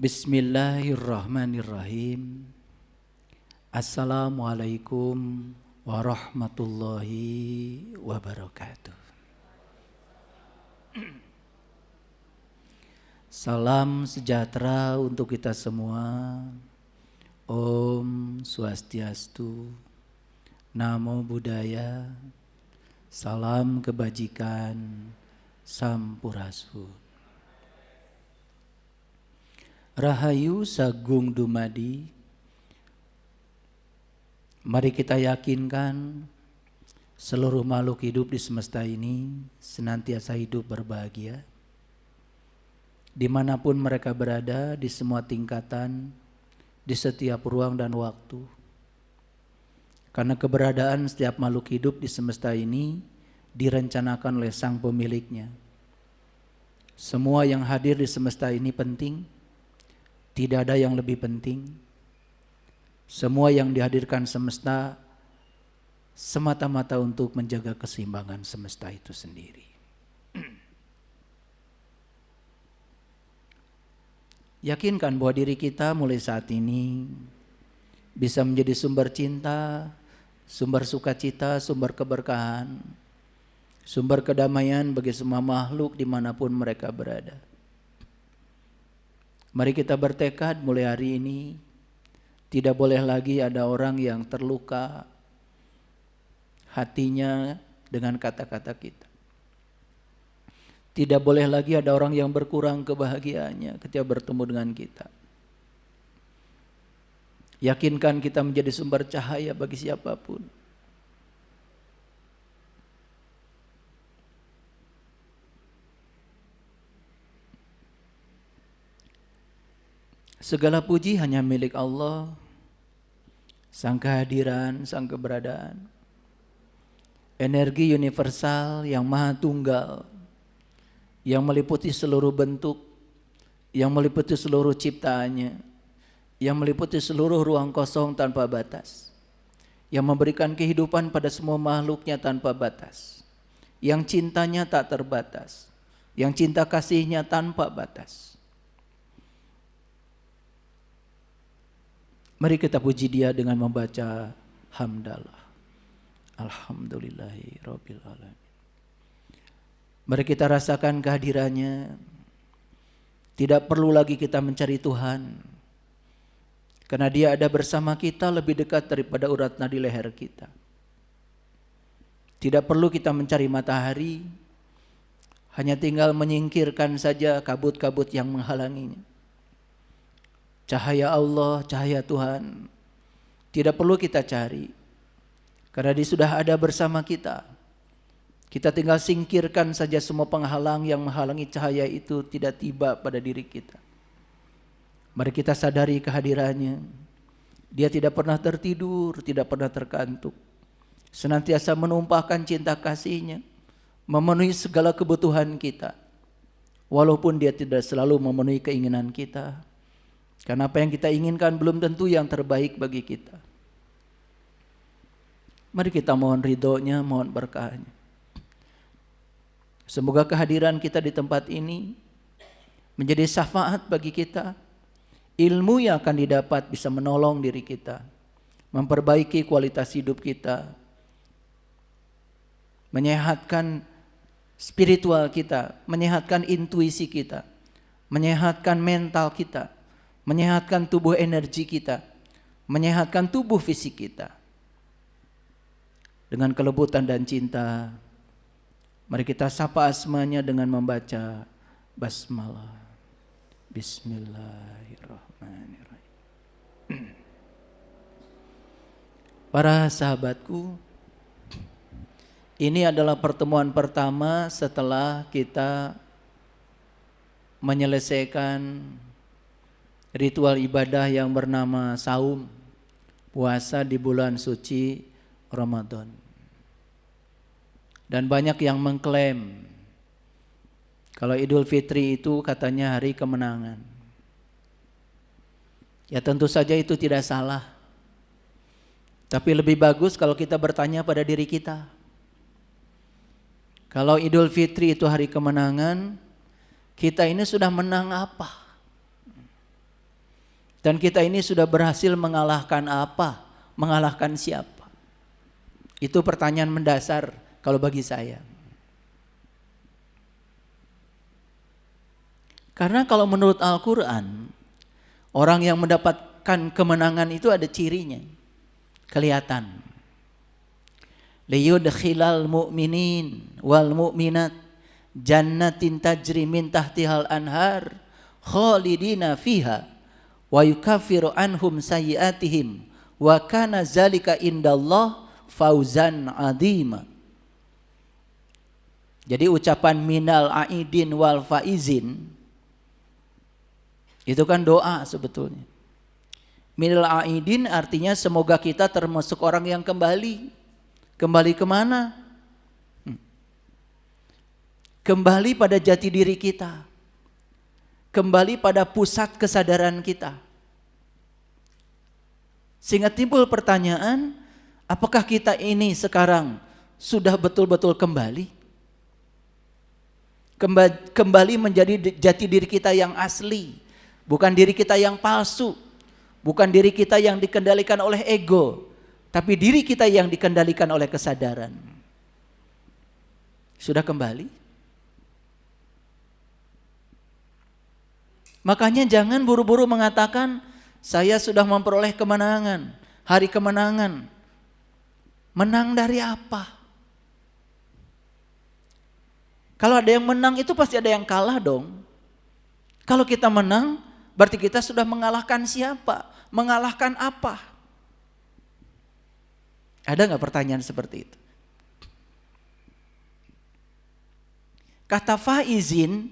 Bismillahirrahmanirrahim. Assalamualaikum warahmatullahi wabarakatuh. Salam sejahtera untuk kita semua. Om Swastiastu, Namo Buddhaya, salam kebajikan, Sampurasun. Rahayu Sagung Dumadi. Mari kita yakinkan seluruh makhluk hidup di semesta ini senantiasa hidup berbahagia. Dimanapun mereka berada, di semua tingkatan, di setiap ruang dan waktu. Karena keberadaan setiap makhluk hidup di semesta ini direncanakan oleh sang pemiliknya. Semua yang hadir di semesta ini penting. Tidak ada yang lebih penting. Semua yang dihadirkan semesta semata-mata untuk menjaga keseimbangan semesta itu sendiri. Yakinkan bahwa diri kita mulai saat ini bisa menjadi sumber cinta, sumber sukacita, sumber keberkahan, sumber kedamaian bagi semua makhluk dimanapun mereka berada. Mari kita bertekad mulai hari ini, tidak boleh lagi ada orang yang terluka hatinya dengan kata-kata kita. Tidak boleh lagi ada orang yang berkurang kebahagiaannya ketika bertemu dengan kita. Yakinkan kita menjadi sumber cahaya bagi siapapun. Segala puji hanya milik Allah, sang kehadiran, sang keberadaan. Energi universal yang maha tunggal, yang meliputi seluruh bentuk, yang meliputi seluruh ciptaannya, yang meliputi seluruh ruang kosong tanpa batas, yang memberikan kehidupan pada semua makhluknya tanpa batas, yang cintanya tak terbatas, yang cinta kasihnya tanpa batas. Mari kita puji Dia dengan membaca hamdalah. Alhamdulillahi rabbil alamin. Mari kita rasakan kehadirannya. Tidak perlu lagi kita mencari Tuhan, karena Dia ada bersama kita lebih dekat daripada urat nadi leher kita. Tidak perlu kita mencari matahari, hanya tinggal menyingkirkan saja kabut-kabut yang menghalanginya. Cahaya Allah, cahaya Tuhan tidak perlu kita cari, karena Dia sudah ada bersama kita. Kita tinggal singkirkan saja semua penghalang yang menghalangi cahaya itu tidak tiba pada diri kita. Mari kita sadari kehadirannya. Dia tidak pernah tertidur, tidak pernah terkantuk, senantiasa menumpahkan cinta kasih-Nya, memenuhi segala kebutuhan kita. Walaupun Dia tidak selalu memenuhi keinginan kita, karena apa yang kita inginkan belum tentu yang terbaik bagi kita. Mari kita mohon ridho-Nya, mohon berkah-Nya. Semoga kehadiran kita di tempat ini menjadi syafaat bagi kita. Ilmu yang akan didapat bisa menolong diri kita, memperbaiki kualitas hidup kita, menyehatkan spiritual kita, menyehatkan intuisi kita, menyehatkan mental kita, menyehatkan tubuh energi kita, menyehatkan tubuh fisik kita. Dengan kelembutan dan cinta, mari kita sapa asmanya dengan membaca basmalah. Bismillahirrahmanirrahim. Para sahabatku, ini adalah pertemuan pertama setelah kita menyelesaikan ritual ibadah yang bernama saum, puasa di bulan suci Ramadan. Dan banyak yang mengklaim kalau Idul Fitri itu katanya hari kemenangan. Ya tentu saja itu tidak salah. Tapi lebih bagus kalau kita bertanya pada diri kita. Kalau Idul Fitri itu hari kemenangan, kita ini sudah menang apa? Dan kita ini sudah berhasil mengalahkan apa? Mengalahkan siapa? Itu pertanyaan mendasar kalau bagi saya. Karena kalau menurut Al-Quran, orang yang mendapatkan kemenangan itu ada cirinya. Kelihatan. Liyudkhilal mu'minin wal mu'minat jannatin tajri min tahtihal anhar khalidina fiha wa yukaffiru anhum sayyiatihim wa kana zalika indallah fauzan adhima. Jadi ucapan minal aidin wal faizin itu kan doa sebetulnya. Minal aidin artinya semoga kita termasuk orang yang kembali. Kembali kemana? Kembali pada jati diri kita. Kembali pada pusat kesadaran kita. Sehingga timbul pertanyaan, apakah kita ini sekarang sudah betul-betul kembali? Kembali menjadi jati diri kita yang asli, bukan diri kita yang palsu, bukan diri kita yang dikendalikan oleh ego, tapi diri kita yang dikendalikan oleh kesadaran. Sudah kembali? Makanya jangan buru-buru mengatakan saya sudah memperoleh kemenangan, hari kemenangan. Menang dari apa? Kalau ada yang menang itu pasti ada yang kalah dong. Kalau kita menang berarti kita sudah mengalahkan siapa? Mengalahkan apa? Ada nggak pertanyaan seperti itu? Kata faizin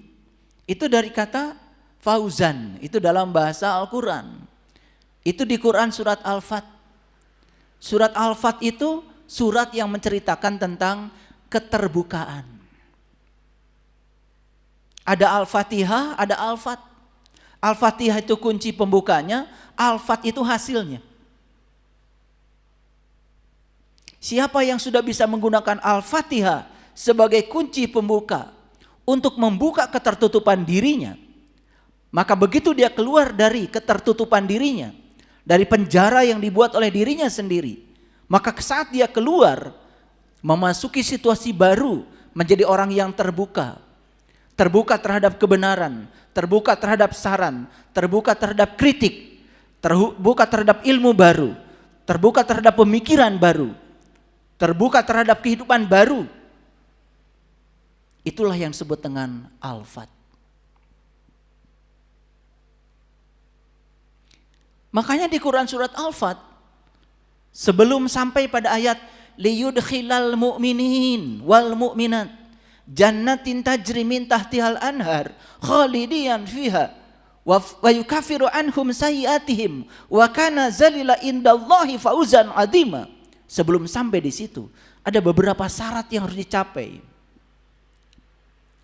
itu dari kata fauzan, itu dalam bahasa Al-Quran. Itu di Quran surat Al-Fat. Surat Al-Fat itu surat yang menceritakan tentang keterbukaan. Ada Al-Fatihah, ada Al-Fat. Al-Fatihah itu kunci pembukanya, Al-Fat itu hasilnya. Siapa yang sudah bisa menggunakan Al-Fatihah sebagai kunci pembuka untuk membuka ketertutupan dirinya, maka begitu dia keluar dari ketertutupan dirinya, dari penjara yang dibuat oleh dirinya sendiri, maka saat dia keluar, memasuki situasi baru, menjadi orang yang terbuka. Terbuka terhadap kebenaran, terbuka terhadap saran, terbuka terhadap kritik, terbuka terhadap ilmu baru, terbuka terhadap pemikiran baru, terbuka terhadap kehidupan baru. Itulah yang disebut dengan Al-Fat. Makanya di Quran surat Al-Fat, sebelum sampai pada ayat liyudkhilal mu'minin wal mu'minat jannatin tajri min tahtihal anhar khalidiyan fiha wa yukaffiru anhum sayyiatihim wa kana zalila indallahi fauzan adhima. Sebelum sampai di situ, ada beberapa syarat yang harus dicapai.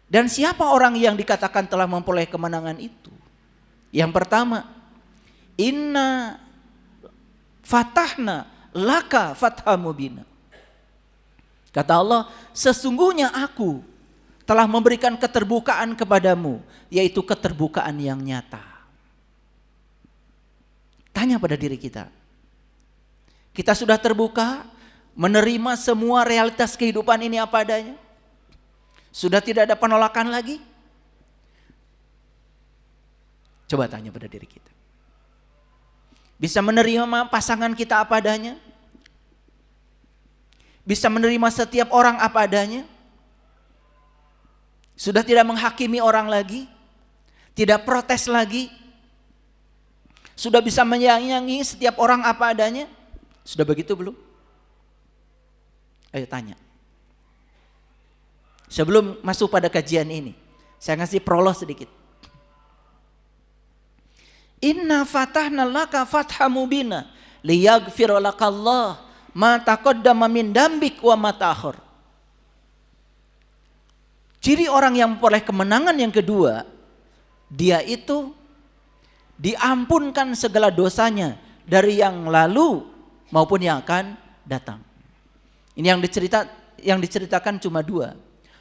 Dan siapa orang yang dikatakan telah memperoleh kemenangan itu? Yang pertama, inna fatahna laka fathah mubina. Kata Allah, sesungguhnya aku telah memberikan keterbukaan kepadamu, yaitu keterbukaan yang nyata. Tanya pada diri kita. Kita sudah terbuka, menerima semua realitas kehidupan ini apa adanya? Sudah tidak ada penolakan lagi? Coba tanya pada diri kita. Bisa menerima pasangan kita apa adanya? Bisa menerima setiap orang apa adanya? Sudah tidak menghakimi orang lagi? Tidak protes lagi? Sudah bisa menyayangi setiap orang apa adanya? Sudah begitu belum? Ayo tanya. Sebelum masuk pada kajian ini, saya ngasih prolog sedikit. Inna fatahna laka fathah mubina liyaghfira lakallah ma taqaddama min dambik wa ma ta'akhir. Ciri orang yang memperoleh kemenangan yang kedua, dia itu diampunkan segala dosanya dari yang lalu maupun yang akan datang. Ini yang diceritakan cuma dua,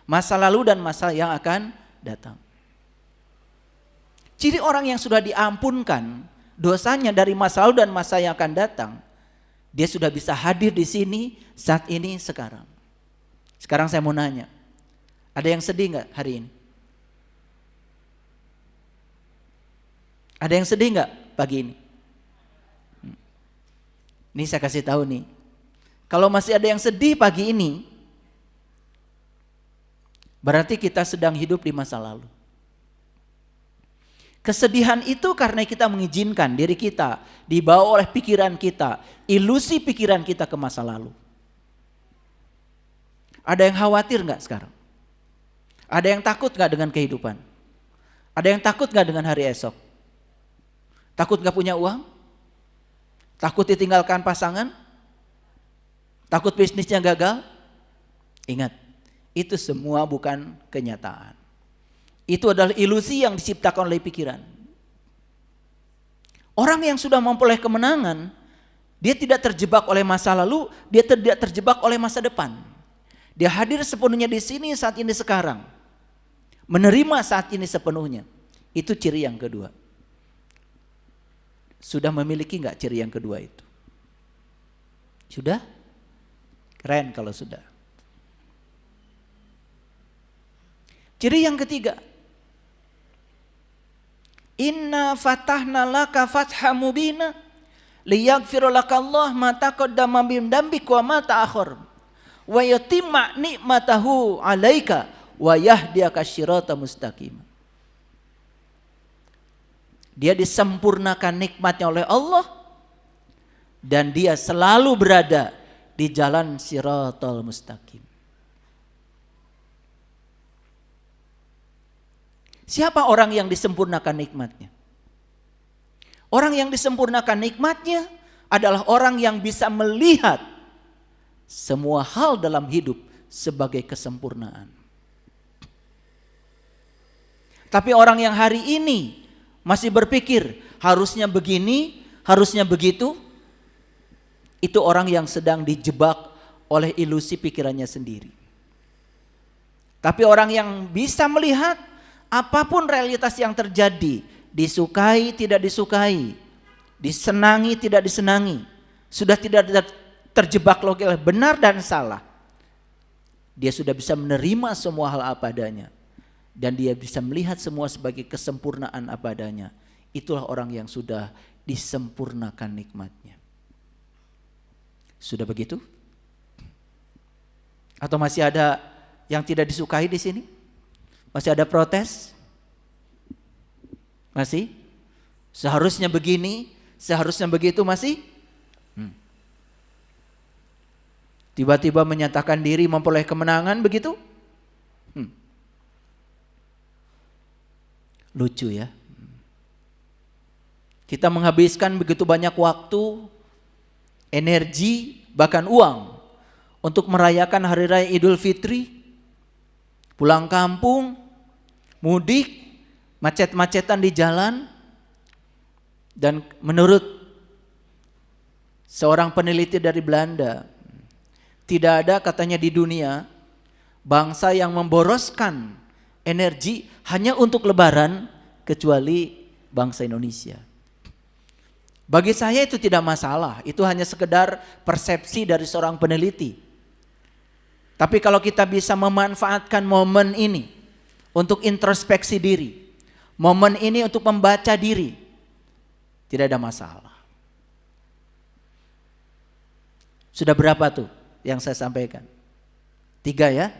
masa lalu dan masa yang akan datang. Ciri orang yang sudah diampunkan dosanya dari masa lalu dan masa yang akan datang, dia sudah bisa hadir di sini, saat ini, sekarang. Sekarang saya mau nanya, ada yang sedih nggak hari ini? Ada yang sedih nggak pagi ini? Ini saya kasih tahu nih, kalau masih ada yang sedih pagi ini, berarti kita sedang hidup di masa lalu. Kesedihan itu karena kita mengizinkan diri kita dibawa oleh pikiran kita, ilusi pikiran kita ke masa lalu. Ada yang khawatir nggak sekarang? Ada yang takut nggak dengan kehidupan? Ada yang takut nggak dengan hari esok? Takut nggak punya uang? Takut ditinggalkan pasangan? Takut bisnisnya gagal? Ingat, itu semua bukan kenyataan. Itu adalah ilusi yang diciptakan oleh pikiran. Orang yang sudah memperoleh kemenangan, dia tidak terjebak oleh masa lalu, dia tidak terjebak oleh masa depan. Dia hadir sepenuhnya di sini, saat ini, sekarang. Menerima saat ini sepenuhnya. Itu ciri yang kedua. Sudah memiliki nggak ciri yang kedua itu? Sudah? Keren kalau sudah. Ciri yang ketiga, inna fatahna laka fatha mubina liyaghfira lakallah ma taqaddama min dambik wa ma ta'akhkhar wa yatimma ni'matahu 'alaika wa yahdiyaka sirata mustaqim. Dia disempurnakan nikmatnya oleh Allah dan dia selalu berada di jalan siratal mustaqim. Siapa orang yang disempurnakan nikmatnya? Orang yang disempurnakan nikmatnya adalah orang yang bisa melihat semua hal dalam hidup sebagai kesempurnaan. Tapi orang yang hari ini masih berpikir harusnya begini, harusnya begitu, itu orang yang sedang dijebak oleh ilusi pikirannya sendiri. Tapi orang yang bisa melihat apapun realitas yang terjadi, disukai, tidak disukai, disenangi, tidak disenangi, sudah tidak terjebak logika benar dan salah. Dia sudah bisa menerima semua hal apa adanya. Dan dia bisa melihat semua sebagai kesempurnaan apa adanya. Itulah orang yang sudah disempurnakan nikmatnya. Sudah begitu? Atau masih ada yang tidak disukai di sini? Masih ada protes? Masih? Seharusnya begini, seharusnya begitu masih? Tiba-tiba menyatakan diri memperoleh kemenangan begitu? Lucu ya. Kita menghabiskan begitu banyak waktu, energi, bahkan uang untuk merayakan hari raya Idul Fitri, pulang kampung, mudik, macet-macetan di jalan. Dan menurut seorang peneliti dari Belanda, tidak ada katanya di dunia bangsa yang memboroskan energi hanya untuk lebaran kecuali bangsa Indonesia. Bagi saya itu tidak masalah, itu hanya sekedar persepsi dari seorang peneliti. Tapi kalau kita bisa memanfaatkan momen ini untuk introspeksi diri, momen ini untuk membaca diri, tidak ada masalah. Sudah berapa tuh yang saya sampaikan? 3 ya.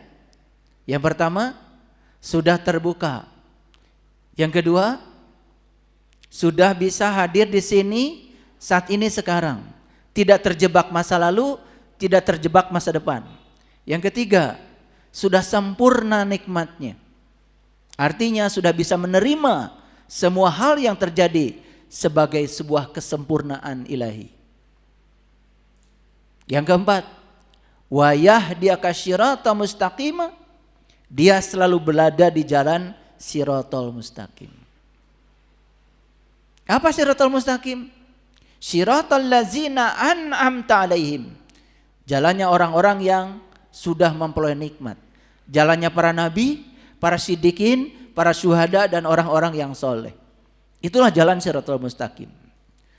Yang pertama, sudah terbuka. Yang kedua, sudah bisa hadir di sini saat ini sekarang. Tidak terjebak masa lalu, tidak terjebak masa depan. Yang ketiga, sudah sempurna nikmatnya. Artinya sudah bisa menerima semua hal yang terjadi sebagai sebuah kesempurnaan ilahi. Yang keempat, wa yahdiyaka sirata mustaqima. Dia selalu berada di jalan siratal mustaqim. Apa siratal mustaqim? Siratal ladzina an'amta alaihim. Jalannya orang-orang yang sudah memperoleh nikmat. Jalannya para nabi, para siddiqin, para syuhada dan orang-orang yang soleh. Itulah jalan siratal mustaqim.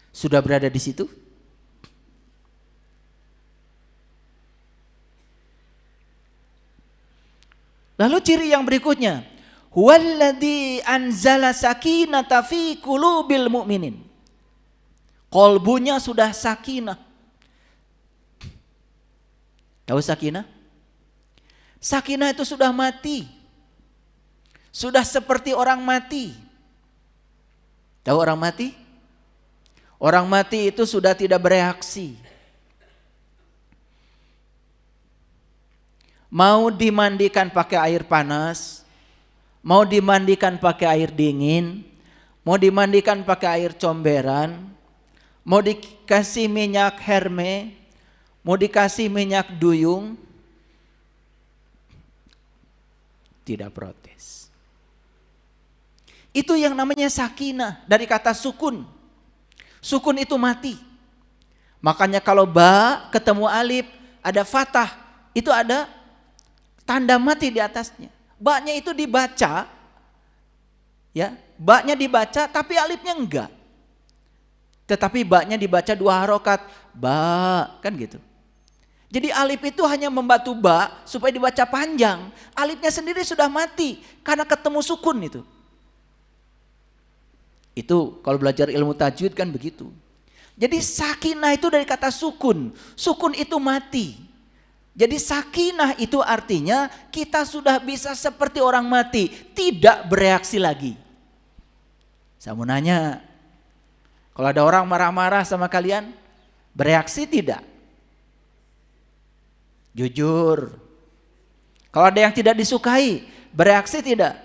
Sudah berada di situ? Lalu ciri yang berikutnya, huwallazi anzala sakinata fi qulubil mu'minin. Kolbunya sudah sakinah. Tahu sakinah? Sakinah itu sudah mati. Sudah seperti orang mati. Tahu orang mati? Orang mati itu sudah tidak bereaksi. Mau dimandikan pakai air panas, mau dimandikan pakai air dingin, mau dimandikan pakai air comberan, mau dikasih minyak herme, mau dikasih minyak duyung, tidak protes. Itu yang namanya sakinah, dari kata sukun. Sukun itu mati. Makanya kalau ba ketemu alif ada fathah, itu ada tanda mati di atasnya. Ba-nya itu dibaca, ya, ba-nya dibaca tapi alifnya enggak. Tetapi ba-nya dibaca 2 harokat, ba, kan gitu. Jadi alif itu hanya membantu ba supaya dibaca panjang. Alifnya sendiri sudah mati karena ketemu sukun itu. Itu kalau belajar ilmu tajwid kan begitu. Jadi sakinah itu dari kata sukun. Sukun itu mati. Jadi sakinah itu artinya kita sudah bisa seperti orang mati, tidak bereaksi lagi. Saya mau nanya, kalau ada orang marah-marah sama kalian, bereaksi tidak? Jujur. Kalau ada yang tidak disukai, bereaksi tidak?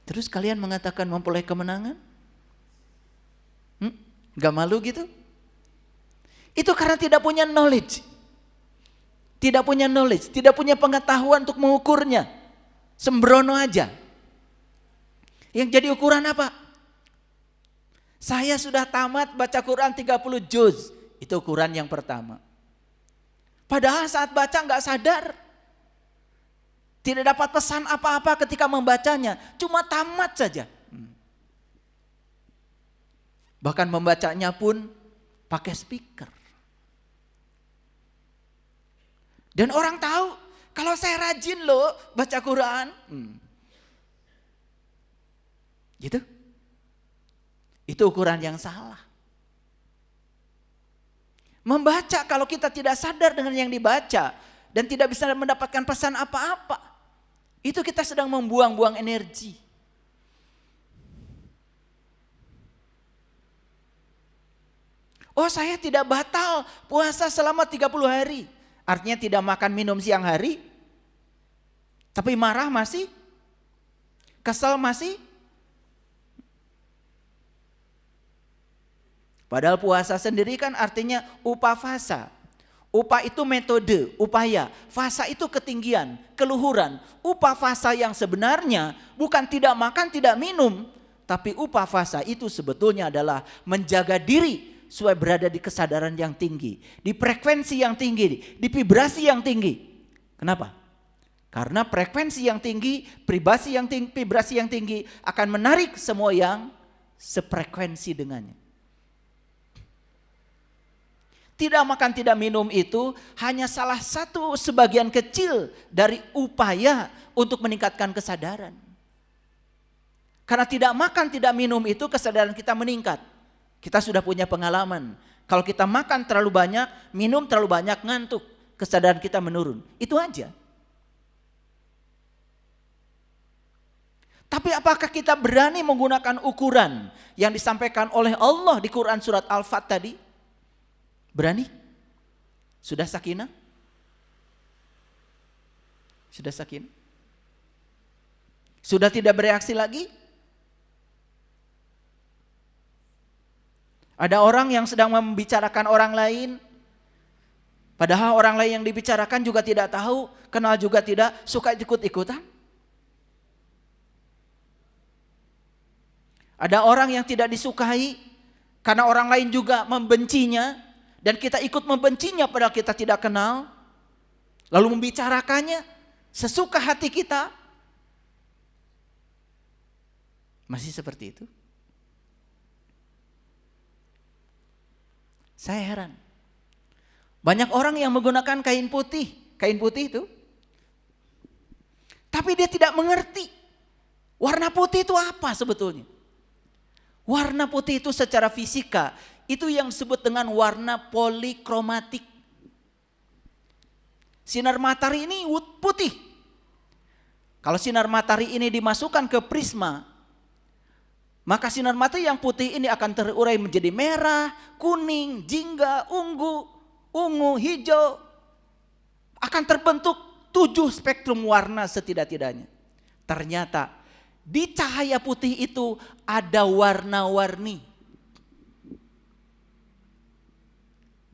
Terus kalian mengatakan memperoleh kemenangan? Gak malu gitu? Itu karena tidak punya knowledge. Tidak punya knowledge, tidak punya pengetahuan untuk mengukurnya. Sembrono aja. Yang jadi ukuran apa? Saya sudah tamat baca Quran 30 juz. Itu ukuran yang pertama. Padahal saat baca gak sadar. Tidak dapat pesan apa-apa ketika membacanya. Cuma tamat saja. Bahkan membacanya pun pakai speaker. Dan orang tahu kalau saya rajin loh baca Quran. Gitu. Itu ukuran yang salah. Membaca kalau kita tidak sadar dengan yang dibaca dan tidak bisa mendapatkan pesan apa-apa, itu kita sedang membuang-buang energi. Oh, saya tidak batal puasa selama 30 hari. Artinya tidak makan minum siang hari. Tapi marah masih? Kesal masih? Padahal puasa sendiri kan artinya upafasa. Upa itu metode, upaya. Fasa itu ketinggian, keluhuran. Upafasa yang sebenarnya bukan tidak makan, tidak minum. Tapi upafasa itu sebetulnya adalah menjaga diri supaya berada di kesadaran yang tinggi, di frekuensi yang tinggi, di vibrasi yang tinggi. Kenapa? Karena frekuensi yang tinggi, vibrasi yang tinggi akan menarik semua yang sefrekuensi dengannya. Tidak makan, tidak minum itu hanya salah satu sebagian kecil dari upaya untuk meningkatkan kesadaran. Karena tidak makan, tidak minum itu kesadaran kita meningkat. Kita sudah punya pengalaman. Kalau kita makan terlalu banyak, minum terlalu banyak, ngantuk, kesadaran kita menurun. Itu aja. Tapi apakah kita berani menggunakan ukuran yang disampaikan oleh Allah di Quran surat Al-Fat tadi? Berani? Sudah sakinah? Sudah sakinah? Sudah tidak bereaksi lagi? Ada orang yang sedang membicarakan orang lain, padahal orang lain yang dibicarakan juga tidak tahu, kenal juga tidak, suka ikut-ikutan. Ada orang yang tidak disukai karena orang lain juga membencinya, dan kita ikut membencinya padahal kita tidak kenal, lalu membicarakannya sesuka hati kita. Masih seperti itu? Saya heran. Banyak orang yang menggunakan kain putih itu. Tapi dia tidak mengerti warna putih itu apa sebetulnya. Warna putih itu secara fisika itu yang disebut dengan warna polikromatik. Sinar matahari ini putih. Kalau sinar matahari ini dimasukkan ke prisma, maka sinar matahari yang putih ini akan terurai menjadi merah, kuning, jingga, ungu, hijau. Akan terbentuk 7 spektrum warna setidak-tidaknya. Ternyata di cahaya putih itu ada warna-warni.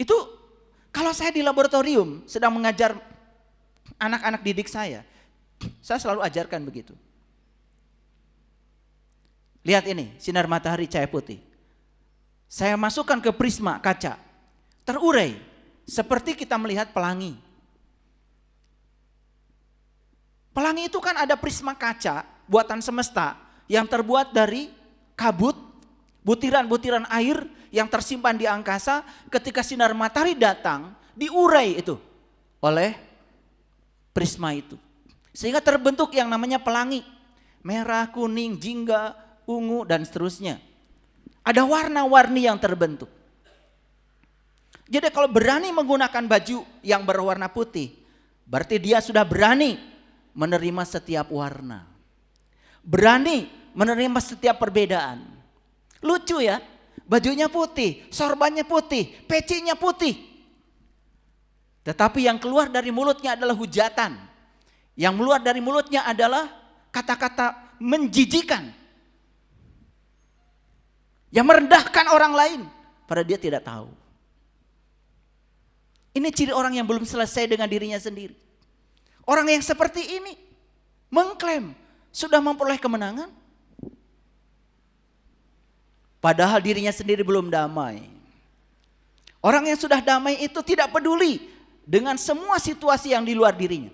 Itu kalau saya di laboratorium sedang mengajar anak-anak didik saya selalu ajarkan begitu. Lihat ini, sinar matahari cahaya putih. Saya masukkan ke prisma kaca, terurai seperti kita melihat pelangi. Pelangi itu kan ada prisma kaca buatan semesta yang terbuat dari kabut, butiran-butiran air yang tersimpan di angkasa. Ketika sinar matahari datang, diurai itu oleh prisma itu. Sehingga terbentuk yang namanya pelangi. Merah, kuning, jingga, ungu, dan seterusnya. Ada warna-warni yang terbentuk. Jadi kalau berani menggunakan baju yang berwarna putih, berarti dia sudah berani menerima setiap warna. Berani menerima setiap perbedaan. Lucu ya, bajunya putih, sorbannya putih, pecinya putih. Tetapi yang keluar dari mulutnya adalah hujatan. Yang keluar dari mulutnya adalah kata-kata menjijikan. Yang merendahkan orang lain, padahal dia tidak tahu. Ini ciri orang yang belum selesai dengan dirinya sendiri. Orang yang seperti ini mengklaim sudah memperoleh kemenangan, padahal dirinya sendiri belum damai. Orang yang sudah damai itu tidak peduli dengan semua situasi yang di luar dirinya.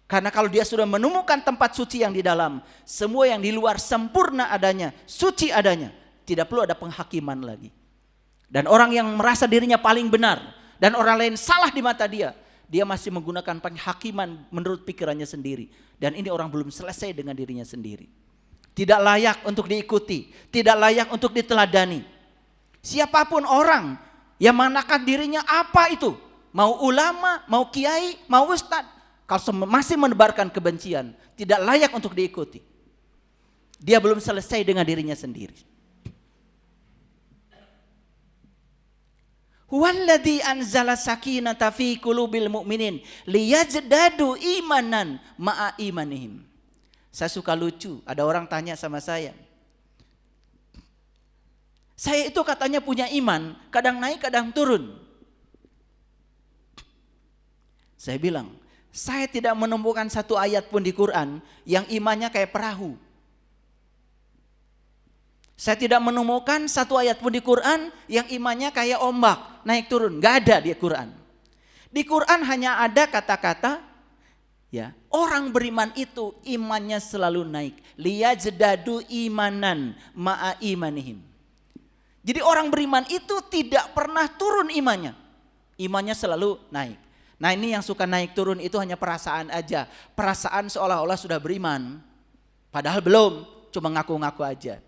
Karena kalau dia sudah menemukan tempat suci yang di dalam, semua yang di luar sempurna adanya, suci adanya, tidak perlu ada penghakiman lagi. Dan orang yang merasa dirinya paling benar dan orang lain salah di mata dia, dia masih menggunakan penghakiman menurut pikirannya sendiri. Dan ini orang belum selesai dengan dirinya sendiri. Tidak layak untuk diikuti, tidak layak untuk diteladani. Siapapun orang yang mengatakan dirinya apa itu, mau ulama, mau kiai, mau ustadz, kalau masih menebarkan kebencian, tidak layak untuk diikuti. Dia belum selesai dengan dirinya sendiri. Huwallazi anzala sakinata fi qulubil mu'minin liyazdadu imanan ma'a imanihim. Saya suka lucu, ada orang tanya sama saya. Saya itu katanya punya iman, kadang naik kadang turun. Saya bilang, saya tidak menemukan satu ayat pun di Quran yang imannya kayak perahu. Saya tidak menemukan satu ayat pun di Quran yang imannya kayak ombak, naik turun. Gak ada di Quran. Di Quran hanya ada kata-kata, ya, orang beriman itu imannya selalu naik. Liyazdadu imanan ma'a imanihim. Jadi orang beriman itu tidak pernah turun imannya. Imannya selalu naik. Nah ini yang suka naik turun itu hanya perasaan aja. Perasaan seolah-olah sudah beriman. Padahal belum, cuma ngaku-ngaku aja.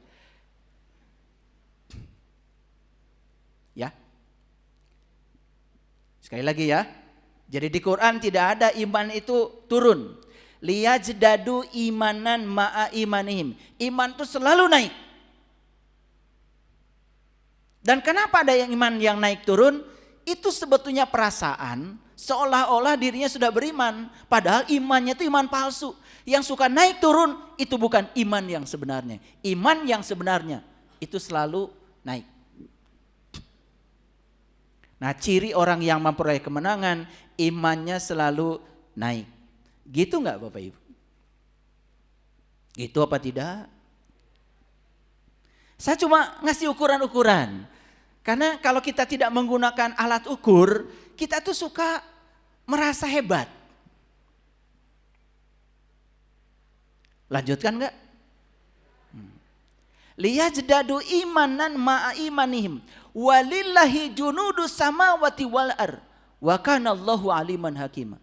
Ya. Sekali lagi ya. Jadi di Quran tidak ada iman itu turun. Liyazdadu imanan ma'a imanihim. Iman itu selalu naik. Dan kenapa ada yang iman yang naik turun? Itu sebetulnya perasaan seolah-olah dirinya sudah beriman, padahal imannya itu iman palsu. Yang suka naik turun itu bukan iman yang sebenarnya. Iman yang sebenarnya itu selalu naik. Nah, ciri orang yang memperoleh kemenangan, imannya selalu naik. Gitu enggak Bapak Ibu? Gitu apa tidak? Saya cuma ngasih ukuran-ukuran. Karena kalau kita tidak menggunakan alat ukur, kita tuh suka merasa hebat. Lanjutkan enggak? Liyazdadu imanan ma'a imanihim Walillahi junudus samawati wal ar. Wa kanallahu aliman hakima.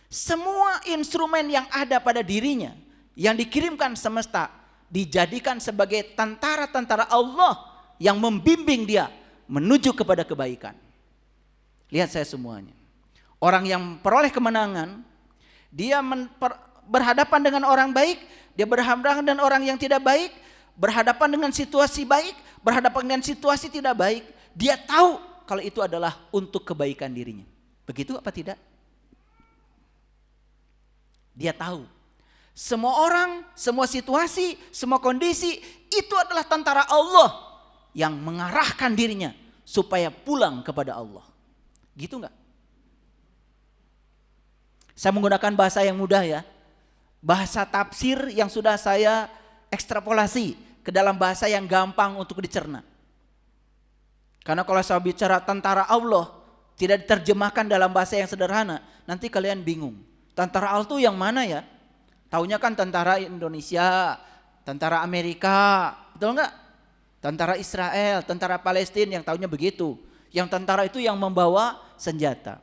Semua instrumen yang ada pada dirinya, yang dikirimkan semesta, dijadikan sebagai tentara-tentara Allah yang membimbing dia menuju kepada kebaikan. Lihat saya semuanya. Orang yang peroleh kemenangan, dia berhadapan dengan orang baik, dia berhadapan dengan orang yang tidak baik, berhadapan dengan situasi baik, berhadapan dengan situasi tidak baik. Dia tahu kalau itu adalah untuk kebaikan dirinya. Begitu apa tidak? Dia tahu. Semua orang, semua situasi, semua kondisi itu adalah tentara Allah yang mengarahkan dirinya supaya pulang kepada Allah. Gitu enggak? Saya menggunakan bahasa yang mudah ya. Bahasa tafsir yang sudah saya ekstrapolasi ke dalam bahasa yang gampang untuk dicerna. Karena kalau saya bicara tentara Allah tidak diterjemahkan dalam bahasa yang sederhana, nanti kalian bingung. Tentara Allah itu yang mana ya? Taunya kan tentara Indonesia, tentara Amerika, betul enggak? Tentara Israel, tentara Palestina, yang taunya begitu. Yang tentara itu yang membawa senjata.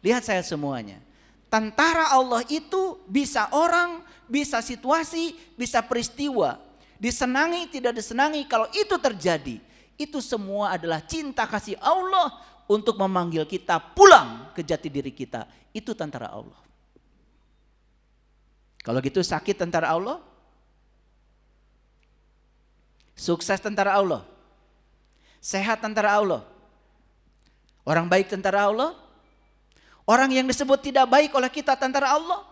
Lihat saya semuanya. Tentara Allah itu bisa orang, bisa situasi, bisa peristiwa. Disenangi, tidak disenangi, kalau itu terjadi, itu semua adalah cinta kasih Allah untuk memanggil kita pulang ke jati diri kita. Itu tentara Allah. Kalau gitu sakit tentara Allah, sukses tentara Allah, sehat tentara Allah, orang baik tentara Allah, orang yang disebut tidak baik oleh kita tentara Allah,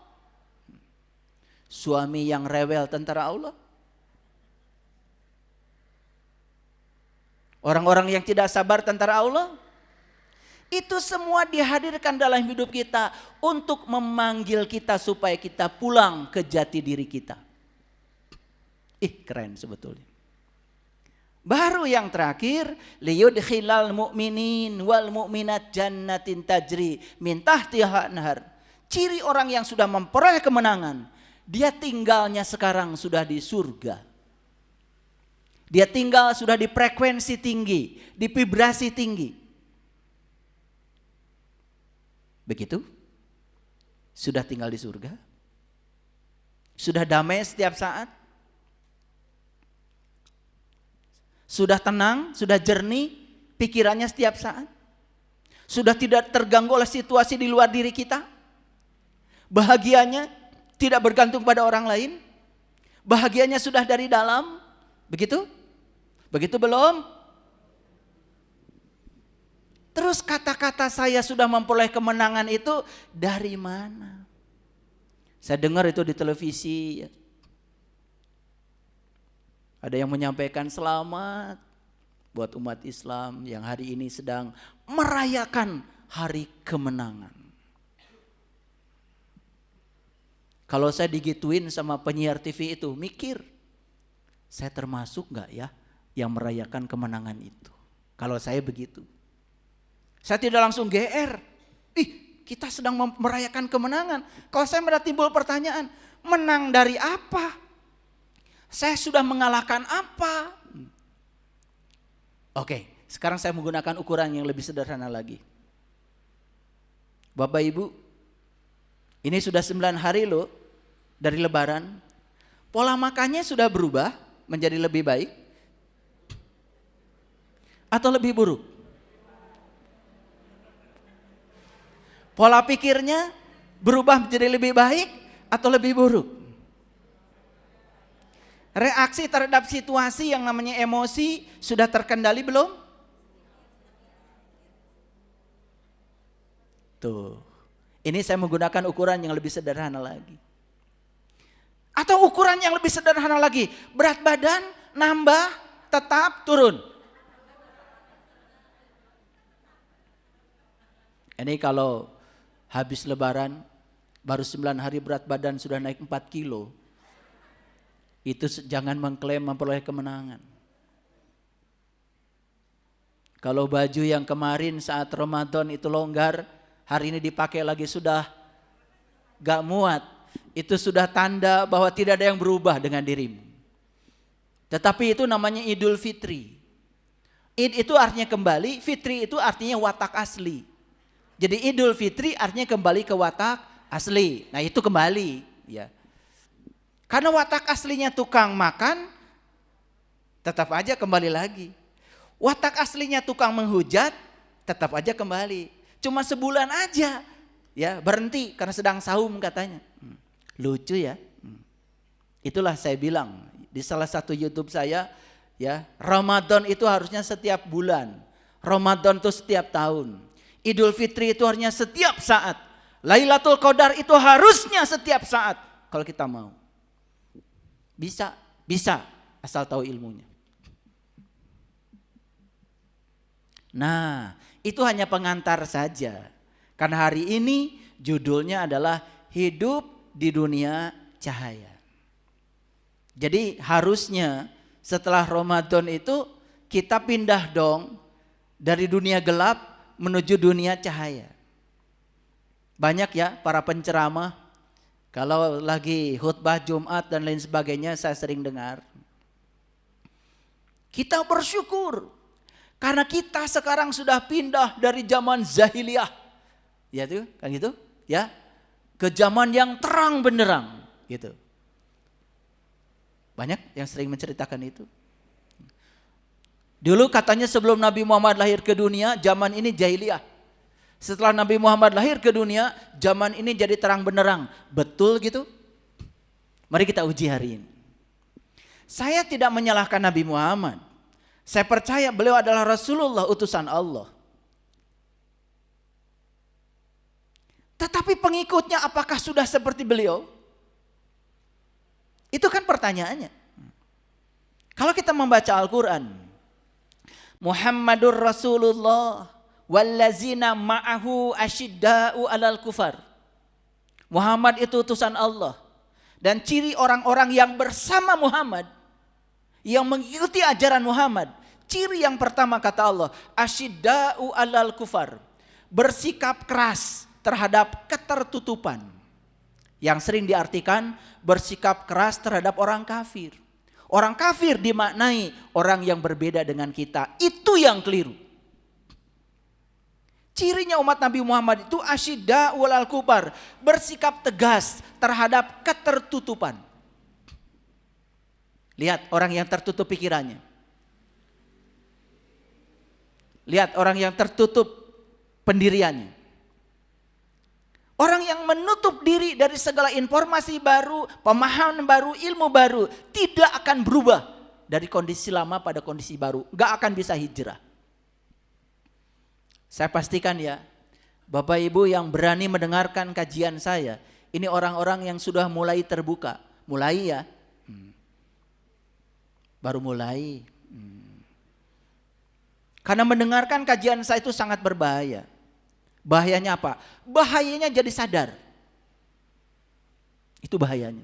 suami yang rewel tentara Allah, orang-orang yang tidak sabar tentara Allah. Itu semua dihadirkan dalam hidup kita untuk memanggil kita supaya kita pulang ke jati diri kita. Keren sebetulnya. Baru yang terakhir, liyudkhilal mu'minin wal mu'minat jannatin tajri min tahtiha anhar. Ciri orang yang sudah memperoleh kemenangan, dia tinggalnya sekarang sudah di surga. Dia tinggal sudah di frekuensi tinggi, di vibrasi tinggi. Begitu? Sudah tinggal di surga? Sudah damai setiap saat? Sudah tenang, sudah jernih pikirannya setiap saat? Sudah tidak terganggu oleh situasi di luar diri kita? Bahagianya tidak bergantung pada orang lain? Bahagianya sudah dari dalam? Begitu? Begitu belum? Terus kata-kata saya sudah memperoleh kemenangan itu dari mana? Saya dengar itu di televisi. Ada yang menyampaikan selamat buat umat Islam yang hari ini sedang merayakan hari kemenangan. Kalau saya digituin sama penyiar TV itu, mikir, saya termasuk gak ya yang merayakan kemenangan itu? Kalau saya begitu. Saya tidak langsung GR. Kita sedang merayakan kemenangan. Kalau saya merasa timbul pertanyaan, menang dari apa? Saya sudah mengalahkan apa? Oke, sekarang saya menggunakan ukuran yang lebih sederhana lagi. Bapak Ibu, ini sudah 9 hari loh dari Lebaran. Pola makannya sudah berubah menjadi lebih baik atau lebih buruk? Pola pikirnya berubah menjadi lebih baik atau lebih buruk? Reaksi terhadap situasi yang namanya emosi sudah terkendali belum? Tuh, ini saya menggunakan ukuran yang lebih sederhana lagi. Atau ukuran yang lebih sederhana lagi, berat badan nambah, tetap turun. Ini kalau habis Lebaran, baru 9 hari berat badan sudah naik 4 kilo. Itu jangan mengklaim memperoleh kemenangan. Kalau baju yang kemarin saat Ramadan itu longgar, hari ini dipakai lagi sudah gak muat. Itu sudah tanda bahwa tidak ada yang berubah dengan dirimu. Tetapi itu namanya Idul Fitri. Id itu artinya kembali, fitri itu artinya watak asli. Jadi Idul Fitri artinya kembali ke watak asli. Nah itu kembali. Ya. Karena watak aslinya tukang makan, tetap aja kembali lagi. Watak aslinya tukang menghujat, tetap aja kembali. Cuma sebulan aja, ya berhenti karena sedang saum katanya. Lucu ya. Itulah saya bilang di salah satu YouTube saya, ya Ramadan itu harusnya setiap bulan. Ramadan itu setiap tahun. Idul Fitri itu harusnya setiap saat. Lailatul Qadar itu harusnya setiap saat kalau kita mau. Bisa asal tahu ilmunya. Nah, itu hanya pengantar saja. Karena hari ini judulnya adalah hidup di dunia cahaya. Jadi harusnya setelah Ramadan itu kita pindah dong dari dunia gelap menuju dunia cahaya. Banyak ya para penceramah, kalau lagi khutbah Jumat dan lain sebagainya saya sering dengar. Kita bersyukur karena kita sekarang sudah pindah dari zaman jahiliyah. Ya tuh, kan gitu, ya. Ke zaman yang terang benderang, gitu. Banyak yang sering menceritakan itu. Dulu katanya sebelum Nabi Muhammad lahir ke dunia, zaman ini jahiliyah. Setelah Nabi Muhammad lahir ke dunia, zaman ini jadi terang benderang. Betul gitu? Mari kita uji hari ini. Saya tidak menyalahkan Nabi Muhammad. Saya percaya beliau adalah Rasulullah, utusan Allah. Tetapi pengikutnya apakah sudah seperti beliau? Itu kan pertanyaannya. Kalau kita membaca Al-Quran, Muhammadur Rasulullah wallazina ma'ahu asyidda'u alal kufar. Muhammad itu utusan Allah. Dan ciri orang-orang yang bersama Muhammad, yang mengikuti ajaran Muhammad, ciri yang pertama kata Allah, asyidda'u alal kufar, bersikap keras terhadap ketertutupan. Yang sering diartikan bersikap keras terhadap orang kafir. Orang kafir dimaknai orang yang berbeda dengan kita. Itu yang keliru. Cirinya umat Nabi Muhammad itu asyidda'u alal kufar, bersikap tegas terhadap ketertutupan. Lihat orang yang tertutup pikirannya. Lihat orang yang tertutup pendiriannya. Orang yang menutup diri dari segala informasi baru, pemahaman baru, ilmu baru, tidak akan berubah dari kondisi lama pada kondisi baru. Gak akan bisa hijrah. Saya pastikan ya, Bapak Ibu yang berani mendengarkan kajian saya, ini orang-orang yang sudah mulai terbuka. Mulai ya. Baru mulai. Karena mendengarkan kajian saya itu sangat berbahaya. Bahayanya apa? Bahayanya jadi sadar. Itu bahayanya.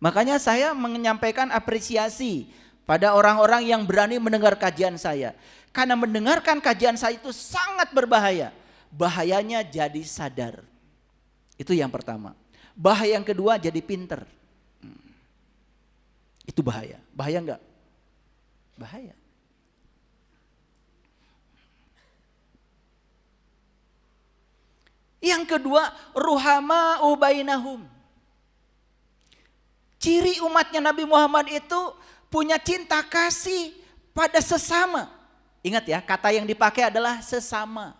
Makanya saya menyampaikan apresiasi pada orang-orang yang berani mendengar kajian saya. Karena mendengarkan kajian saya itu sangat berbahaya. Bahayanya jadi sadar. Itu yang pertama. Bahaya yang kedua jadi pinter. Itu bahaya. Bahaya enggak? Bahaya. Yang kedua, ruhama ubainahum. Ciri umatnya Nabi Muhammad itu punya cinta kasih pada sesama. Ingat ya, kata yang dipakai adalah sesama.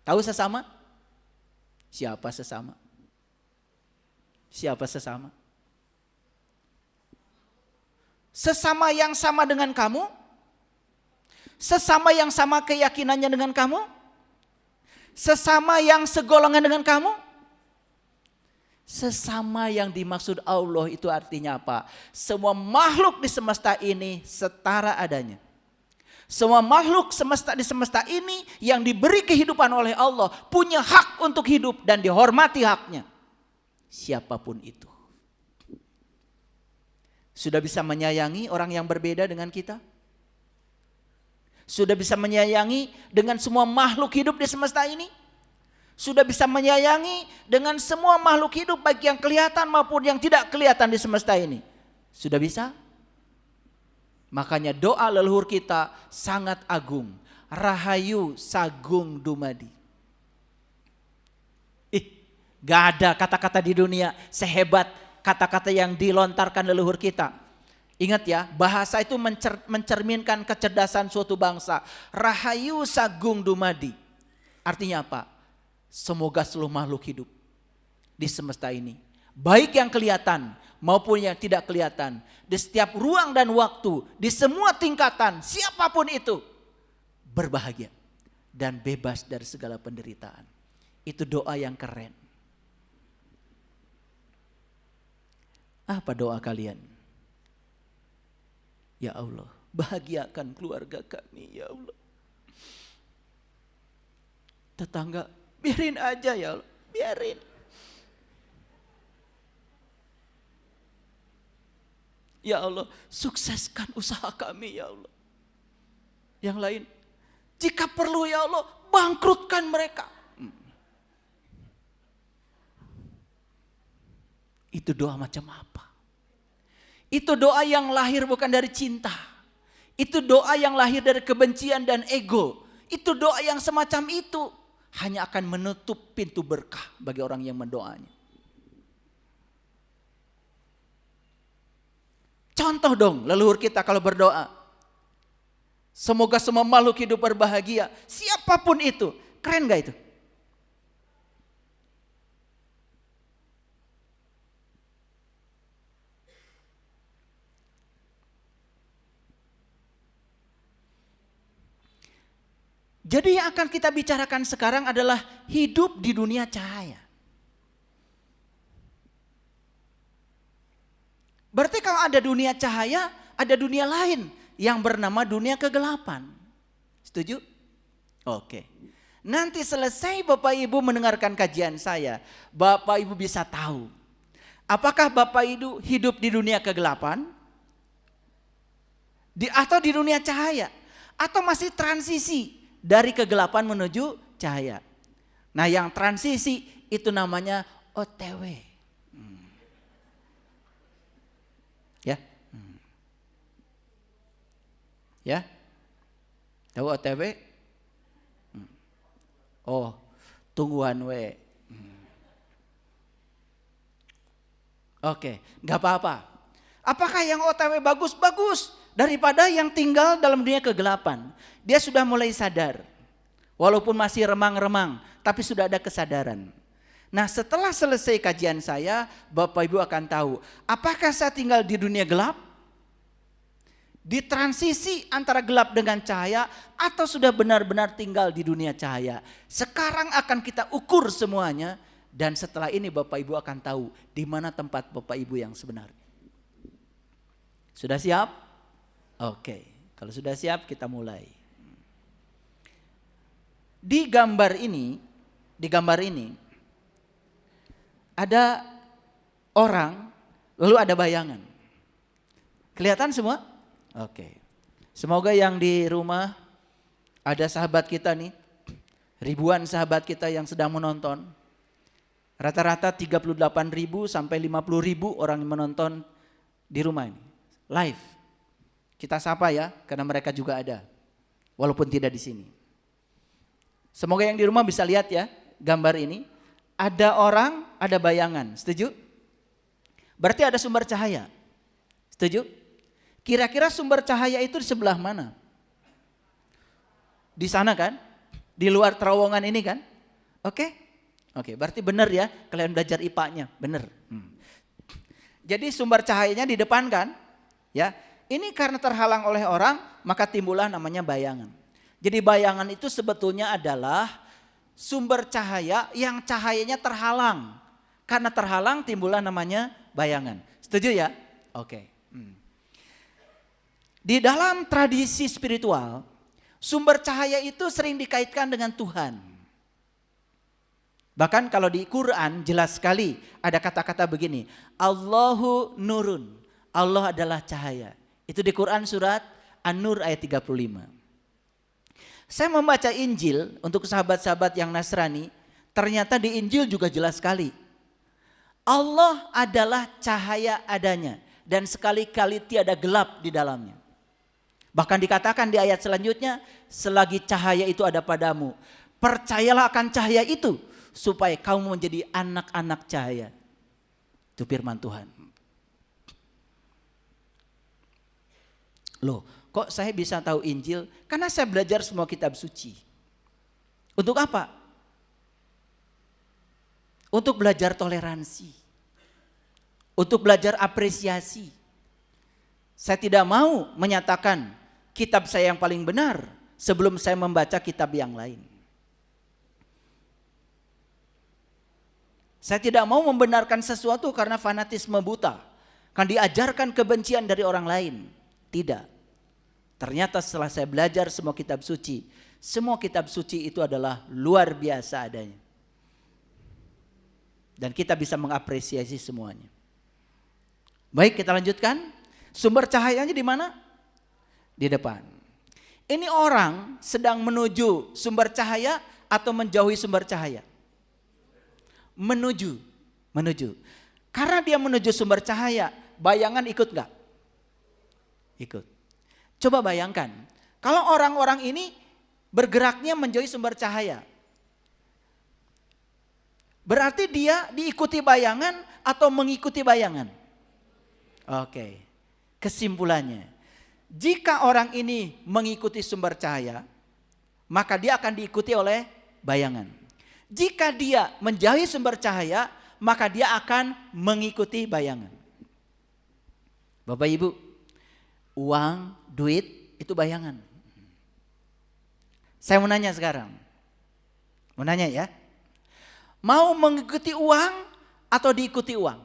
Tahu sesama? Siapa sesama? Siapa sesama? Sesama yang sama dengan kamu? Sesama yang sama keyakinannya dengan kamu? Sesama yang segolongan dengan kamu? Sesama yang dimaksud Allah itu artinya apa? Semua makhluk di semesta ini setara adanya. Semua makhluk di semesta ini yang diberi kehidupan oleh Allah punya hak untuk hidup dan dihormati haknya. Siapapun itu. Sudah bisa menyayangi orang yang berbeda dengan kita? Sudah bisa menyayangi dengan semua makhluk hidup di semesta ini? Sudah bisa menyayangi dengan semua makhluk hidup baik yang kelihatan maupun yang tidak kelihatan di semesta ini? Sudah bisa? Makanya doa leluhur kita sangat agung. Rahayu sagung dumadi. Gak ada kata-kata di dunia sehebat kata-kata yang dilontarkan leluhur kita. Ingat ya, bahasa itu mencerminkan kecerdasan suatu bangsa. Rahayu sagung dumadi. Artinya apa? Semoga seluruh makhluk hidup di semesta ini, baik yang kelihatan maupun yang tidak kelihatan, di setiap ruang dan waktu, di semua tingkatan, siapapun itu, berbahagia dan bebas dari segala penderitaan. Itu doa yang keren. Apa doa kalian? Ya Allah, bahagiakan keluarga kami, ya Allah. Tetangga, biarin aja ya Allah, biarin. Ya Allah, sukseskan usaha kami ya Allah. Yang lain, jika perlu ya Allah, bangkrutkan mereka. Itu doa macam apa? Itu doa yang lahir bukan dari cinta. Itu doa yang lahir dari kebencian dan ego. Itu doa yang semacam itu hanya akan menutup pintu berkah bagi orang yang mendoanya. Contoh dong leluhur kita kalau berdoa. Semoga semua makhluk hidup berbahagia. Siapapun itu. Keren gak itu? Jadi yang akan kita bicarakan sekarang adalah hidup di dunia cahaya. Berarti kalau ada dunia cahaya, ada dunia lain yang bernama dunia kegelapan. Setuju? Oke. Nanti selesai Bapak Ibu mendengarkan kajian saya, Bapak Ibu bisa tahu apakah Bapak Ibu hidup di dunia kegelapan atau di dunia cahaya, atau masih transisi dari kegelapan menuju cahaya. Nah, yang transisi itu namanya OTW. Ya. Ya. Tahu OTW? Oh, tungguan we. Oke, nggak apa-apa. Apakah yang OTW bagus? Bagus. Daripada yang tinggal dalam dunia kegelapan. Dia sudah mulai sadar. Walaupun masih remang-remang, tapi sudah ada kesadaran. Nah, setelah selesai kajian saya, Bapak Ibu akan tahu, apakah saya tinggal di dunia gelap? Di transisi antara gelap dengan cahaya, atau sudah benar-benar tinggal di dunia cahaya? Sekarang akan kita ukur semuanya, dan setelah ini Bapak Ibu akan tahu di mana tempat Bapak Ibu yang sebenarnya. Sudah siap? Oke, kalau sudah siap kita mulai. Di gambar ini ada orang, lalu ada bayangan. Kelihatan semua? Oke. Semoga yang di rumah ada sahabat kita nih, ribuan sahabat kita yang sedang menonton. Rata-rata 38.000 sampai 50.000 orang yang menonton di rumah ini, live. Kita sapa ya, karena mereka juga ada, walaupun tidak di sini. Semoga yang di rumah bisa lihat ya gambar ini. Ada orang, ada bayangan. Setuju? Berarti ada sumber cahaya. Setuju? Kira-kira sumber cahaya itu di sebelah mana? Di sana kan? Di luar terowongan ini kan? Oke? Oke, berarti benar ya kalian belajar IPA-nya. Benar. Jadi sumber cahayanya di depan kan? Ya. Ini karena terhalang oleh orang, maka timbullah namanya bayangan. Jadi bayangan itu sebetulnya adalah sumber cahaya yang cahayanya terhalang. Karena terhalang timbullah namanya bayangan. Setuju ya? Oke. Di dalam tradisi spiritual, sumber cahaya itu sering dikaitkan dengan Tuhan. Bahkan kalau di Quran jelas sekali ada kata-kata begini, Allahu nurun, Allah adalah cahaya. Itu di Quran surat An-Nur ayat 35. Saya membaca Injil untuk sahabat-sahabat yang Nasrani, ternyata di Injil juga jelas sekali. Allah adalah cahaya adanya dan sekali-kali tiada gelap di dalamnya. Bahkan dikatakan di ayat selanjutnya, selagi cahaya itu ada padamu, percayalah akan cahaya itu supaya kamu menjadi anak-anak cahaya. Itu firman Tuhan. Loh, kok saya bisa tahu Injil? Karena saya belajar semua kitab suci. Untuk apa? Untuk belajar toleransi. Untuk belajar apresiasi. Saya tidak mau menyatakan kitab saya yang paling benar sebelum saya membaca kitab yang lain. Saya tidak mau membenarkan sesuatu karena fanatisme buta. Kan diajarkan kebencian dari orang lain. Tidak. Ternyata setelah saya belajar semua kitab suci itu adalah luar biasa adanya. Dan kita bisa mengapresiasi semuanya. Baik, kita lanjutkan. Sumber cahayanya di mana? Di depan. Ini orang sedang menuju sumber cahaya atau menjauhi sumber cahaya? Menuju. Karena dia menuju sumber cahaya, bayangan ikut enggak? Ikut. Coba bayangkan, kalau orang-orang ini bergeraknya menjauhi sumber cahaya. Berarti dia diikuti bayangan atau mengikuti bayangan? Oke. Kesimpulannya, jika orang ini mengikuti sumber cahaya, maka dia akan diikuti oleh bayangan. Jika dia menjauhi sumber cahaya, maka dia akan mengikuti bayangan. Bapak Ibu, uang, duit itu bayangan. Saya mau nanya sekarang. Mau nanya ya. Mau mengikuti uang atau diikuti uang?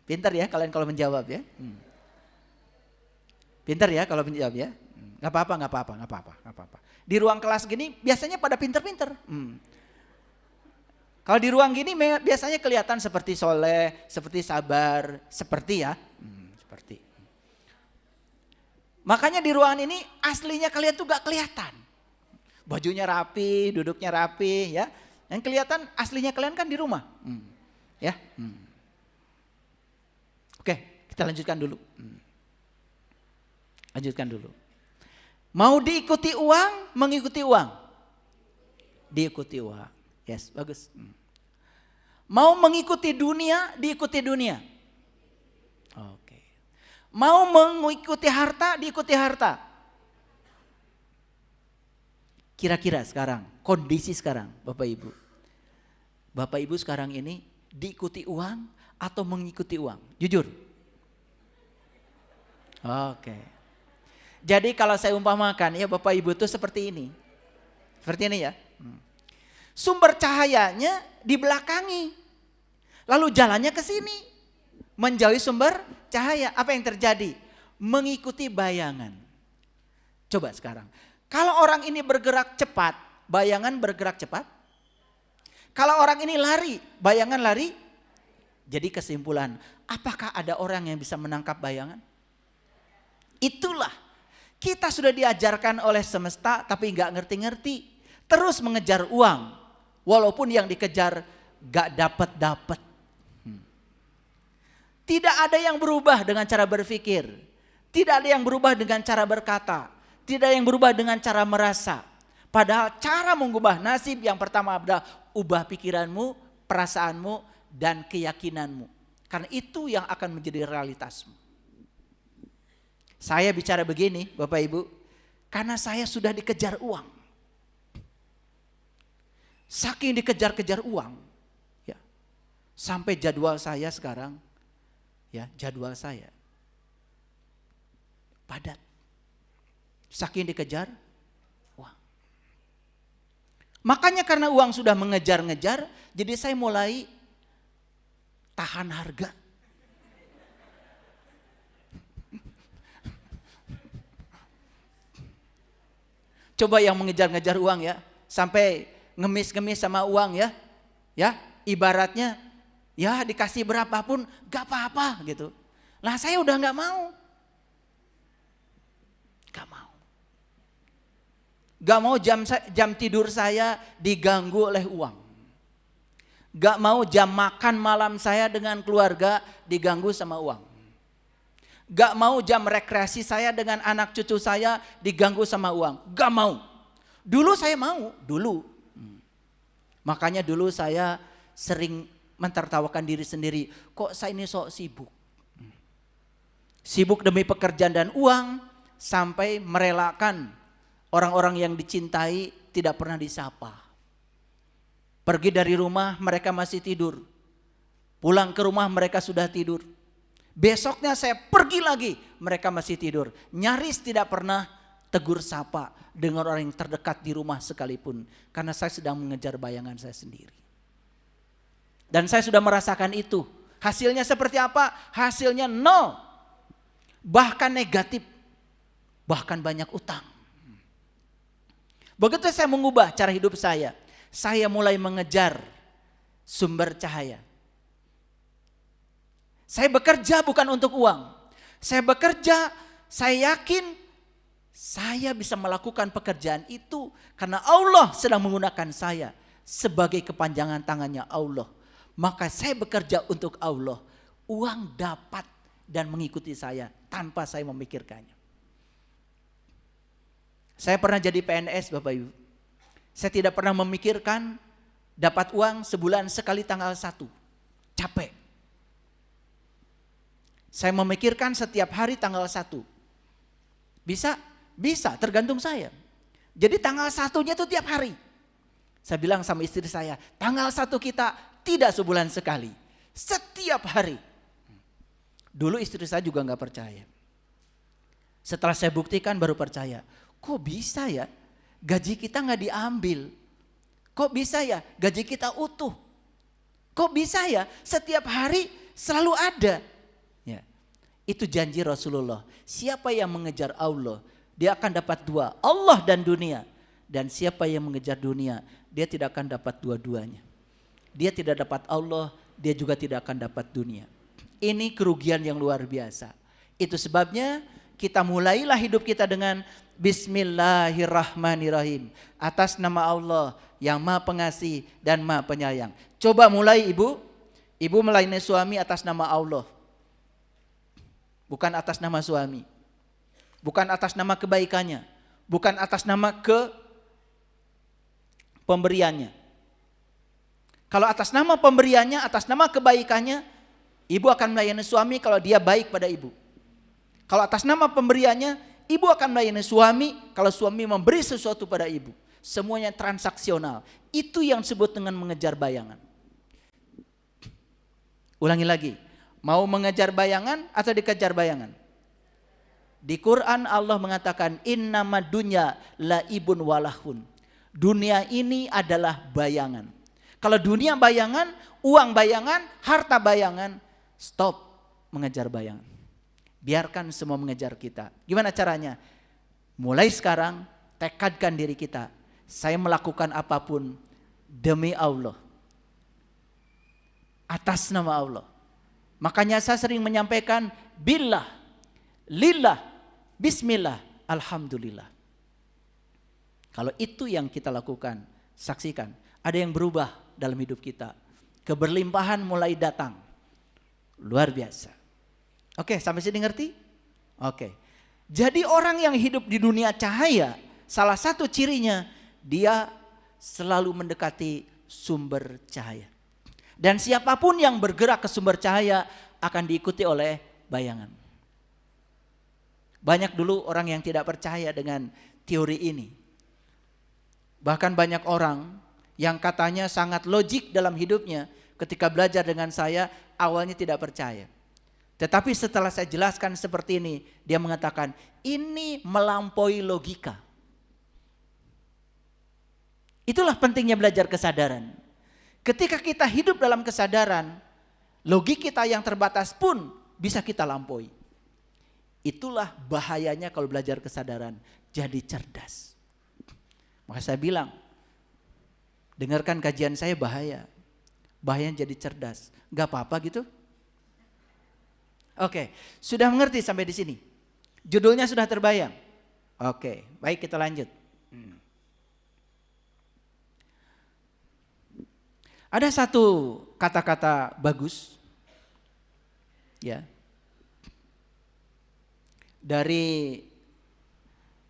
Pintar ya kalian kalau menjawab ya. Pintar ya kalau menjawab ya. Gak apa-apa. Di ruang kelas gini biasanya pada pintar-pintar. Kalau di ruang gini biasanya kelihatan seperti soleh, seperti sabar, seperti ya. Seperti. Makanya di ruangan ini aslinya kalian tuh gak kelihatan. Bajunya rapi, duduknya rapi ya. Yang kelihatan aslinya kalian kan di rumah. Ya. Oke, kita lanjutkan dulu. Mau diikuti uang, mengikuti uang? Diikuti uang. Yes, bagus. Mau mengikuti dunia, diikuti dunia. Oke. Mau mengikuti harta, diikuti harta. Kira-kira sekarang, kondisi sekarang Bapak Ibu. Bapak Ibu sekarang ini diikuti uang atau mengikuti uang? Jujur. Oke. Jadi kalau saya umpamakan ya Bapak Ibu itu seperti ini. Seperti ini ya. Sumber cahayanya dibelakangi. Lalu jalannya ke sini. Menjauhi sumber cahaya. Apa yang terjadi? Mengikuti bayangan. Coba sekarang. Kalau orang ini bergerak cepat, bayangan bergerak cepat. Kalau orang ini lari, bayangan lari. Jadi kesimpulan, apakah ada orang yang bisa menangkap bayangan? Itulah. Kita sudah diajarkan oleh semesta tapi gak ngerti-ngerti. Terus mengejar uang. Walaupun yang dikejar gak dapat. Tidak ada yang berubah dengan cara berpikir. Tidak ada yang berubah dengan cara berkata. Tidak ada yang berubah dengan cara merasa. Padahal cara mengubah nasib yang pertama adalah ubah pikiranmu, perasaanmu, dan keyakinanmu. Karena itu yang akan menjadi realitasmu. Saya bicara begini Bapak Ibu. Karena saya sudah dikejar uang. Saking dikejar-kejar uang, ya, sampai jadwal saya sekarang, ya jadwal saya padat. Saking dikejar uang. Makanya karena uang sudah mengejar-ngejar, jadi saya mulai tahan harga. Coba yang mengejar-ngejar uang ya, sampai ngemis-ngemis sama uang ya. Ya, ibaratnya ya dikasih berapapun gak apa-apa gitu. Lah saya udah gak mau. Gak mau jam tidur saya diganggu oleh uang. Gak mau jam makan malam saya dengan keluarga diganggu sama uang. Gak mau jam rekreasi saya dengan anak cucu saya diganggu sama uang. Gak mau. Dulu saya mau, dulu. Makanya dulu saya sering mentertawakan diri sendiri. Kok saya ini sok sibuk? Sibuk demi pekerjaan dan uang sampai merelakan orang-orang yang dicintai tidak pernah disapa. Pergi dari rumah mereka masih tidur. Pulang ke rumah mereka sudah tidur. Besoknya saya pergi lagi mereka masih tidur. Nyaris tidak pernah tegur sapa dengan orang yang terdekat di rumah sekalipun. Karena saya sedang mengejar bayangan saya sendiri. Dan saya sudah merasakan itu. Hasilnya seperti apa? Hasilnya nol. Bahkan negatif. Bahkan banyak utang. Begitu saya mengubah cara hidup saya mulai mengejar sumber cahaya. Saya bekerja bukan untuk uang. Saya bekerja, saya yakin saya bisa melakukan pekerjaan itu karena Allah sedang menggunakan saya sebagai kepanjangan tangannya Allah. Maka saya bekerja untuk Allah. Uang dapat dan mengikuti saya tanpa saya memikirkannya. Saya pernah jadi PNS Bapak Ibu. Saya tidak pernah memikirkan dapat uang sebulan sekali tanggal 1. Capek. Saya memikirkan setiap hari tanggal 1. Bisa? Bisa, tergantung saya. Jadi tanggal 1-nya itu tiap hari. Saya bilang sama istri saya, tanggal 1 kita tidak sebulan sekali. Setiap hari. Dulu istri saya juga gak percaya. Setelah saya buktikan baru percaya. Kok bisa ya? Gaji kita gak diambil. Kok bisa ya? Gaji kita utuh. Kok bisa ya? Setiap hari selalu ada. Ya. Itu janji Rasulullah. Siapa yang mengejar Allah, dia akan dapat 2. Allah dan dunia. Dan siapa yang mengejar dunia, dia tidak akan dapat dua-duanya. Dia tidak dapat Allah, dia juga tidak akan dapat dunia. Ini kerugian yang luar biasa. Itu sebabnya kita mulailah hidup kita dengan Bismillahirrahmanirrahim. Atas nama Allah yang Maha Pengasih dan Maha Penyayang. Coba mulai ibu. Ibu melayani suami atas nama Allah. Bukan atas nama suami. Bukan atas nama kebaikannya. Bukan atas nama pemberiannya. Kalau atas nama pemberiannya, atas nama kebaikannya, ibu akan melayani suami kalau dia baik pada ibu. Kalau atas nama pemberiannya, ibu akan melayani suami kalau suami memberi sesuatu pada ibu. Semuanya transaksional. Itu yang disebut dengan mengejar bayangan. Ulangi lagi. Mau mengejar bayangan atau dikejar bayangan? Di Quran Allah mengatakan innamad dunya laibun walahun. Dunia ini adalah bayangan. Kalau dunia bayangan, uang bayangan, harta bayangan, stop mengejar bayangan. Biarkan semua mengejar kita. Gimana caranya? Mulai sekarang tekadkan diri kita. Saya melakukan apapun demi Allah. Atas nama Allah. Makanya saya sering menyampaikan billah, lillah, bismillah, alhamdulillah. Kalau itu yang kita lakukan, saksikan. Ada yang berubah dalam hidup kita. Keberlimpahan mulai datang. Luar biasa. Oke, sampai sini ngerti? Oke. Jadi orang yang hidup di dunia cahaya, salah satu cirinya dia selalu mendekati sumber cahaya. Dan siapapun yang bergerak ke sumber cahaya akan diikuti oleh bayangan. Banyak dulu orang yang tidak percaya dengan teori ini. Bahkan banyak orang yang katanya sangat logik dalam hidupnya ketika belajar dengan saya awalnya tidak percaya. Tetapi setelah saya jelaskan seperti ini, dia mengatakan ini melampaui logika. Itulah pentingnya belajar kesadaran. Ketika kita hidup dalam kesadaran, logik kita yang terbatas pun bisa kita lampaui. Itulah bahayanya kalau belajar kesadaran, jadi cerdas. Maka saya bilang, dengarkan kajian saya bahaya. Bahayanya jadi cerdas. Gak apa-apa gitu. Oke, sudah mengerti sampai di sini? Judulnya sudah terbayang? Oke, baik kita lanjut. Ada satu kata-kata bagus, ya. dari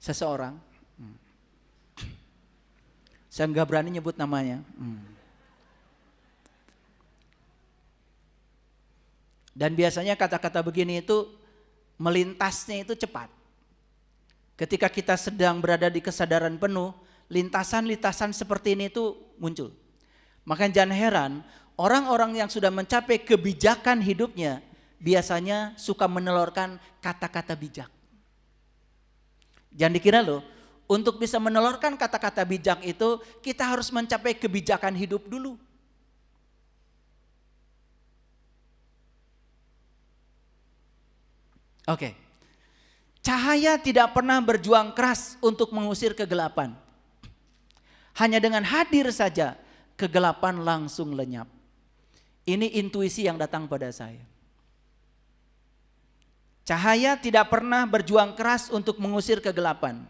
seseorang. Saya nggak berani nyebut namanya. Dan biasanya kata-kata begini itu melintasnya itu cepat. Ketika kita sedang berada di kesadaran penuh, lintasan-lintasan seperti ini itu muncul. Makanya jangan heran, orang-orang yang sudah mencapai kebijakan hidupnya biasanya suka menelurkan kata-kata bijak. Jangan dikira loh, untuk bisa menelurkan kata-kata bijak itu kita harus mencapai kebijakan hidup dulu. Oke. Cahaya tidak pernah berjuang keras untuk mengusir kegelapan. Hanya dengan hadir saja kegelapan langsung lenyap. Ini intuisi yang datang pada saya. Cahaya tidak pernah berjuang keras untuk mengusir kegelapan.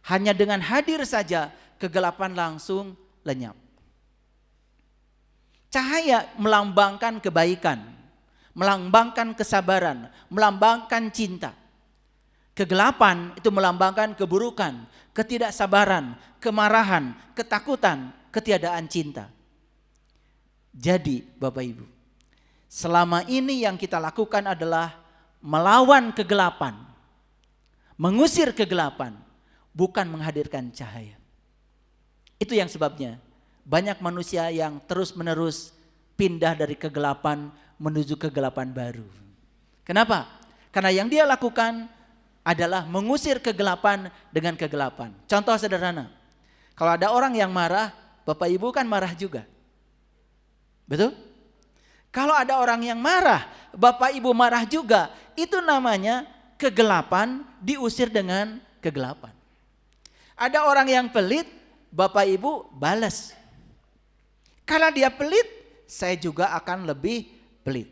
Hanya dengan hadir saja kegelapan langsung lenyap. Cahaya melambangkan kebaikan, melambangkan kesabaran, melambangkan cinta. Kegelapan itu melambangkan keburukan, ketidaksabaran, kemarahan, ketakutan, ketiadaan cinta. Jadi Bapak Ibu, selama ini yang kita lakukan adalah melawan kegelapan, mengusir kegelapan, bukan menghadirkan cahaya. Itu yang sebabnya banyak manusia yang terus-menerus pindah dari kegelapan menuju kegelapan baru. Kenapa? Karena yang dia lakukan adalah mengusir kegelapan dengan kegelapan. Contoh sederhana, kalau ada orang yang marah, Bapak Ibu kan marah juga. Betul? Kalau ada orang yang marah, Bapak Ibu marah juga. Itu namanya kegelapan diusir dengan kegelapan. Ada orang yang pelit, Bapak Ibu balas. Karena dia pelit, saya juga akan lebih pelit.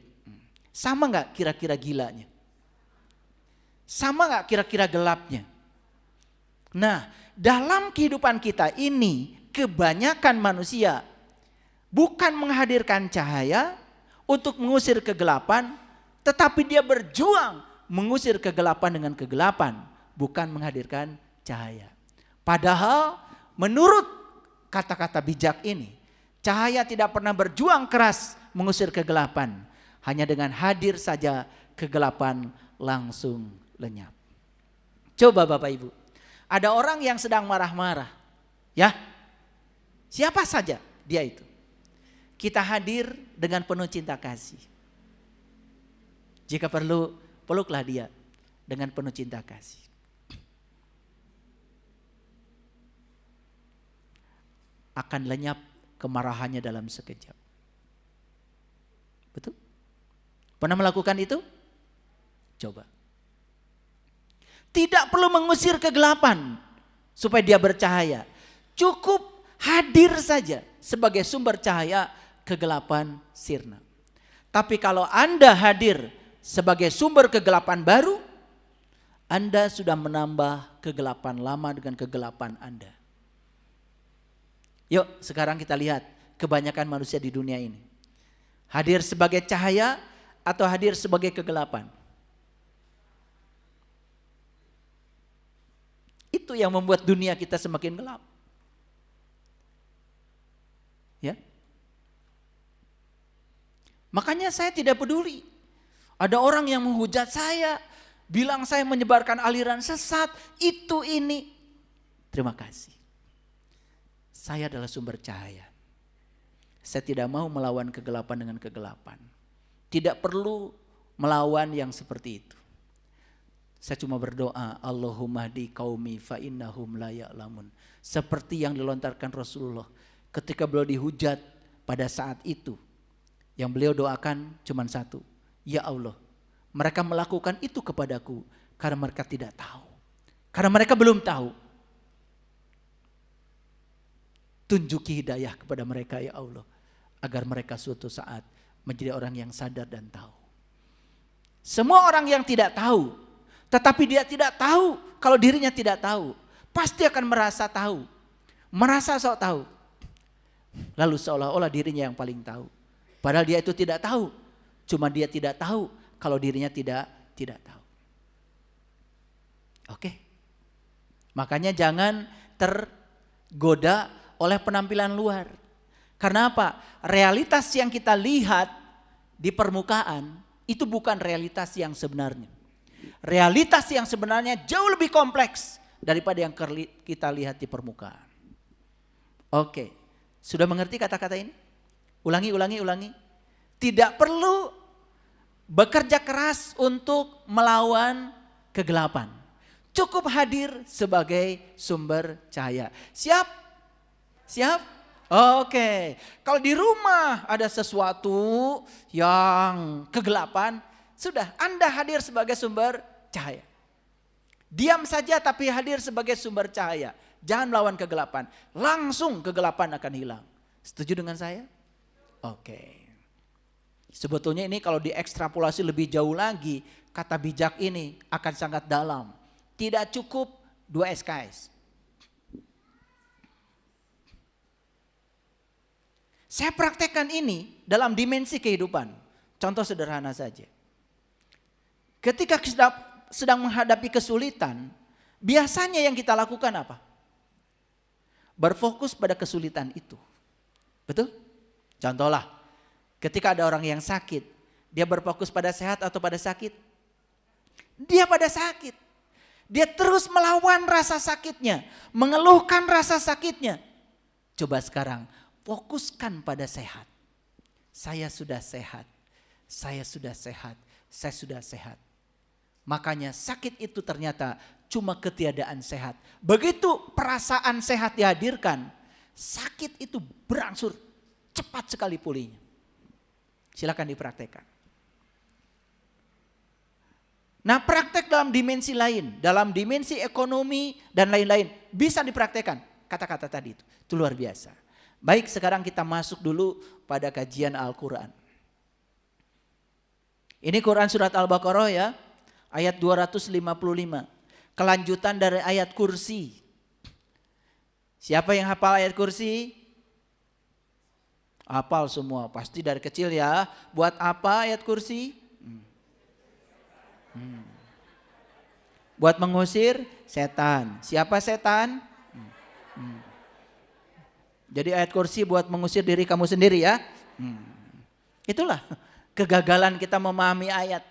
Sama gak kira-kira gilanya? Sama gak kira-kira gelapnya? Nah, dalam kehidupan kita ini kebanyakan manusia bukan menghadirkan cahaya untuk mengusir kegelapan, tetapi dia berjuang mengusir kegelapan dengan kegelapan, bukan menghadirkan cahaya. Padahal menurut kata-kata bijak ini, cahaya tidak pernah berjuang keras mengusir kegelapan. Hanya dengan hadir saja kegelapan langsung lenyap. Coba Bapak Ibu, ada orang yang sedang marah-marah, ya, siapa saja dia itu. Kita hadir dengan penuh cinta kasih. Jika perlu, peluklah dia dengan penuh cinta kasih. Akan lenyap kemarahannya dalam sekejap. Betul? Pernah melakukan itu? Coba. Tidak perlu mengusir kegelapan supaya dia bercahaya. Cukup hadir saja sebagai sumber cahaya, kegelapan sirna. Tapi kalau Anda hadir sebagai sumber kegelapan baru, Anda sudah menambah kegelapan lama dengan kegelapan Anda. Yuk sekarang kita lihat kebanyakan manusia di dunia ini. Hadir sebagai cahaya atau hadir sebagai kegelapan? Itu yang membuat dunia kita semakin gelap. Ya. Makanya saya tidak peduli. Ada orang yang menghujat saya, bilang saya menyebarkan aliran sesat, itu ini. Terima kasih. Saya adalah sumber cahaya. Saya tidak mau melawan kegelapan dengan kegelapan. Tidak perlu melawan yang seperti itu. Saya cuma berdoa, Allahumma hdi qaumi fa innahum la ya'lamun. Seperti yang dilontarkan Rasulullah ketika beliau dihujat pada saat itu. Yang beliau doakan cuma satu, ya Allah, mereka melakukan itu kepadaku karena mereka tidak tahu. Karena mereka belum tahu. Tunjuki hidayah kepada mereka ya Allah, agar mereka suatu saat menjadi orang yang sadar dan tahu. Semua orang yang tidak tahu, tetapi dia tidak tahu kalau dirinya tidak tahu, pasti akan merasa tahu, merasa sok tahu. Lalu seolah-olah dirinya yang paling tahu. Padahal dia itu tidak tahu, cuma dia tidak tahu kalau dirinya tidak tahu. Oke. Makanya jangan tergoda oleh penampilan luar. Karena apa? Realitas yang kita lihat di permukaan itu bukan realitas yang sebenarnya. Realitas yang sebenarnya jauh lebih kompleks daripada yang kita lihat di permukaan. Oke, sudah mengerti kata-kata ini? Ulangi. Tidak perlu bekerja keras untuk melawan kegelapan. Cukup hadir sebagai sumber cahaya. Siap? Oke, kalau di rumah ada sesuatu yang kegelapan, sudah Anda hadir sebagai sumber cahaya. Diam saja tapi hadir sebagai sumber cahaya. Jangan melawan kegelapan, langsung kegelapan akan hilang. Setuju dengan saya? Oke. Sebetulnya ini kalau diekstrapolasi lebih jauh lagi, kata bijak ini akan sangat dalam. Tidak cukup 2 SKS. Saya praktekkan ini dalam dimensi kehidupan. Contoh sederhana saja. Ketika sedang menghadapi kesulitan, biasanya yang kita lakukan apa? Berfokus pada kesulitan itu. Betul? Contohlah, ketika ada orang yang sakit, dia berfokus pada sehat atau pada sakit? Dia pada sakit. Dia terus melawan rasa sakitnya, mengeluhkan rasa sakitnya. Coba sekarang, fokuskan pada sehat. Saya sudah sehat, saya sudah sehat, saya sudah sehat. Makanya sakit itu ternyata cuma ketiadaan sehat. Begitu perasaan sehat dihadirkan, sakit itu berangsur cepat sekali pulihnya. Silakan dipraktekkan. Nah, praktek dalam dimensi lain, dalam dimensi ekonomi dan lain-lain bisa dipraktekkan. Kata-kata tadi itu luar biasa. Baik, sekarang kita masuk dulu pada kajian Al-Quran. Ini Quran surat Al-Baqarah ya, ayat 255. Kelanjutan dari ayat kursi. Siapa yang hafal ayat kursi? Hafal semua, pasti dari kecil ya. Buat apa ayat kursi? Buat mengusir setan. Siapa setan? Jadi ayat kursi buat mengusir diri kamu sendiri ya. Itulah kegagalan kita memahami ayat.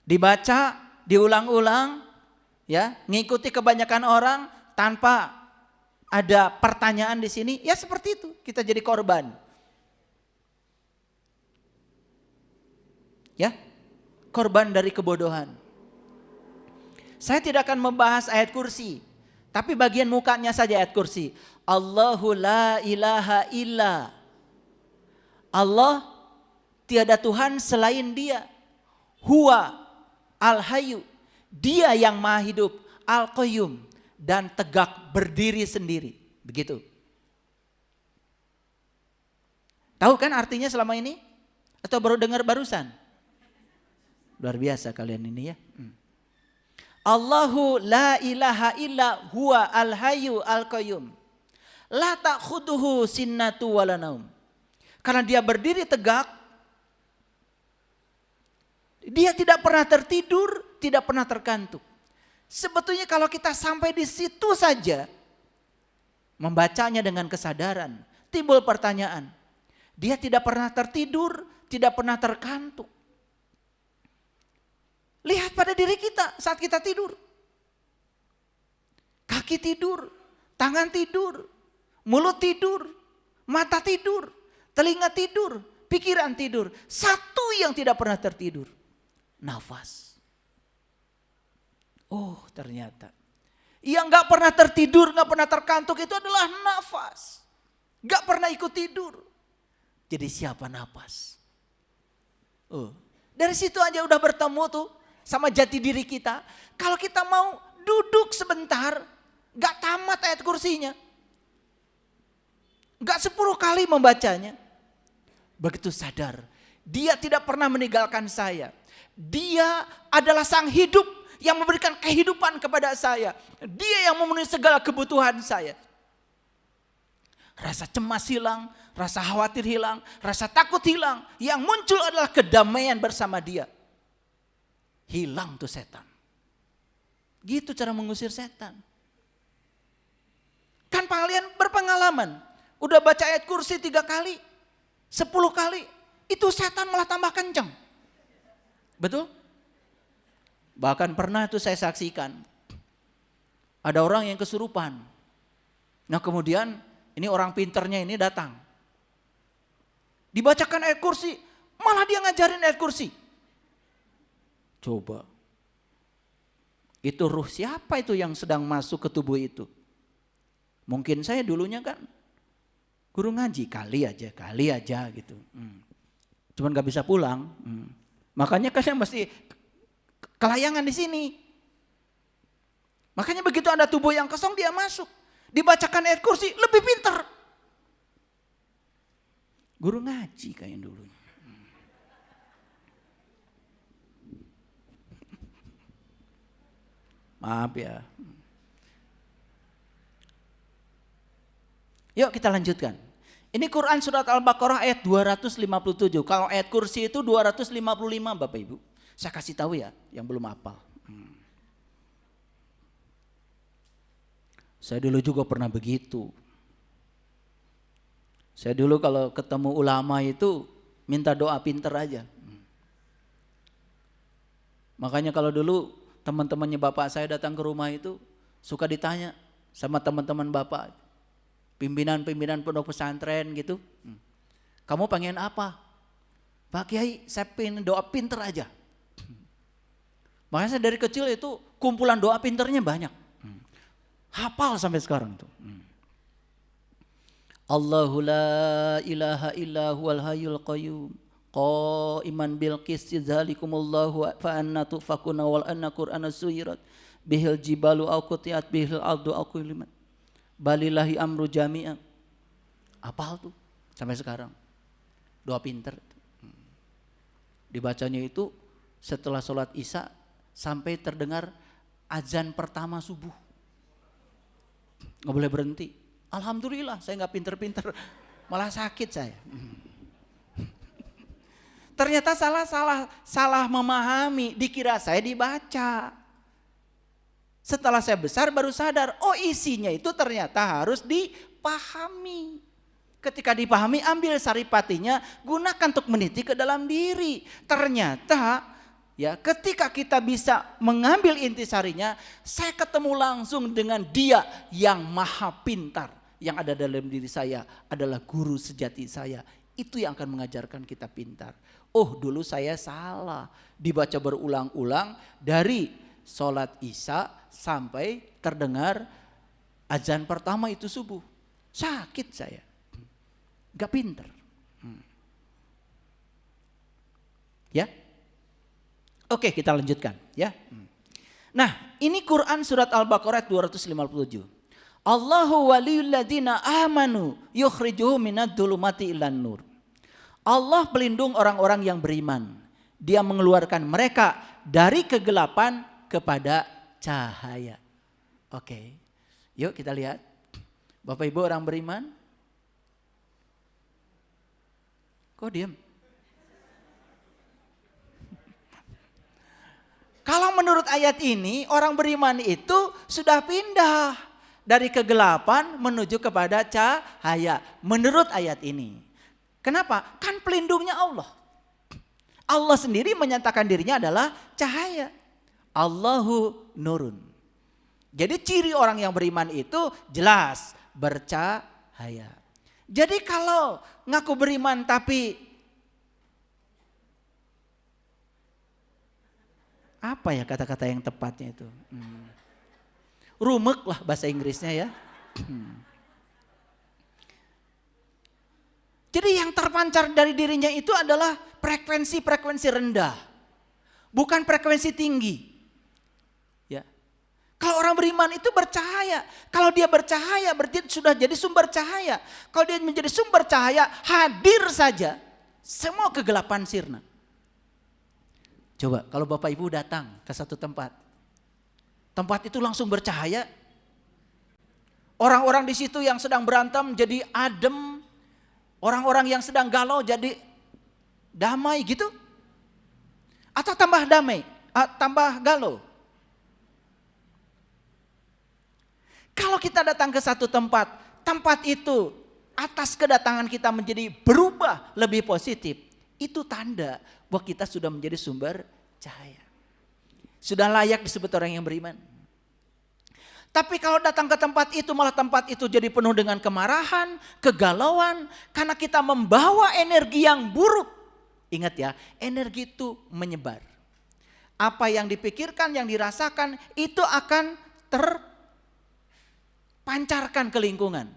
Dibaca, diulang-ulang, ya, ngikuti kebanyakan orang tanpa ada pertanyaan di sini, ya seperti itu kita jadi korban. Ya, korban dari kebodohan. Saya tidak akan membahas ayat kursi, tapi bagian mukanya saja ayat kursi. Allahu la ilaha illa. Allah tiada Tuhan selain Dia. Huwa al-hayyu. Dia yang maha hidup, al-qayyum, dan tegak berdiri sendiri. Begitu. Tahu kan artinya selama ini? Atau baru dengar barusan? Luar biasa kalian ini ya. Allahu la ilaha illa huwa al-hayyu al-qayyum. La ta'khuduhu sinnatu wala naum. Karena Dia berdiri tegak, Dia tidak pernah tertidur, tidak pernah terkantuk. Sebetulnya kalau kita sampai di situ saja, membacanya dengan kesadaran, timbul pertanyaan. Dia tidak pernah tertidur, tidak pernah terkantuk. Lihat pada diri kita saat kita tidur. Kaki tidur, tangan tidur, mulut tidur, mata tidur, telinga tidur, pikiran tidur. Satu yang tidak pernah tertidur, nafas. Oh, ternyata yang gak pernah tertidur, gak pernah terkantuk itu adalah nafas. Gak pernah ikut tidur. Jadi siapa nafas? Oh, dari situ aja udah bertemu tuh sama jati diri kita. Kalau kita mau duduk sebentar, gak tamat ayat kursinya. Gak 10 kali membacanya. Begitu sadar, Dia tidak pernah meninggalkan saya. Dia adalah sang hidup yang memberikan kehidupan kepada saya. Dia yang memenuhi segala kebutuhan saya. Rasa cemas hilang, rasa khawatir hilang, rasa takut hilang. Yang muncul adalah kedamaian bersama Dia. Hilang tuh setan. Gitu cara mengusir setan. Kan kalian berpengalaman. Udah baca ayat kursi 3 kali, 10 kali. Itu setan malah tambah kenceng. Betul? Bahkan pernah itu saya saksikan. Ada orang yang kesurupan. Nah kemudian ini orang pinternya ini datang. Dibacakan ayat kursi, malah dia ngajarin ayat kursi. Coba. Itu ruh siapa itu yang sedang masuk ke tubuh itu? Mungkin saya dulunya kan guru ngaji, kali aja gitu. Cuman gak bisa pulang. Makanya kan mesti kelayangan di sini. Makanya begitu ada tubuh yang kosong dia masuk. Dibacakan ayat kursi lebih pintar. Guru ngaji kayak dulunya. Maaf ya. Yuk kita lanjutkan. Ini Quran surat Al-Baqarah ayat 257. Kalau ayat kursi itu 255 Bapak Ibu. Saya kasih tahu ya yang belum hafal. Saya dulu juga pernah begitu. Saya dulu kalau ketemu ulama itu minta doa pinter aja. Makanya kalau dulu teman-temannya bapak saya datang ke rumah itu suka ditanya sama teman-teman bapak. Pimpinan-pimpinan pondok pesantren gitu. Kamu pengen apa? Pak Kiai, saya pengen doa pinter aja. Makanya saya dari kecil itu kumpulan doa pinternya banyak. Hafal sampai sekarang tuh. Allahu la ilaha illa huwal hayyul qayyum qaiman bil qisti dzalikumullahu fa anna tufakuna wal anna qur'ana suyirat bihil jibalu au qutiat bihil ardu au kulimat balillahi amru jami'an. Apal tuh sampai sekarang. Doa pinter. Dibacanya itu setelah sholat isya sampai terdengar azan pertama subuh. Nggak boleh berhenti. Alhamdulillah saya nggak pinter-pinter, malah sakit saya. Ternyata salah memahami, dikira saya dibaca. Setelah saya besar baru sadar, oh isinya itu ternyata harus dipahami. Ketika dipahami ambil saripatinya, gunakan untuk meniti ke dalam diri. Ternyata ya ketika kita bisa mengambil intisarinya, saya ketemu langsung dengan dia yang maha pintar. Yang ada dalam diri saya adalah guru sejati saya. Itu yang akan mengajarkan kita pintar. Oh dulu saya salah, dibaca berulang-ulang dari sholat isya sampai terdengar azan pertama itu subuh. Sakit saya, gak pinter. Ya, oke kita lanjutkan ya. Nah ini Quran surat Al-Baqarah 257. Allahu waliyul ladzina amanu yukhrijuhum minadh dhulumati ilan nur. Allah pelindung orang-orang yang beriman. Dia mengeluarkan mereka dari kegelapan kepada cahaya. Oke. Yuk kita lihat. Bapak Ibu orang beriman. Kok diam? Kalau menurut ayat ini orang beriman itu sudah pindah dari kegelapan menuju kepada cahaya. Menurut ayat ini. Kenapa? Kan pelindungnya Allah. Allah sendiri menyatakan dirinya adalah cahaya. Allahu nurun. Jadi ciri orang yang beriman itu jelas bercahaya. Jadi kalau ngaku beriman tapi apa ya kata-kata yang tepatnya itu? Rumek lah bahasa Inggrisnya ya. Jadi yang terpancar dari dirinya itu adalah frekuensi rendah. Bukan frekuensi tinggi. Ya. Kalau orang beriman itu bercahaya. Kalau dia bercahaya berarti sudah jadi sumber cahaya. Kalau dia menjadi sumber cahaya, hadir saja semua kegelapan sirna. Coba kalau Bapak Ibu datang ke satu tempat. Tempat itu langsung bercahaya. Orang-orang di situ yang sedang berantem jadi adem. Orang-orang yang sedang galau jadi damai gitu? Atau tambah damai, tambah galau? Kalau kita datang ke satu tempat, tempat itu atas kedatangan kita menjadi berubah lebih positif. Itu tanda bahwa kita sudah menjadi sumber cahaya. Sudah layak disebut orang yang beriman. Tapi kalau datang ke tempat itu malah tempat itu jadi penuh dengan kemarahan, kegalauan. Karena kita membawa energi yang buruk. Ingat ya, energi itu menyebar. Apa yang dipikirkan, yang dirasakan itu akan terpancarkan ke lingkungan.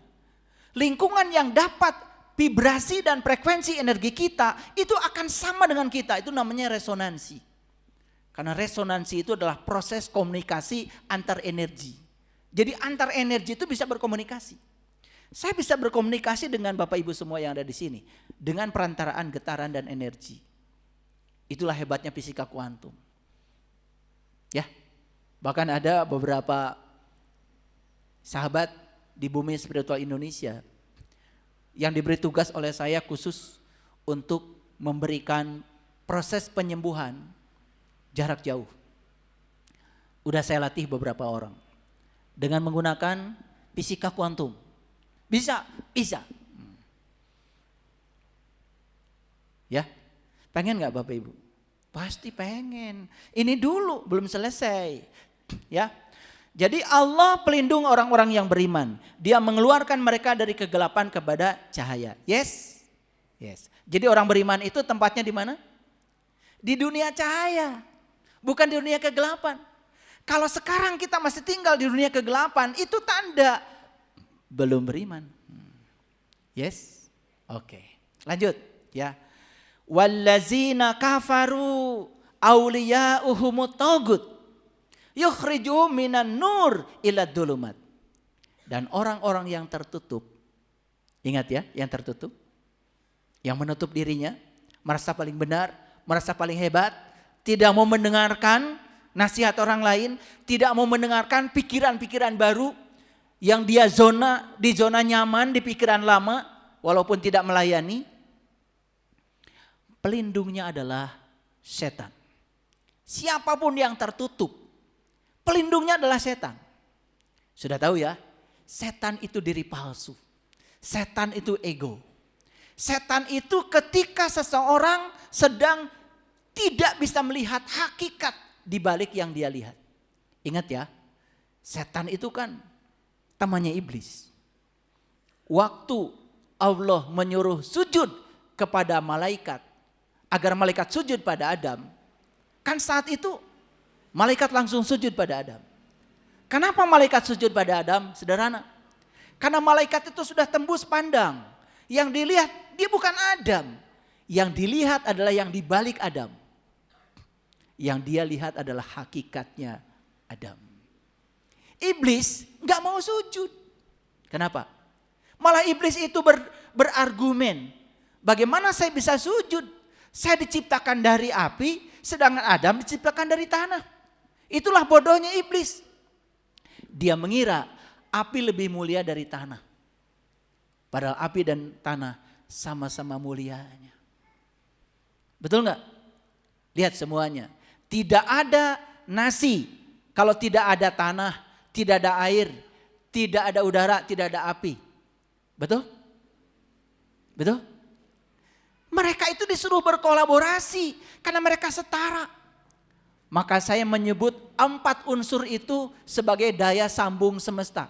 Lingkungan yang dapat vibrasi dan frekuensi energi kita itu akan sama dengan kita. Itu namanya resonansi. Karena resonansi itu adalah proses komunikasi antar energi. Jadi antar energi itu bisa berkomunikasi. Saya bisa berkomunikasi dengan Bapak Ibu semua yang ada di sini dengan perantaraan getaran dan energi. Itulah hebatnya fisika kuantum. Ya, bahkan ada beberapa sahabat di bumi spiritual Indonesia yang diberi tugas oleh saya khusus untuk memberikan proses penyembuhan jarak jauh. Udah saya latih beberapa orang dengan menggunakan fisika kuantum. Bisa. Ya, pengen nggak Bapak Ibu? Pasti pengen. Ini dulu belum selesai. Ya. Jadi Allah pelindung orang-orang yang beriman. Dia mengeluarkan mereka dari kegelapan kepada cahaya. Yes. Jadi orang beriman itu tempatnya di mana? Di dunia cahaya. Bukan di dunia kegelapan. Kalau sekarang kita masih tinggal di dunia kegelapan, itu tanda belum beriman. Yes. Oke. Lanjut ya. Wallazina kafaru awliya'uhumut tagut yukhriju minan nur ila dhulumat. Dan orang-orang yang tertutup, ingat ya, yang tertutup, yang menutup dirinya, merasa paling benar, merasa paling hebat, tidak mau mendengarkan nasihat orang lain, tidak mau mendengarkan pikiran-pikiran baru yang dia di zona nyaman, di pikiran lama, walaupun tidak melayani. Pelindungnya adalah setan. Siapapun yang tertutup, pelindungnya adalah setan. Sudah tahu ya, setan itu diri palsu. Setan itu ego. Setan itu ketika seseorang sedang tidak bisa melihat hakikat di balik yang dia lihat. Ingat ya, setan itu kan temannya iblis. Waktu Allah menyuruh sujud kepada malaikat, agar malaikat sujud pada Adam. Kan saat itu malaikat langsung sujud pada Adam. Kenapa malaikat sujud pada Adam? Sederhana. Karena malaikat itu sudah tembus pandang. Yang dilihat dia bukan Adam. Yang dilihat adalah yang dibalik Adam. Yang dia lihat adalah hakikatnya Adam. Iblis gak mau sujud. Kenapa? Malah iblis itu berargumen. Bagaimana saya bisa sujud? Saya diciptakan dari api, sedangkan Adam diciptakan dari tanah. Itulah bodohnya iblis. Dia mengira api lebih mulia dari tanah. Padahal api dan tanah sama-sama mulianya. Betul nggak? Lihat semuanya. Tidak ada nasi kalau tidak ada tanah, tidak ada air, tidak ada udara, tidak ada api. Betul? Betul? Mereka itu disuruh berkolaborasi karena mereka setara. Maka saya menyebut 4 unsur itu sebagai daya sambung semesta.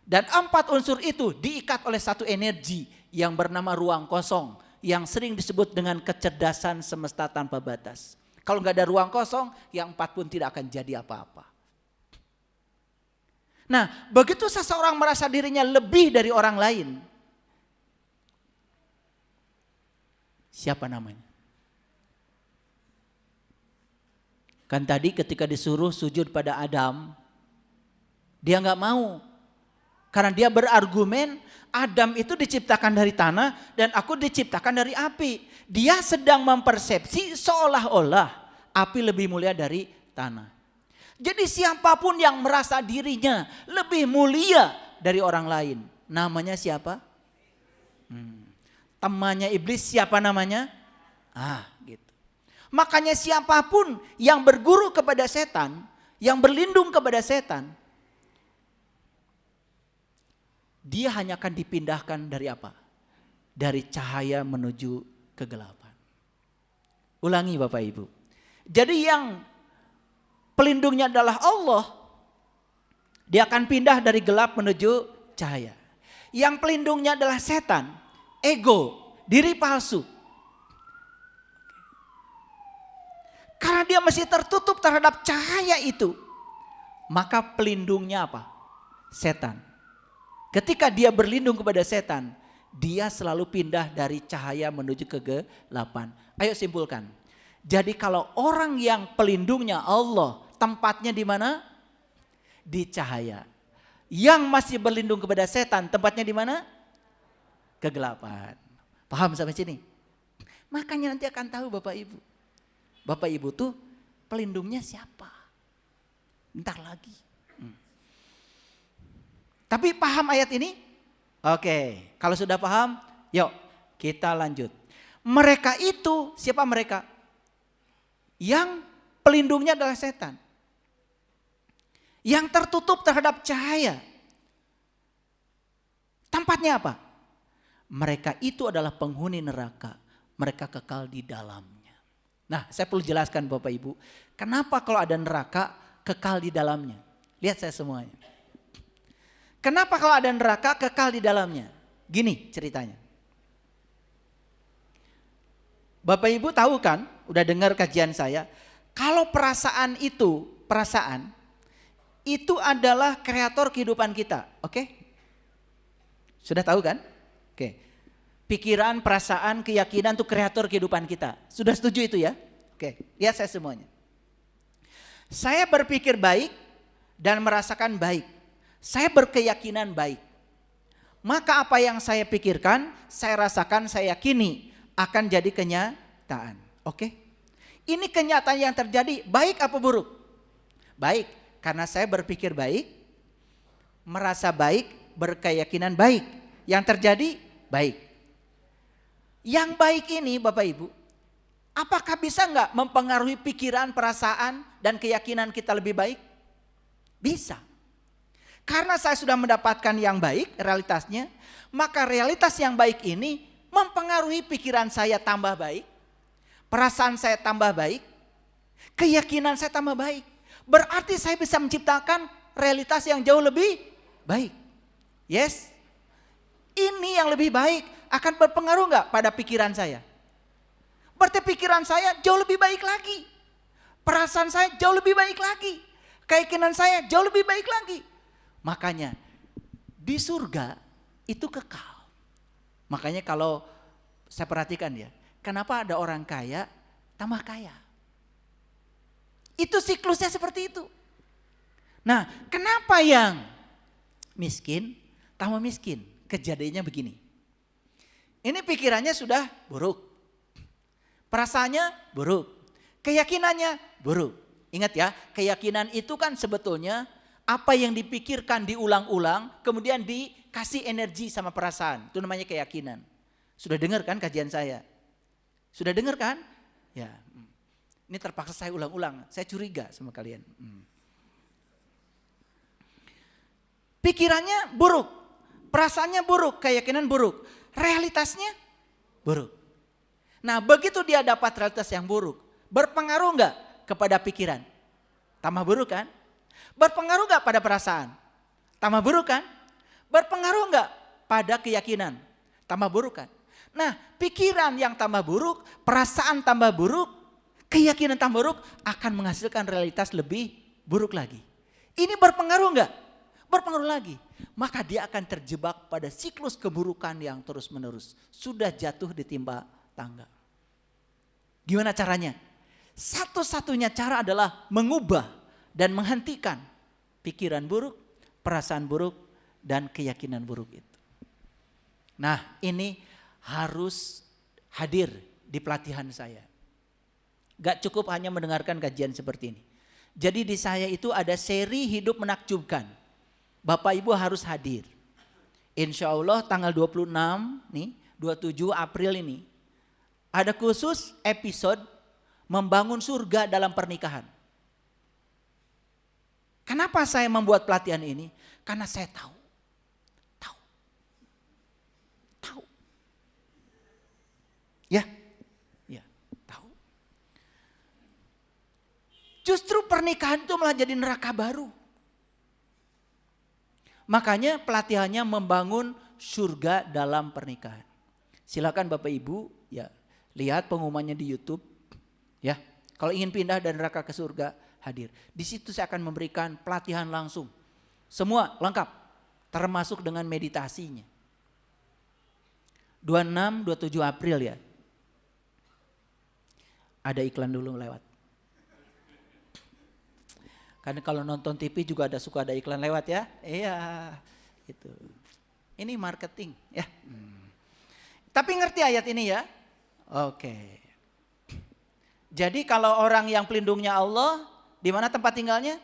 Dan 4 unsur itu diikat oleh satu energi yang bernama ruang kosong. Yang sering disebut dengan kecerdasan semesta tanpa batas. Kalau nggak ada ruang kosong, yang 4 pun tidak akan jadi apa-apa. Nah, begitu seseorang merasa dirinya lebih dari orang lain, siapa namanya? Kan tadi ketika disuruh sujud pada Adam, dia nggak mau. Karena dia berargumen, Adam itu diciptakan dari tanah dan aku diciptakan dari api. Dia sedang mempersepsi seolah-olah api lebih mulia dari tanah. Jadi siapapun yang merasa dirinya lebih mulia dari orang lain, namanya siapa? Temannya iblis siapa namanya? Gitu. Makanya siapapun yang berguru kepada setan, yang berlindung kepada setan, dia hanya akan dipindahkan dari apa? Dari cahaya menuju kegelapan. Ulangi Bapak Ibu. Jadi yang pelindungnya adalah Allah, dia akan pindah dari gelap menuju cahaya. Yang pelindungnya adalah setan, ego, diri palsu. Karena dia masih tertutup terhadap cahaya itu, maka pelindungnya apa? Setan. Ketika dia berlindung kepada setan, dia selalu pindah dari cahaya menuju kegelapan. Ayo simpulkan. Jadi kalau orang yang pelindungnya Allah, tempatnya di mana? Di cahaya. Yang masih berlindung kepada setan, tempatnya di mana? Kegelapan. Paham sampai sini? Makanya nanti akan tahu Bapak Ibu. Bapak Ibu tuh pelindungnya siapa? Bentar lagi. Tapi paham ayat ini? Oke, kalau sudah paham, yuk kita lanjut. Mereka itu, siapa mereka? Yang pelindungnya adalah setan. Yang tertutup terhadap cahaya. Tempatnya apa? Mereka itu adalah penghuni neraka. Mereka kekal di dalamnya. Nah, saya perlu jelaskan Bapak Ibu. Kenapa kalau ada neraka kekal di dalamnya? Lihat saya semuanya. Kenapa kalau ada neraka kekal di dalamnya? Gini ceritanya. Bapak Ibu tahu kan, udah dengar kajian saya. Kalau perasaan itu adalah kreator kehidupan kita. Oke? Sudah tahu kan? Oke. Pikiran, perasaan, keyakinan itu kreator kehidupan kita. Sudah setuju itu ya? Oke, lihat saya semuanya. Saya berpikir baik dan merasakan baik. Saya berkeyakinan baik. Maka apa yang saya pikirkan, saya rasakan, saya yakini akan jadi kenyataan. Oke? Ini kenyataan yang terjadi baik apa buruk? Baik, karena saya berpikir baik, merasa baik, berkeyakinan baik. Yang terjadi baik. Yang baik ini Bapak Ibu, apakah bisa enggak mempengaruhi pikiran, perasaan, dan keyakinan kita lebih baik? Bisa. Karena saya sudah mendapatkan yang baik, realitasnya, maka realitas yang baik ini mempengaruhi pikiran saya tambah baik, perasaan saya tambah baik, keyakinan saya tambah baik. Berarti saya bisa menciptakan realitas yang jauh lebih baik. Yes? Ini yang lebih baik akan berpengaruh enggak pada pikiran saya? Berarti pikiran saya jauh lebih baik lagi. Perasaan saya jauh lebih baik lagi. Keyakinan saya jauh lebih baik lagi. Makanya di surga itu kekal. Makanya kalau saya perhatikan ya, kenapa ada orang kaya tambah kaya? Itu siklusnya seperti itu. Nah, kenapa yang miskin tambah miskin? Kejadiannya begini. Ini pikirannya sudah buruk. Perasaannya buruk. Keyakinannya buruk. Ingat ya, keyakinan itu kan sebetulnya apa yang dipikirkan diulang-ulang, kemudian dikasih energi sama perasaan. Itu namanya keyakinan. Sudah dengar kan kajian saya? Sudah dengar kan? Ya. Ini terpaksa saya ulang-ulang. Saya curiga sama kalian. Pikirannya buruk. Perasaannya buruk, keyakinan buruk. Realitasnya buruk. Nah, begitu dia dapat realitas yang buruk, berpengaruh enggak kepada pikiran? Tambah buruk kan? Berpengaruh enggak pada perasaan? Tambah buruk kan? Berpengaruh enggak pada keyakinan? Tambah buruk kan? Nah, pikiran yang tambah buruk, perasaan tambah buruk, keyakinan tambah buruk akan menghasilkan realitas lebih buruk lagi. Ini berpengaruh enggak? Berpengaruh lagi. Maka dia akan terjebak pada siklus keburukan yang terus menerus. Sudah jatuh ditimpa tangga. Gimana caranya? Satu-satunya cara adalah mengubah dan menghentikan pikiran buruk, perasaan buruk, dan keyakinan buruk itu. Nah, ini harus hadir di pelatihan saya. Gak cukup hanya mendengarkan kajian seperti ini. Jadi di saya itu ada seri hidup menakjubkan. Bapak Ibu harus hadir. Insya Allah tanggal 26 nih, 27 April ini. Ada khusus episode membangun surga dalam pernikahan. Kenapa saya membuat pelatihan ini? Karena saya tahu pernikahan itu malah jadi neraka baru. Makanya pelatihannya membangun surga dalam pernikahan. Silakan Bapak Ibu ya lihat pengumumannya di YouTube ya. Kalau ingin pindah dari neraka ke surga, hadir. Di situ saya akan memberikan pelatihan langsung. Semua lengkap, termasuk dengan meditasinya. 26, 27 April ya. Ada iklan dulu lewat. Karena kalau nonton TV juga suka ada iklan lewat ya. Iya, itu. Ini marketing ya. Tapi ngerti ayat ini ya? Oke. Jadi kalau orang yang pelindungnya Allah, di mana tempat tinggalnya?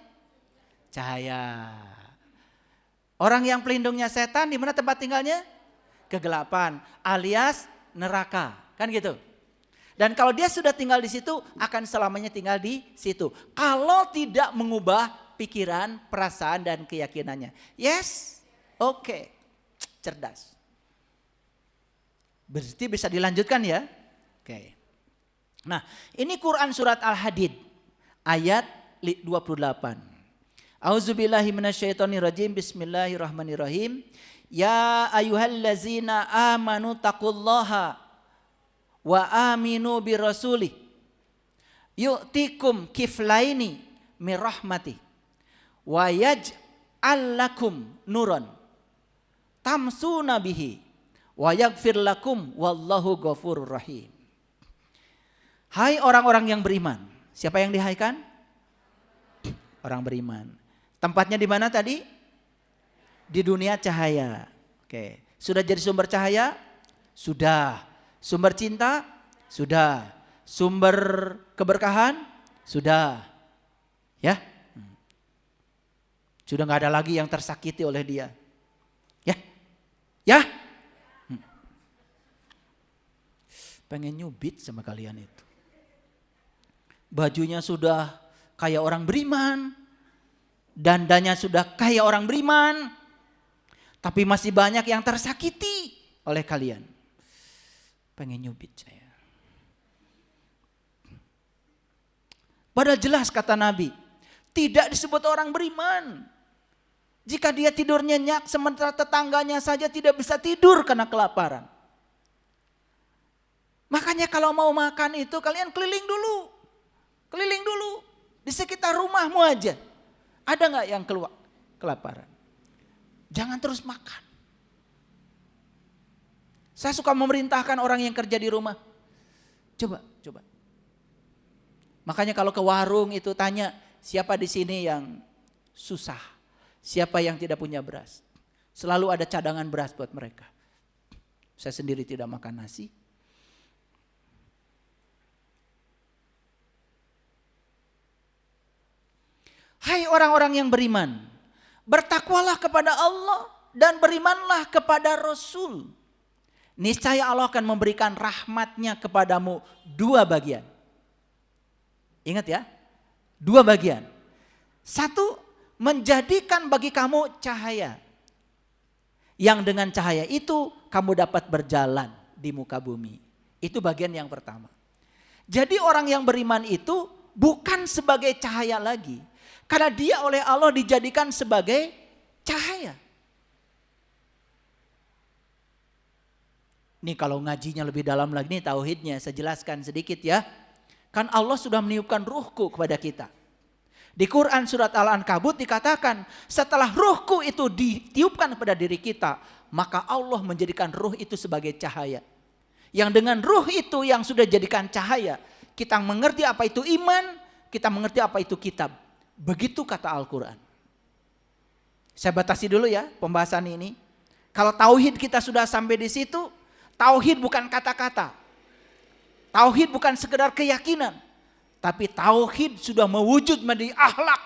Cahaya. Orang yang pelindungnya setan, di mana tempat tinggalnya? Kegelapan, alias neraka, kan gitu. Dan kalau dia sudah tinggal di situ, akan selamanya tinggal di situ. Kalau tidak mengubah pikiran, perasaan, dan keyakinannya. Yes? Oke. Cerdas. Berarti bisa dilanjutkan ya? Oke. Nah, ini Quran surat Al-Hadid ayat 28. A'udzubillahi minasyaitonirrajim. Bismillahirrahmanirrahim. Ya ayyuhallazina amanu taqullaha wa aminu birrasulih yu'tikum kiflaini mir rahmati wa yaj'al lakum nuran tamsuna bihi wa yaghfir lakum wallahu ghafurur rahim. Hai orang-orang yang beriman. Siapa yang dihaikan? Orang beriman. Tempatnya di mana tadi? Di dunia cahaya. Oke. Sudah jadi sumber cahaya? Sudah. Sumber cinta? Sudah. Sumber keberkahan? Sudah. Ya? Sudah gak ada lagi yang tersakiti oleh dia. Ya? Ya? Pengen nyubit sama kalian itu. Bajunya sudah kayak orang beriman. Dandanya sudah kayak orang beriman. Tapi masih banyak yang tersakiti oleh kalian. Pengen nyubit saya. Padahal jelas kata Nabi, tidak disebut orang beriman jika dia tidur nyenyak sementara tetangganya saja tidak bisa tidur karena kelaparan. Makanya kalau mau makan itu kalian keliling dulu. Keliling dulu di sekitar rumahmu aja. Ada nggak yang keluar kelaparan? Jangan terus makan. Saya suka memerintahkan orang yang kerja di rumah. Coba. Makanya kalau ke warung itu tanya, siapa di sini yang susah? Siapa yang tidak punya beras? Selalu ada cadangan beras buat mereka. Saya sendiri tidak makan nasi. Hai orang-orang yang beriman, bertakwalah kepada Allah dan berimanlah kepada Rasul. Niscaya Allah akan memberikan rahmatnya kepadamu 2 bagian. Ingat ya, 2 bagian. 1, menjadikan bagi kamu cahaya. Yang dengan cahaya itu kamu dapat berjalan di muka bumi. Itu bagian yang pertama. Jadi orang yang beriman itu bukan sebagai cahaya lagi. Karena dia oleh Allah dijadikan sebagai cahaya. Nih kalau ngajinya lebih dalam lagi nih tauhidnya, saya jelaskan sedikit ya. Kan Allah sudah meniupkan ruhku kepada kita. Di Quran surat Al-Ankabut dikatakan setelah ruhku itu ditiupkan kepada diri kita, maka Allah menjadikan ruh itu sebagai cahaya. Yang dengan ruh itu yang sudah jadikan cahaya, kita mengerti apa itu iman, kita mengerti apa itu kitab. Begitu kata Al-Quran. Saya batasi dulu ya pembahasan ini. Kalau tauhid kita sudah sampai di situ, tauhid bukan kata-kata. Tauhid bukan sekedar keyakinan. Tapi tauhid sudah mewujud menjadi akhlak.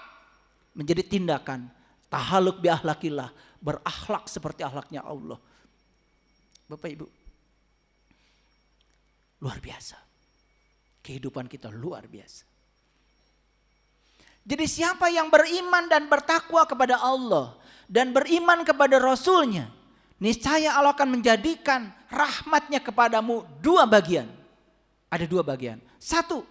Menjadi tindakan. Tahaluk bi akhlakillah. Berakhlak seperti akhlaknya Allah. Bapak Ibu. Luar biasa. Kehidupan kita luar biasa. Jadi siapa yang beriman dan bertakwa kepada Allah. Dan beriman kepada Rasulnya. Niscaya Allah akan menjadikan rahmatnya kepadamu 2 bagian. Ada 2 bagian. 1,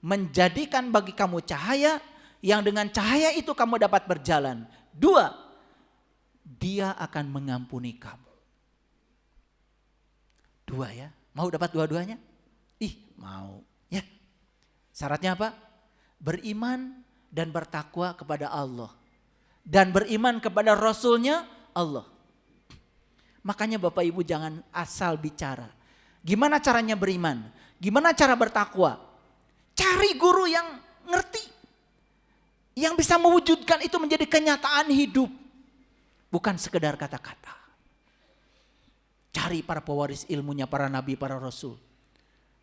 menjadikan bagi kamu cahaya. yang dengan cahaya itu kamu dapat berjalan. 2, Dia akan mengampuni kamu. 2 ya, mau dapat dua-duanya? Mau ya. Syaratnya apa? Beriman dan bertakwa kepada Allah. Dan beriman kepada Rasulnya Allah. Makanya Bapak Ibu jangan asal bicara. Gimana caranya beriman? Gimana cara bertakwa? Cari guru yang ngerti. Yang bisa mewujudkan itu menjadi kenyataan hidup. Bukan sekedar kata-kata. Cari para pewaris ilmunya, para nabi, para rasul.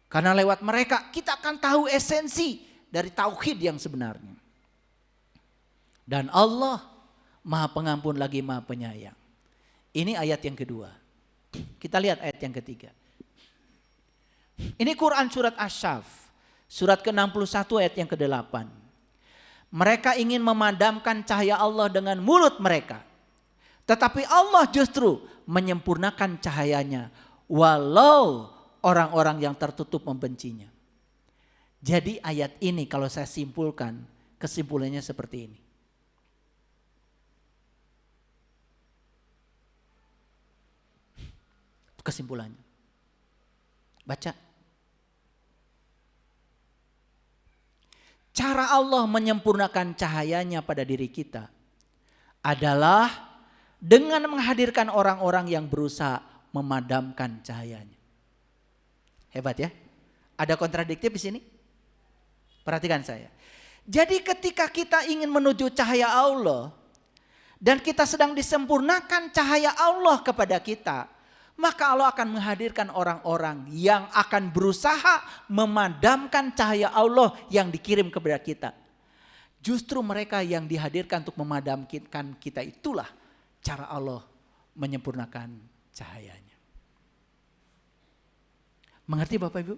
Karena lewat mereka kita akan tahu esensi dari tauhid yang sebenarnya. Dan Allah Maha Pengampun lagi Maha Penyayang. Ini ayat yang kedua. Kita lihat ayat yang ketiga. Ini Quran surat Asy-Syaff, surat ke-61 ayat yang ke-8. Mereka ingin memadamkan cahaya Allah dengan mulut mereka. Tetapi Allah justru menyempurnakan cahayanya walau orang-orang yang tertutup membencinya. Jadi ayat ini kalau saya simpulkan, kesimpulannya seperti ini. Kesimpulannya. Baca. Cara Allah menyempurnakan cahayanya pada diri kita adalah dengan menghadirkan orang-orang yang berusaha memadamkan cahayanya. Hebat ya? Ada kontradiktif di sini? Perhatikan saya. Jadi ketika kita ingin menuju cahaya Allah dan kita sedang disempurnakan cahaya Allah kepada kita, maka Allah akan menghadirkan orang-orang yang akan berusaha memadamkan cahaya Allah yang dikirim kepada kita. Justru mereka yang dihadirkan untuk memadamkan kita itulah cara Allah menyempurnakan cahayanya. Mengerti Bapak Ibu?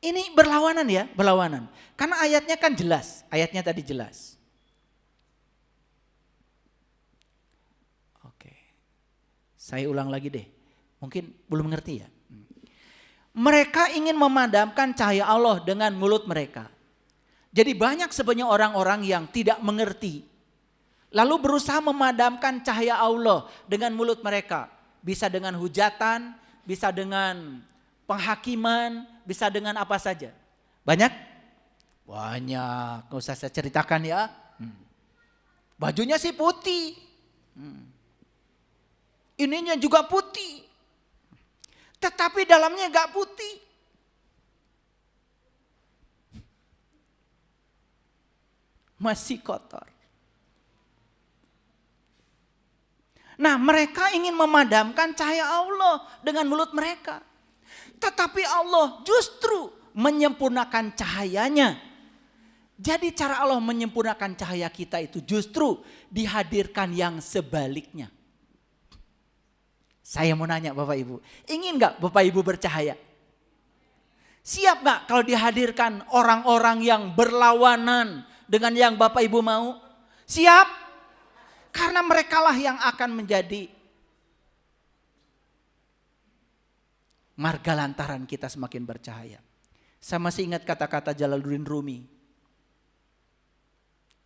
Ini berlawanan ya, berlawanan. Karena ayatnya kan jelas, ayatnya tadi jelas. Oke, saya ulang lagi deh, mungkin belum mengerti ya. Mereka ingin memadamkan cahaya Allah dengan mulut mereka. Jadi banyak sebenarnya orang-orang yang tidak mengerti. Lalu berusaha memadamkan cahaya Allah dengan mulut mereka. Bisa dengan hujatan, bisa dengan penghakiman, bisa dengan apa saja. Banyak? Banyak, gak usah saya ceritakan ya. Bajunya sih putih. Ininya juga putih. Tetapi dalamnya gak putih. Masih kotor. Nah, mereka ingin memadamkan cahaya Allah dengan mulut mereka. Tetapi Allah justru menyempurnakan cahayanya. Jadi cara Allah menyempurnakan cahaya kita itu justru dihadirkan yang sebaliknya. Saya mau nanya Bapak Ibu, ingin gak Bapak Ibu bercahaya? Siap gak kalau dihadirkan orang-orang yang berlawanan dengan yang Bapak Ibu mau? Siap? Karena merekalah yang akan menjadi marga lantaran kita semakin bercahaya. Saya masih ingat kata-kata Jalaluddin Rumi.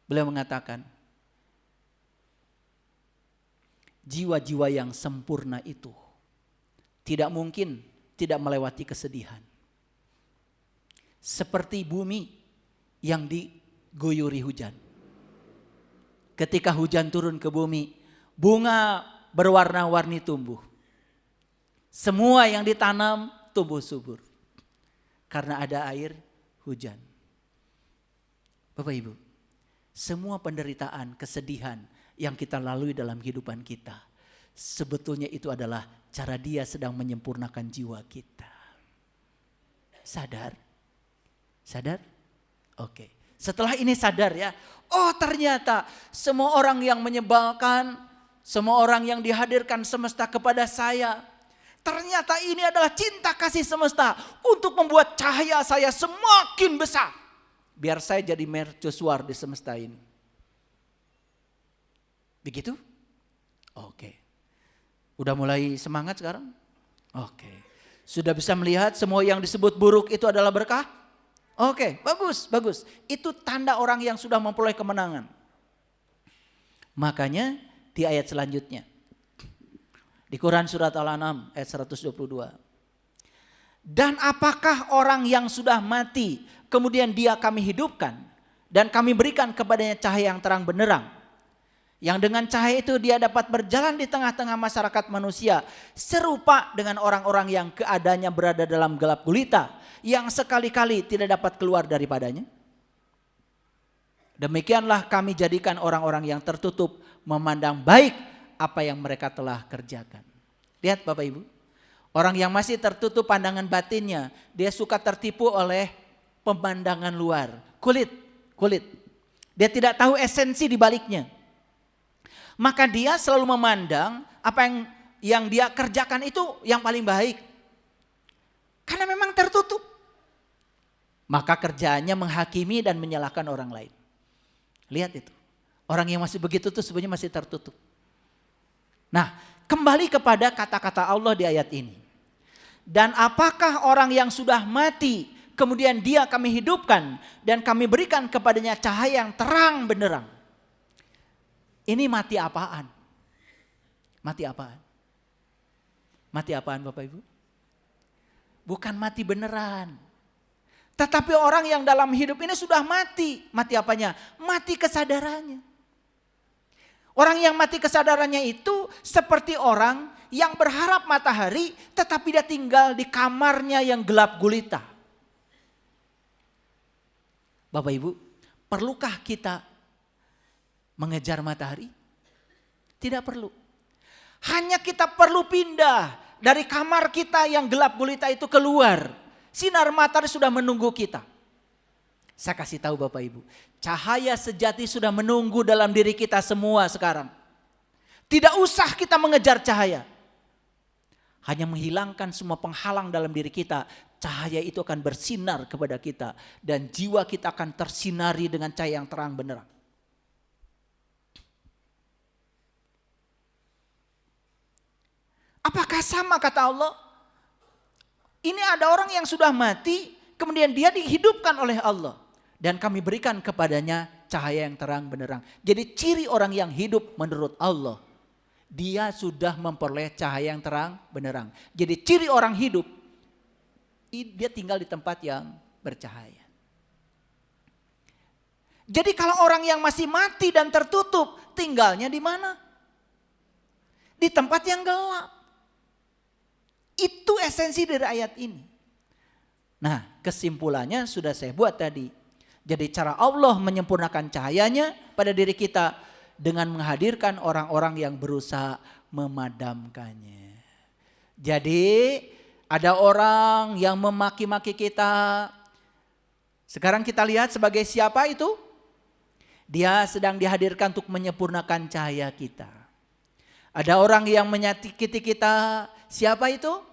Beliau mengatakan, jiwa-jiwa yang sempurna itu tidak mungkin tidak melewati kesedihan. Seperti bumi yang diguyuri hujan. Ketika hujan turun ke bumi, bunga berwarna-warni tumbuh. Semua yang ditanam tumbuh subur. Karena ada air hujan. Bapak Ibu, semua penderitaan, kesedihan yang kita lalui dalam kehidupan kita, sebetulnya itu adalah cara Dia sedang menyempurnakan jiwa kita. Sadar? Sadar? Oke. Setelah ini sadar ya, oh ternyata semua orang yang menyebalkan, semua orang yang dihadirkan semesta kepada saya, ternyata ini adalah cinta kasih semesta untuk membuat cahaya saya semakin besar. Biar saya jadi mercusuar di semesta ini. Begitu? Oke. Udah mulai semangat sekarang? Oke. Sudah bisa melihat semua yang disebut buruk itu adalah berkah? Oke, bagus, bagus. Itu tanda orang yang sudah memperoleh kemenangan. Makanya di ayat selanjutnya. Di Quran surat Al-An'am ayat 122. Dan apakah orang yang sudah mati kemudian dia kami hidupkan dan kami berikan kepadanya cahaya yang terang benderang. Yang dengan cahaya itu dia dapat berjalan di tengah-tengah masyarakat manusia. Serupa dengan orang-orang yang keadaannya berada dalam gelap gulita. Yang sekali-kali tidak dapat keluar daripadanya. Demikianlah kami jadikan orang-orang yang tertutup memandang baik apa yang mereka telah kerjakan. Lihat Bapak Ibu. Orang yang masih tertutup pandangan batinnya. Dia suka tertipu oleh pemandangan luar. Kulit. Dia tidak tahu esensi di baliknya. Maka dia selalu memandang apa yang dia kerjakan itu yang paling baik. Karena memang tertutup. Maka kerjaannya menghakimi dan menyalahkan orang lain. Lihat itu. Orang yang masih begitu tuh sebenarnya masih tertutup. Nah, kembali kepada kata-kata Allah di ayat ini. Dan apakah orang yang sudah mati kemudian dia kami hidupkan dan kami berikan kepadanya cahaya yang terang benderang. Ini mati apaan? Mati apaan? Mati apaan Bapak Ibu? Bukan mati beneran. Tetapi orang yang dalam hidup ini sudah mati. Mati apanya? Mati kesadarannya. Orang yang mati kesadarannya itu seperti orang yang berharap matahari tetapi dia tinggal di kamarnya yang gelap gulita. Bapak Ibu, perlukah kita mengejar matahari? Tidak perlu. Hanya kita perlu pindah dari kamar kita yang gelap gulita itu keluar. Sinar matahari sudah menunggu kita. Saya kasih tahu Bapak Ibu, cahaya sejati sudah menunggu dalam diri kita semua sekarang. Tidak usah kita mengejar cahaya. Hanya menghilangkan semua penghalang dalam diri kita. Cahaya itu akan bersinar kepada kita. Dan jiwa kita akan tersinari dengan cahaya yang terang benderang. Apakah sama kata Allah? Ini ada orang yang sudah mati, kemudian dia dihidupkan oleh Allah. Dan kami berikan kepadanya cahaya yang terang benderang. Jadi ciri orang yang hidup menurut Allah, dia sudah memperoleh cahaya yang terang benderang. Jadi ciri orang hidup, dia tinggal di tempat yang bercahaya. Jadi kalau orang yang masih mati dan tertutup, tinggalnya di mana? Di tempat yang gelap. Itu esensi dari ayat ini. Nah, kesimpulannya sudah saya buat tadi. Jadi cara Allah menyempurnakan cahayanya pada diri kita dengan menghadirkan orang-orang yang berusaha memadamkannya. Jadi ada orang yang memaki-maki kita. Sekarang kita lihat sebagai siapa itu? Dia sedang dihadirkan untuk menyempurnakan cahaya kita. Ada orang yang menyakiti kita. Siapa itu?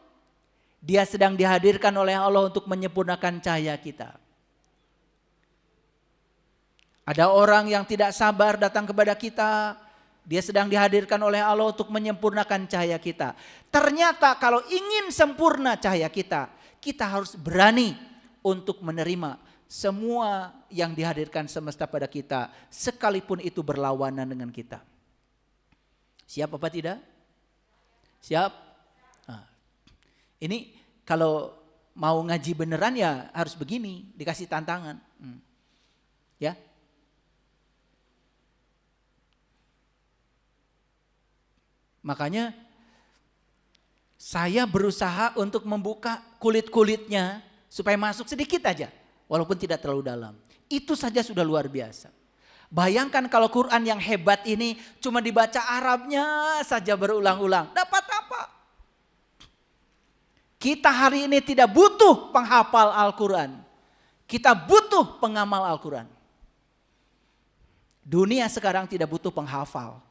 Dia sedang dihadirkan oleh Allah untuk menyempurnakan cahaya kita. Ada orang yang tidak sabar datang kepada kita. Dia sedang dihadirkan oleh Allah untuk menyempurnakan cahaya kita. Ternyata kalau ingin sempurna cahaya kita, kita harus berani untuk menerima semua yang dihadirkan semesta pada kita, sekalipun itu berlawanan dengan kita. Siap apa tidak? Siap? Nah, ini kalau mau ngaji beneran ya harus begini, dikasih tantangan. Ya. Makanya saya berusaha untuk membuka kulit-kulitnya supaya masuk sedikit aja. Walaupun tidak terlalu dalam. Itu saja sudah luar biasa. Bayangkan kalau Quran yang hebat ini cuma dibaca Arabnya saja berulang-ulang. Dapat apa? Kita hari ini tidak butuh penghafal Al-Quran. Kita butuh pengamal Al-Quran. Dunia sekarang tidak butuh penghafal.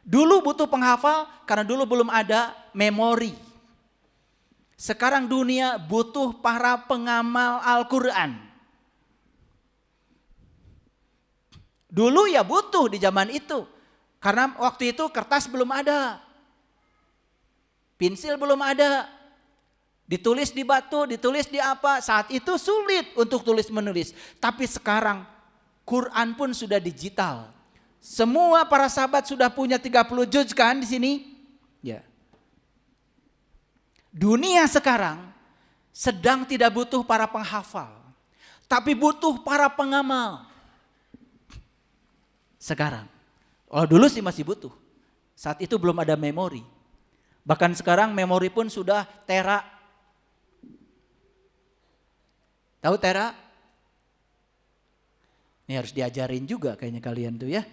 Dulu butuh penghafal karena dulu belum ada memori. Sekarang dunia butuh para pengamal Al-Quran. Dulu ya butuh di zaman itu. Karena waktu itu kertas belum ada. Pensil belum ada. Ditulis di batu, ditulis di apa, saat itu sulit untuk tulis menulis. Tapi sekarang Quran pun sudah digital. Semua para sahabat sudah punya 30 juz kan di sini? Ya. Dunia sekarang sedang tidak butuh para penghafal, tapi butuh para pengamal. Sekarang. Kalau dulu sih masih butuh. Saat itu belum ada memori. Bahkan sekarang memori pun sudah tera. Tahu tera? Ini harus diajarin juga kayaknya kalian tuh ya.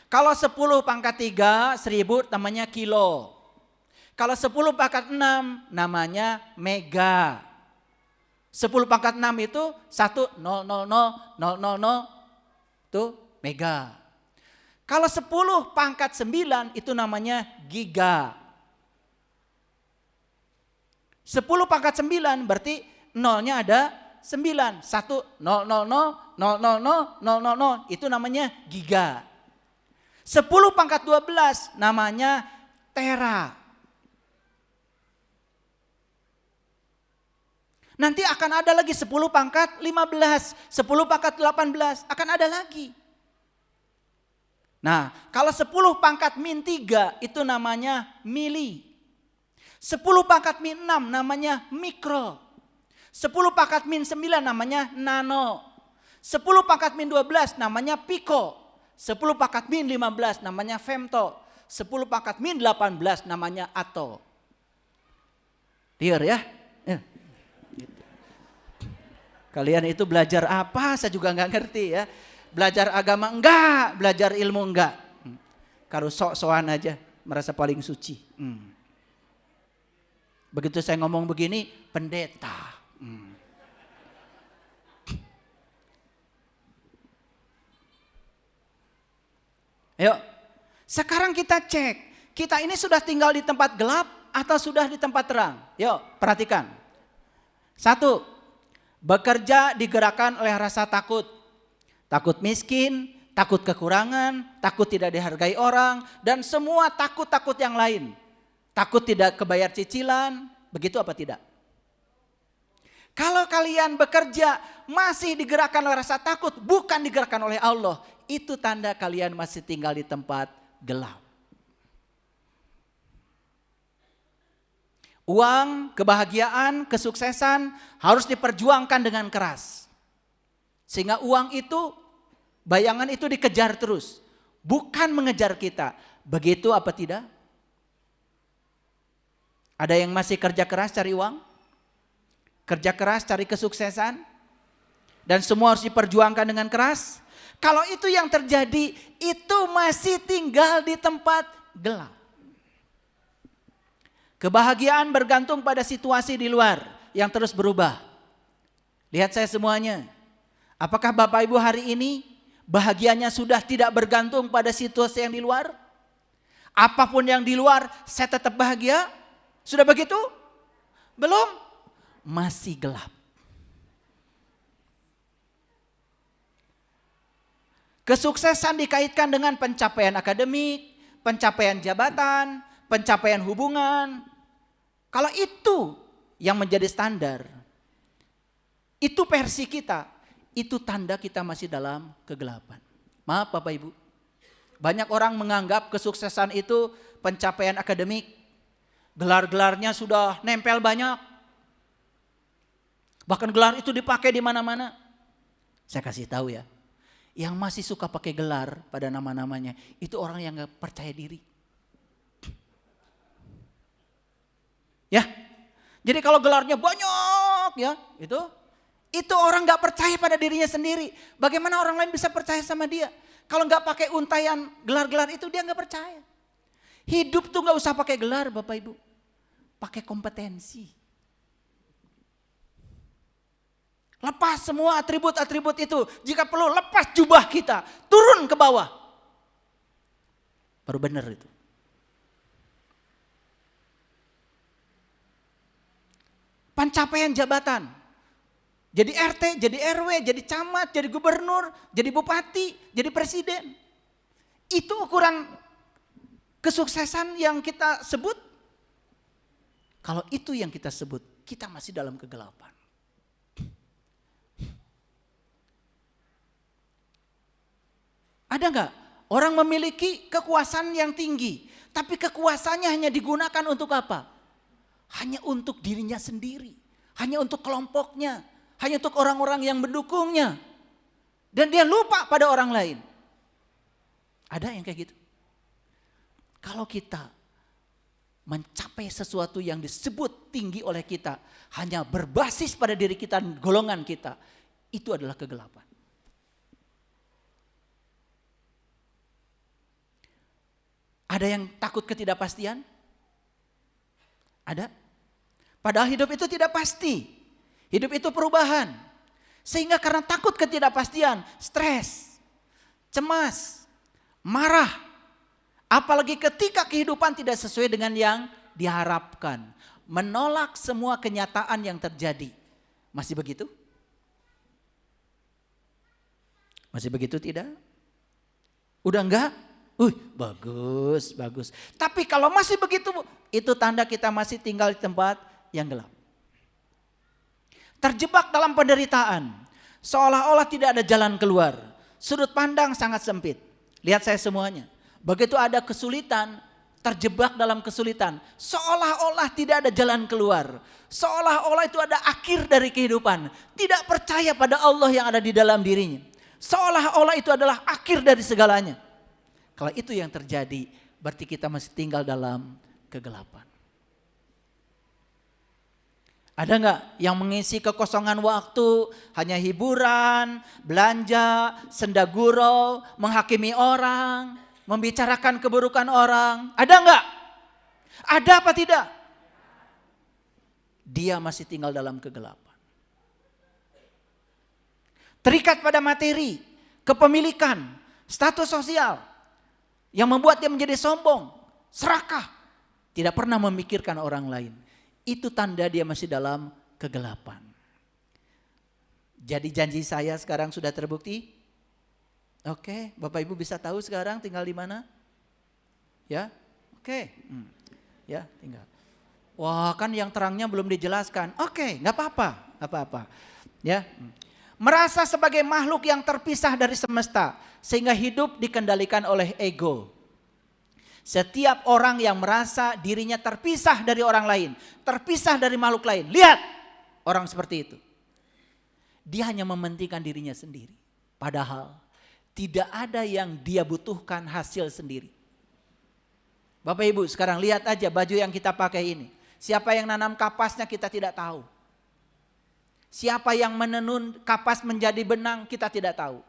Kalau 10 pangkat 3, 1000 namanya kilo. Kalau 10 pangkat 6 namanya mega. 10 pangkat 6 itu 1,000,000,000 itu mega. Kalau 10 pangkat 9 itu namanya giga. 10 pangkat 9 berarti nolnya ada 9. 1,000,000,000,000 itu namanya giga. 10 pangkat 12 namanya tera. Nanti akan ada lagi 10 pangkat 15, 10 pangkat 18 akan ada lagi. Nah, kalau 10 pangkat min 3 itu namanya mili. 10 pangkat min 6 namanya mikro. 10 pangkat min 9 namanya nano. 10 pangkat min 12 namanya piko. 10 pangkat min 15 namanya femto. 10 pangkat min 18 namanya ato. Clear ya? Kalian itu belajar apa saya juga nggak ngerti ya. Belajar agama enggak, belajar ilmu enggak. Kalau sok-sokan aja merasa paling suci. Begitu saya ngomong begini, pendeta. Yuk, sekarang kita cek. Kita ini sudah tinggal di tempat gelap atau sudah di tempat terang? Yuk, perhatikan. 1, bekerja digerakkan oleh rasa takut. Takut miskin, takut kekurangan, takut tidak dihargai orang, dan semua takut-takut yang lain. Takut tidak kebayar cicilan, begitu apa tidak? Kalau kalian bekerja masih digerakkan oleh rasa takut, bukan digerakkan oleh Allah, itu tanda kalian masih tinggal di tempat gelap. Uang, kebahagiaan, kesuksesan harus diperjuangkan dengan keras. Sehingga uang itu, bayangan itu dikejar terus. Bukan mengejar kita. Begitu apa tidak? Ada yang masih kerja keras cari uang? Kerja keras cari kesuksesan? Dan semua harus diperjuangkan dengan keras? Kalau itu yang terjadi, itu masih tinggal di tempat gelap. Kebahagiaan bergantung pada situasi di luar yang terus berubah. Lihat saya semuanya. Apakah Bapak Ibu hari ini bahagianya sudah tidak bergantung pada situasi yang di luar? Apapun yang di luar, saya tetap bahagia? Sudah begitu? Belum? Masih gelap. Kesuksesan dikaitkan dengan pencapaian akademik, pencapaian jabatan, pencapaian hubungan. Kalau itu yang menjadi standar, itu versi kita, itu tanda kita masih dalam kegelapan. Maaf Bapak Ibu, banyak orang menganggap kesuksesan itu pencapaian akademik, gelar-gelarnya sudah nempel banyak. Bahkan gelar itu dipakai di mana-mana. Saya kasih tahu ya, yang masih suka pakai gelar pada nama-namanya, itu orang yang gak percaya diri. Ya, jadi kalau gelarnya banyak ya, itu orang gak percaya pada dirinya sendiri. Bagaimana orang lain bisa percaya sama dia? Kalau gak pakai untaian gelar-gelar itu dia gak percaya. Hidup tuh gak usah pakai gelar Bapak Ibu, pakai kompetensi. Lepas semua atribut-atribut itu. Jika perlu lepas jubah kita. Turun ke bawah. Baru benar itu. Pencapaian jabatan. Jadi RT, jadi RW, jadi camat, jadi gubernur, jadi bupati, jadi presiden. Itu ukuran kesuksesan yang kita sebut. Kalau itu yang kita sebut, kita masih dalam kegelapan. Ada nggak orang memiliki kekuasaan yang tinggi, tapi kekuasaannya hanya digunakan untuk apa? Hanya untuk dirinya sendiri, hanya untuk kelompoknya, hanya untuk orang-orang yang mendukungnya. Dan dia lupa pada orang lain. Ada yang kayak gitu? Kalau kita mencapai sesuatu yang disebut tinggi oleh kita, hanya berbasis pada diri kita dan golongan kita, itu adalah kegelapan. Ada yang takut ketidakpastian? Ada. Padahal hidup itu tidak pasti. Hidup itu perubahan. Sehingga karena takut ketidakpastian, stres, cemas, marah. Apalagi ketika kehidupan tidak sesuai dengan yang diharapkan. Menolak semua kenyataan yang terjadi. Masih begitu? Masih begitu tidak? Udah enggak? Bagus, bagus. Tapi kalau masih begitu, itu tanda kita masih tinggal di tempat yang gelap. Terjebak dalam penderitaan. Seolah-olah tidak ada jalan keluar. Sudut pandang sangat sempit. Lihat saya semuanya. Begitu ada kesulitan, terjebak dalam kesulitan. Seolah-olah tidak ada jalan keluar. Seolah-olah itu ada akhir dari kehidupan. Tidak percaya pada Allah yang ada di dalam dirinya. Seolah-olah itu adalah akhir dari segalanya. Kalau itu yang terjadi, berarti kita masih tinggal dalam kegelapan. Ada nggak yang mengisi kekosongan waktu hanya hiburan, belanja, senda gurau, menghakimi orang, membicarakan keburukan orang? Ada nggak? Ada apa tidak? Dia masih tinggal dalam kegelapan. Terikat pada materi, kepemilikan, status sosial yang membuat dia menjadi sombong, serakah, tidak pernah memikirkan orang lain. Itu tanda dia masih dalam kegelapan. Jadi janji saya sekarang sudah terbukti? Oke, Bapak Ibu bisa tahu sekarang tinggal di mana? Ya, oke. Ya, tinggal. Wah, kan yang terangnya belum dijelaskan. Oke, nggak apa-apa. Ya, merasa sebagai makhluk yang terpisah dari semesta, sehingga hidup dikendalikan oleh ego. Setiap orang yang merasa dirinya terpisah dari orang lain, terpisah dari makhluk lain. Lihat orang seperti itu. Dia hanya mementingkan dirinya sendiri. Padahal tidak ada yang dia butuhkan hasil sendiri. Bapak Ibu sekarang lihat aja baju yang kita pakai ini. Siapa yang nanam kapasnya kita tidak tahu. Siapa yang menenun kapas menjadi benang kita tidak tahu.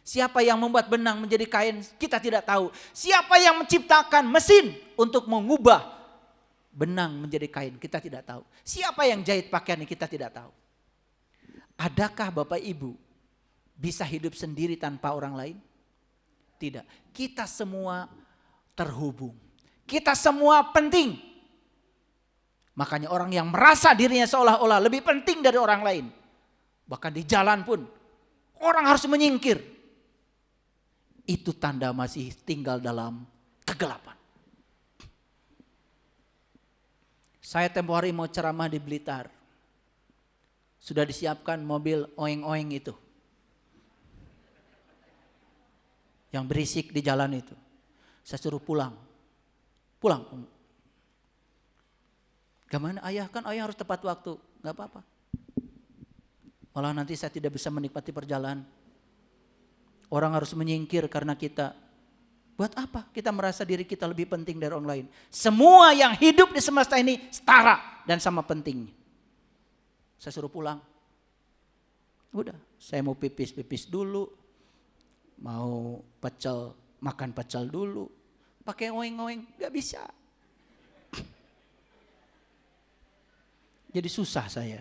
Siapa yang membuat benang menjadi kain kita tidak tahu. Siapa yang menciptakan mesin untuk mengubah benang menjadi kain kita tidak tahu. Siapa yang jahit pakaian kita tidak tahu. Adakah Bapak Ibu bisa hidup sendiri tanpa orang lain? Tidak. Kita semua terhubung. Kita semua penting. Makanya orang yang merasa dirinya seolah-olah lebih penting dari orang lain. Bahkan di jalan pun orang harus menyingkir. Itu tanda masih tinggal dalam kegelapan. Saya tempo hari mau ceramah di Blitar. Sudah disiapkan mobil oeng-oeng itu. Yang berisik di jalan itu. Saya suruh pulang. Pulang. Gimana ayah? Kan ayah harus tepat waktu. Gak apa-apa. Malah nanti saya tidak bisa menikmati perjalanan. Orang harus menyingkir karena kita. Buat apa? Kita merasa diri kita lebih penting dari orang lain. Semua yang hidup di semesta ini setara dan sama pentingnya. Saya suruh pulang. Udah, saya mau pipis dulu. Mau pecel, makan pecel dulu. Pakai oeng-oeng, gak bisa. Jadi susah saya.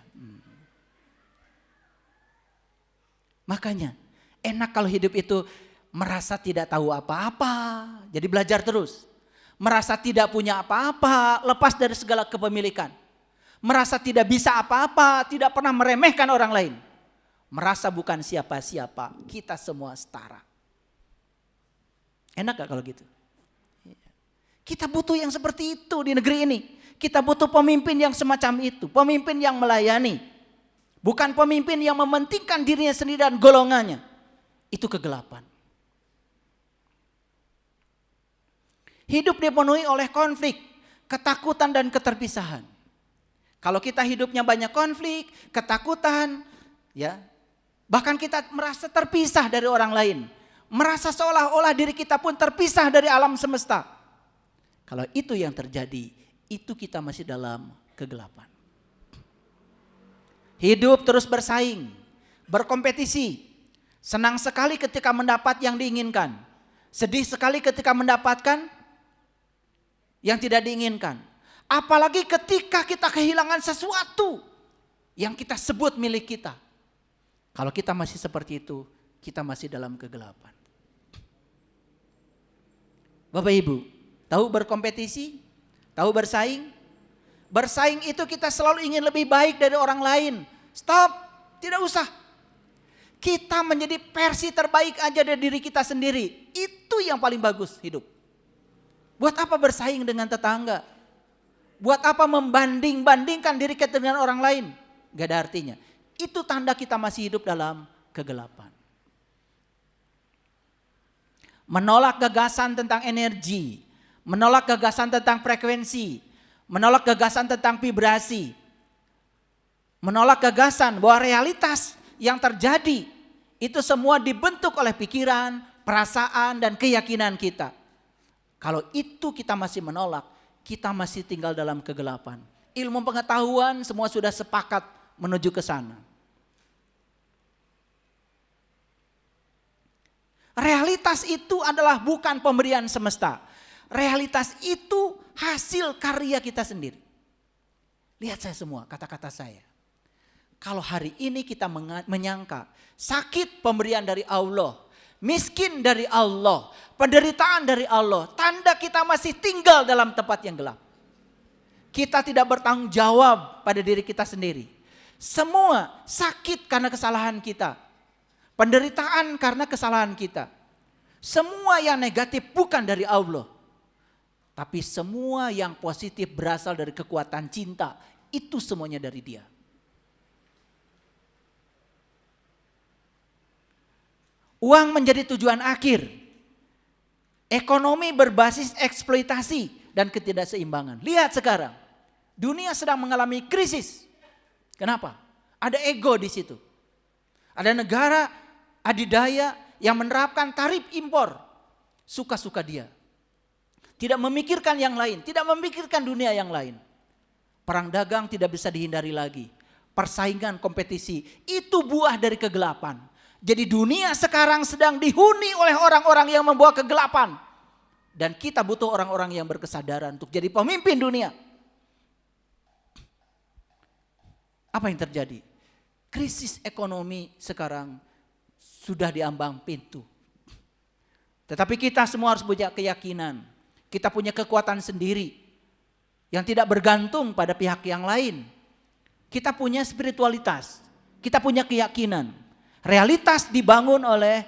Makanya enak kalau hidup itu merasa tidak tahu apa-apa. Jadi belajar terus. Merasa tidak punya apa-apa, lepas dari segala kepemilikan. Merasa tidak bisa apa-apa, tidak pernah meremehkan orang lain. Merasa bukan siapa-siapa, kita semua setara. Enak gak kalau gitu? Kita butuh yang seperti itu di negeri ini. Kita butuh pemimpin yang semacam itu, pemimpin yang melayani. Bukan pemimpin yang mementingkan dirinya sendiri dan golongannya. Itu kegelapan. Hidup dipenuhi oleh konflik, ketakutan dan keterpisahan. Kalau kita hidupnya banyak konflik, ketakutan, ya, bahkan kita merasa terpisah dari orang lain. Merasa seolah-olah diri kita pun terpisah dari alam semesta. Kalau itu yang terjadi, itu kita masih dalam kegelapan. Hidup terus bersaing, berkompetisi. Senang sekali ketika mendapat yang diinginkan. Sedih sekali ketika mendapatkan yang tidak diinginkan. Apalagi ketika kita kehilangan sesuatu yang kita sebut milik kita. Kalau kita masih seperti itu, kita masih dalam kegelapan. Bapak Ibu, tahu berkompetisi? Tahu bersaing? Bersaing itu kita selalu ingin lebih baik dari orang lain. Stop, tidak usah. Kita menjadi versi terbaik aja dari diri kita sendiri. Itu yang paling bagus hidup. Buat apa bersaing dengan tetangga? Buat apa membanding-bandingkan diri kita dengan orang lain? Gak ada artinya. Itu tanda kita masih hidup dalam kegelapan. Menolak gagasan tentang energi. Menolak gagasan tentang frekuensi. Menolak gagasan tentang vibrasi. Menolak gagasan bahwa realitas yang terjadi itu semua dibentuk oleh pikiran, perasaan, dan keyakinan kita. Kalau itu kita masih menolak, kita masih tinggal dalam kegelapan. Ilmu pengetahuan semua sudah sepakat menuju ke sana. Realitas itu adalah bukan pemberian semesta. Realitas itu hasil karya kita sendiri. Lihat saya semua, kata-kata saya. Kalau hari ini kita menyangka sakit pemberian dari Allah, miskin dari Allah, penderitaan dari Allah, tanda kita masih tinggal dalam tempat yang gelap. Kita tidak bertanggung jawab pada diri kita sendiri. Semua sakit karena kesalahan kita. Penderitaan karena kesalahan kita. Semua yang negatif bukan dari Allah. Tapi semua yang positif berasal dari kekuatan cinta. Itu semuanya dari Dia. Uang menjadi tujuan akhir. Ekonomi berbasis eksploitasi dan ketidakseimbangan. Lihat sekarang, dunia sedang mengalami krisis. Kenapa? Ada ego di situ. Ada negara adidaya yang menerapkan tarif impor. Suka-suka dia. Tidak memikirkan yang lain, tidak memikirkan dunia yang lain. Perang dagang tidak bisa dihindari lagi. Persaingan, kompetisi, itu buah dari kegelapan. Jadi dunia sekarang sedang dihuni oleh orang-orang yang membawa kegelapan. Dan kita butuh orang-orang yang berkesadaran untuk jadi pemimpin dunia. Apa yang terjadi? Krisis ekonomi sekarang sudah diambang pintu. Tetapi kita semua harus punya keyakinan. Kita punya kekuatan sendiri. Yang tidak bergantung pada pihak yang lain. Kita punya spiritualitas. Kita punya keyakinan. Realitas dibangun oleh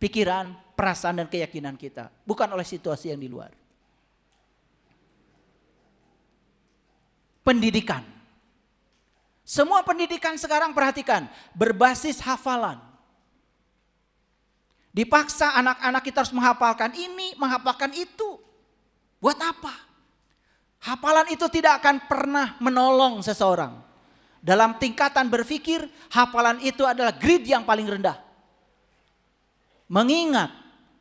pikiran, perasaan dan keyakinan kita. Bukan oleh situasi yang di luar. Pendidikan. Semua pendidikan sekarang perhatikan. Berbasis hafalan. Dipaksa anak-anak kita harus menghafalkan ini, menghafalkan itu. Buat apa? Hafalan itu tidak akan pernah menolong seseorang. Dalam tingkatan berpikir, hafalan itu adalah grade yang paling rendah. Mengingat,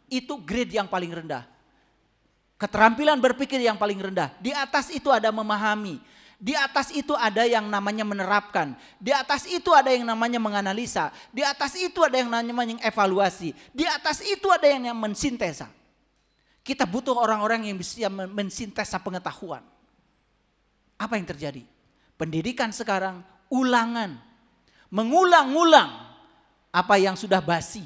itu grade yang paling rendah. Keterampilan berpikir yang paling rendah. Di atas itu ada memahami. Di atas itu ada yang namanya menerapkan. Di atas itu ada yang namanya menganalisa. Di atas itu ada yang namanya evaluasi. Di atas itu ada yang namanya mensintesa. Kita butuh orang-orang yang bisa mensintesa pengetahuan. Apa yang terjadi? Pendidikan sekarang ulangan, mengulang-ulang apa yang sudah basi.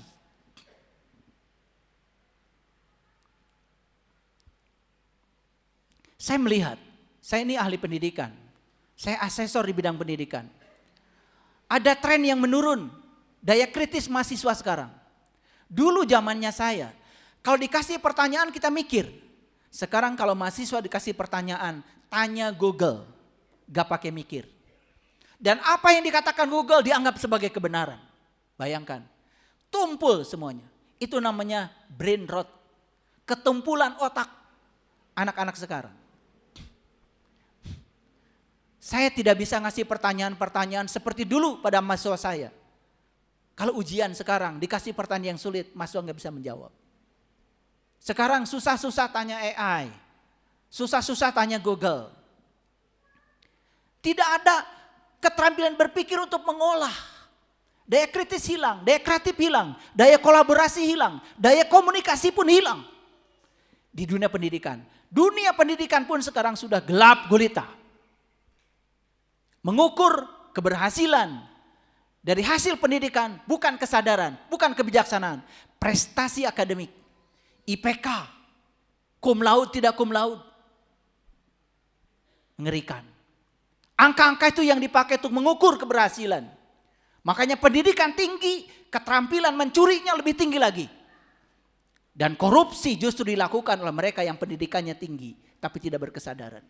Saya melihat, saya ini ahli pendidikan, saya asesor di bidang pendidikan. Ada tren yang menurun, daya kritis mahasiswa sekarang. Dulu zamannya saya, kalau dikasih pertanyaan kita mikir. Sekarang kalau mahasiswa dikasih pertanyaan, tanya Google, gak pakai mikir. Dan apa yang dikatakan Google dianggap sebagai kebenaran. Bayangkan, tumpul semuanya. Itu namanya brain rot, ketumpulan otak anak-anak sekarang. Saya tidak bisa ngasih pertanyaan-pertanyaan seperti dulu pada mahasiswa saya. Kalau ujian sekarang dikasih pertanyaan yang sulit, mahasiswa nggak bisa menjawab. Sekarang susah-susah tanya AI, susah-susah tanya Google. Tidak ada keterampilan berpikir untuk mengolah. Daya kritis hilang, daya kreatif hilang, daya kolaborasi hilang, daya komunikasi pun hilang. Di dunia pendidikan. Dunia pendidikan pun sekarang sudah gelap gulita. Mengukur keberhasilan dari hasil pendidikan bukan kesadaran, bukan kebijaksanaan. Prestasi akademik, IPK, cum laude tidak cum laude. Mengerikan. Angka-angka itu yang dipakai untuk mengukur keberhasilan. Makanya pendidikan tinggi, keterampilan mencurinya lebih tinggi lagi. Dan korupsi justru dilakukan oleh mereka yang pendidikannya tinggi, tapi tidak berkesadaran.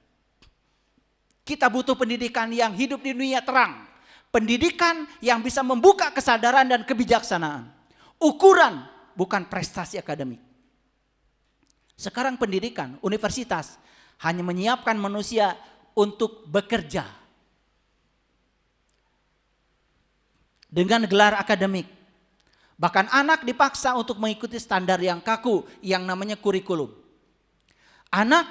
Kita butuh pendidikan yang hidup di dunia terang. Pendidikan yang bisa membuka kesadaran dan kebijaksanaan. Ukuran bukan prestasi akademik. Sekarang pendidikan, universitas hanya menyiapkan manusia untuk bekerja. Dengan gelar akademik. Bahkan anak dipaksa untuk mengikuti standar yang kaku yang namanya kurikulum. Anak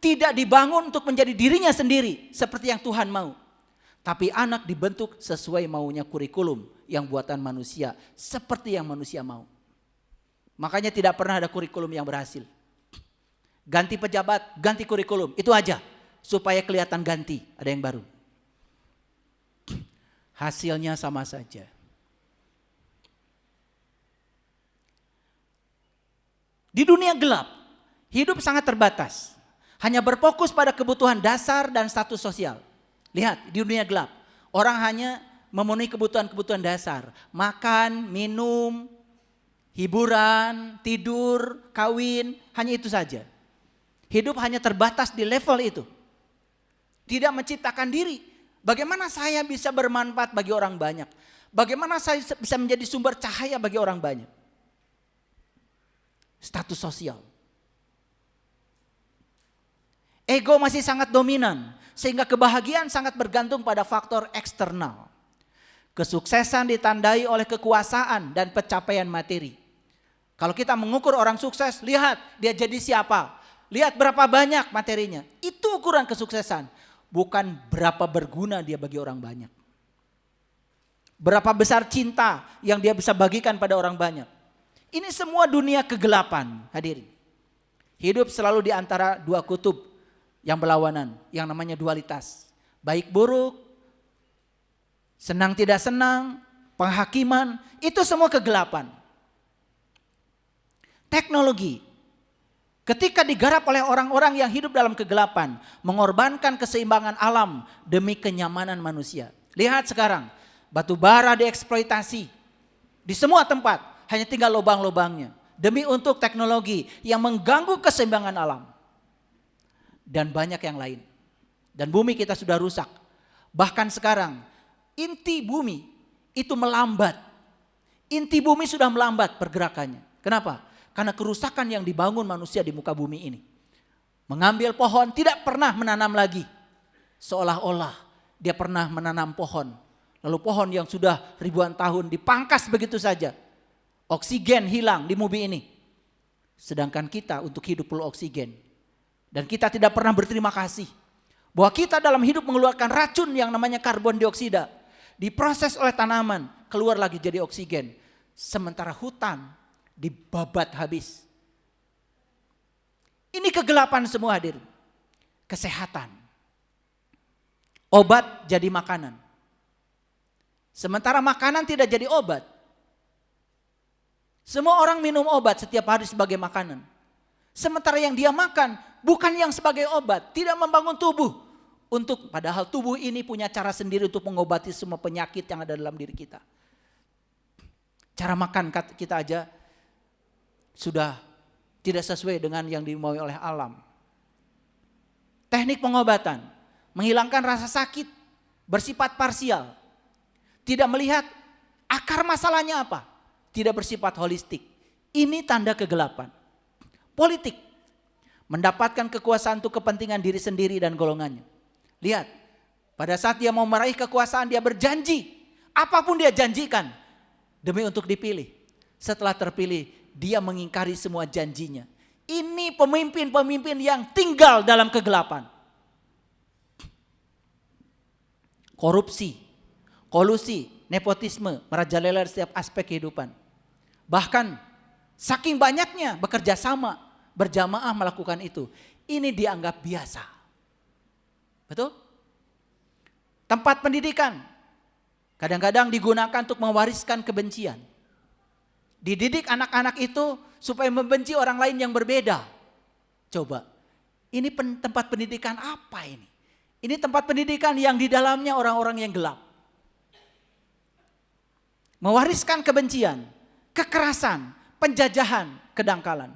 tidak dibangun untuk menjadi dirinya sendiri seperti yang Tuhan mau. Tapi anak dibentuk sesuai maunya kurikulum yang buatan manusia seperti yang manusia mau. Makanya tidak pernah ada kurikulum yang berhasil. Ganti pejabat, ganti kurikulum, itu aja supaya kelihatan ganti, ada yang baru. Hasilnya sama saja. Di dunia gelap, hidup sangat terbatas. Hanya berfokus pada kebutuhan dasar dan status sosial. Lihat, di dunia gelap, orang hanya memenuhi kebutuhan-kebutuhan dasar. Makan, minum, hiburan, tidur, kawin, hanya itu saja. Hidup hanya terbatas di level itu. Tidak menciptakan diri. Bagaimana saya bisa bermanfaat bagi orang banyak? Bagaimana saya bisa menjadi sumber cahaya bagi orang banyak? Status sosial. Ego masih sangat dominan, sehingga kebahagiaan sangat bergantung pada faktor eksternal. Kesuksesan ditandai oleh kekuasaan dan pencapaian materi. Kalau kita mengukur orang sukses, lihat dia jadi siapa. Lihat berapa banyak materinya. Itu ukuran kesuksesan. Bukan berapa berguna dia bagi orang banyak. Berapa besar cinta yang dia bisa bagikan pada orang banyak. Ini semua dunia kegelapan, hadirin. Hidup selalu di antara dua kutub yang berlawanan, yang namanya dualitas. Baik buruk, senang tidak senang, penghakiman, itu semua kegelapan. Teknologi. Ketika digarap oleh orang-orang yang hidup dalam kegelapan, mengorbankan keseimbangan alam demi kenyamanan manusia. Lihat sekarang, batu bara dieksploitasi di semua tempat, hanya tinggal lubang-lubangnya. Demi untuk teknologi yang mengganggu keseimbangan alam. Dan banyak yang lain. Dan bumi kita sudah rusak. Bahkan sekarang, inti bumi itu melambat. Inti bumi sudah melambat pergerakannya. Kenapa? Karena kerusakan yang dibangun manusia di muka bumi ini. Mengambil pohon, tidak pernah menanam lagi. Seolah-olah dia pernah menanam pohon. Lalu pohon yang sudah ribuan tahun dipangkas begitu saja. Oksigen hilang di bumi ini. Sedangkan kita untuk hidup perlu oksigen. Dan kita tidak pernah berterima kasih. Bahwa kita dalam hidup mengeluarkan racun yang namanya karbon dioksida. Diproses oleh tanaman, keluar lagi jadi oksigen. Sementara hutan dibabat habis. Ini kegelapan semua hadir. Kesehatan. Obat jadi makanan. Sementara makanan tidak jadi obat. Semua orang minum obat setiap hari sebagai makanan. Sementara yang dia makan bukan yang sebagai obat, tidak membangun tubuh. Padahal tubuh ini punya cara sendiri untuk mengobati semua penyakit yang ada dalam diri kita. Cara makan kita aja sudah tidak sesuai dengan yang dimau oleh alam. Teknik pengobatan, menghilangkan rasa sakit, bersifat parsial. Tidak melihat akar masalahnya apa, tidak bersifat holistik. Ini tanda kegelapan. Politik, mendapatkan kekuasaan untuk kepentingan diri sendiri dan golongannya. Lihat, pada saat dia mau meraih kekuasaan dia berjanji, apapun dia janjikan demi untuk dipilih. Setelah terpilih, dia mengingkari semua janjinya. Ini pemimpin-pemimpin yang tinggal dalam kegelapan. Korupsi, kolusi, nepotisme merajalela setiap aspek kehidupan. Bahkan saking banyaknya bekerja sama, berjamaah melakukan itu. Ini dianggap biasa. Betul? Tempat pendidikan kadang-kadang digunakan untuk mewariskan kebencian. Dididik anak-anak itu supaya membenci orang lain yang berbeda. Coba, ini tempat pendidikan apa ini? Ini tempat pendidikan yang di dalamnya orang-orang yang gelap. Mewariskan kebencian, kekerasan, penjajahan, kedangkalan.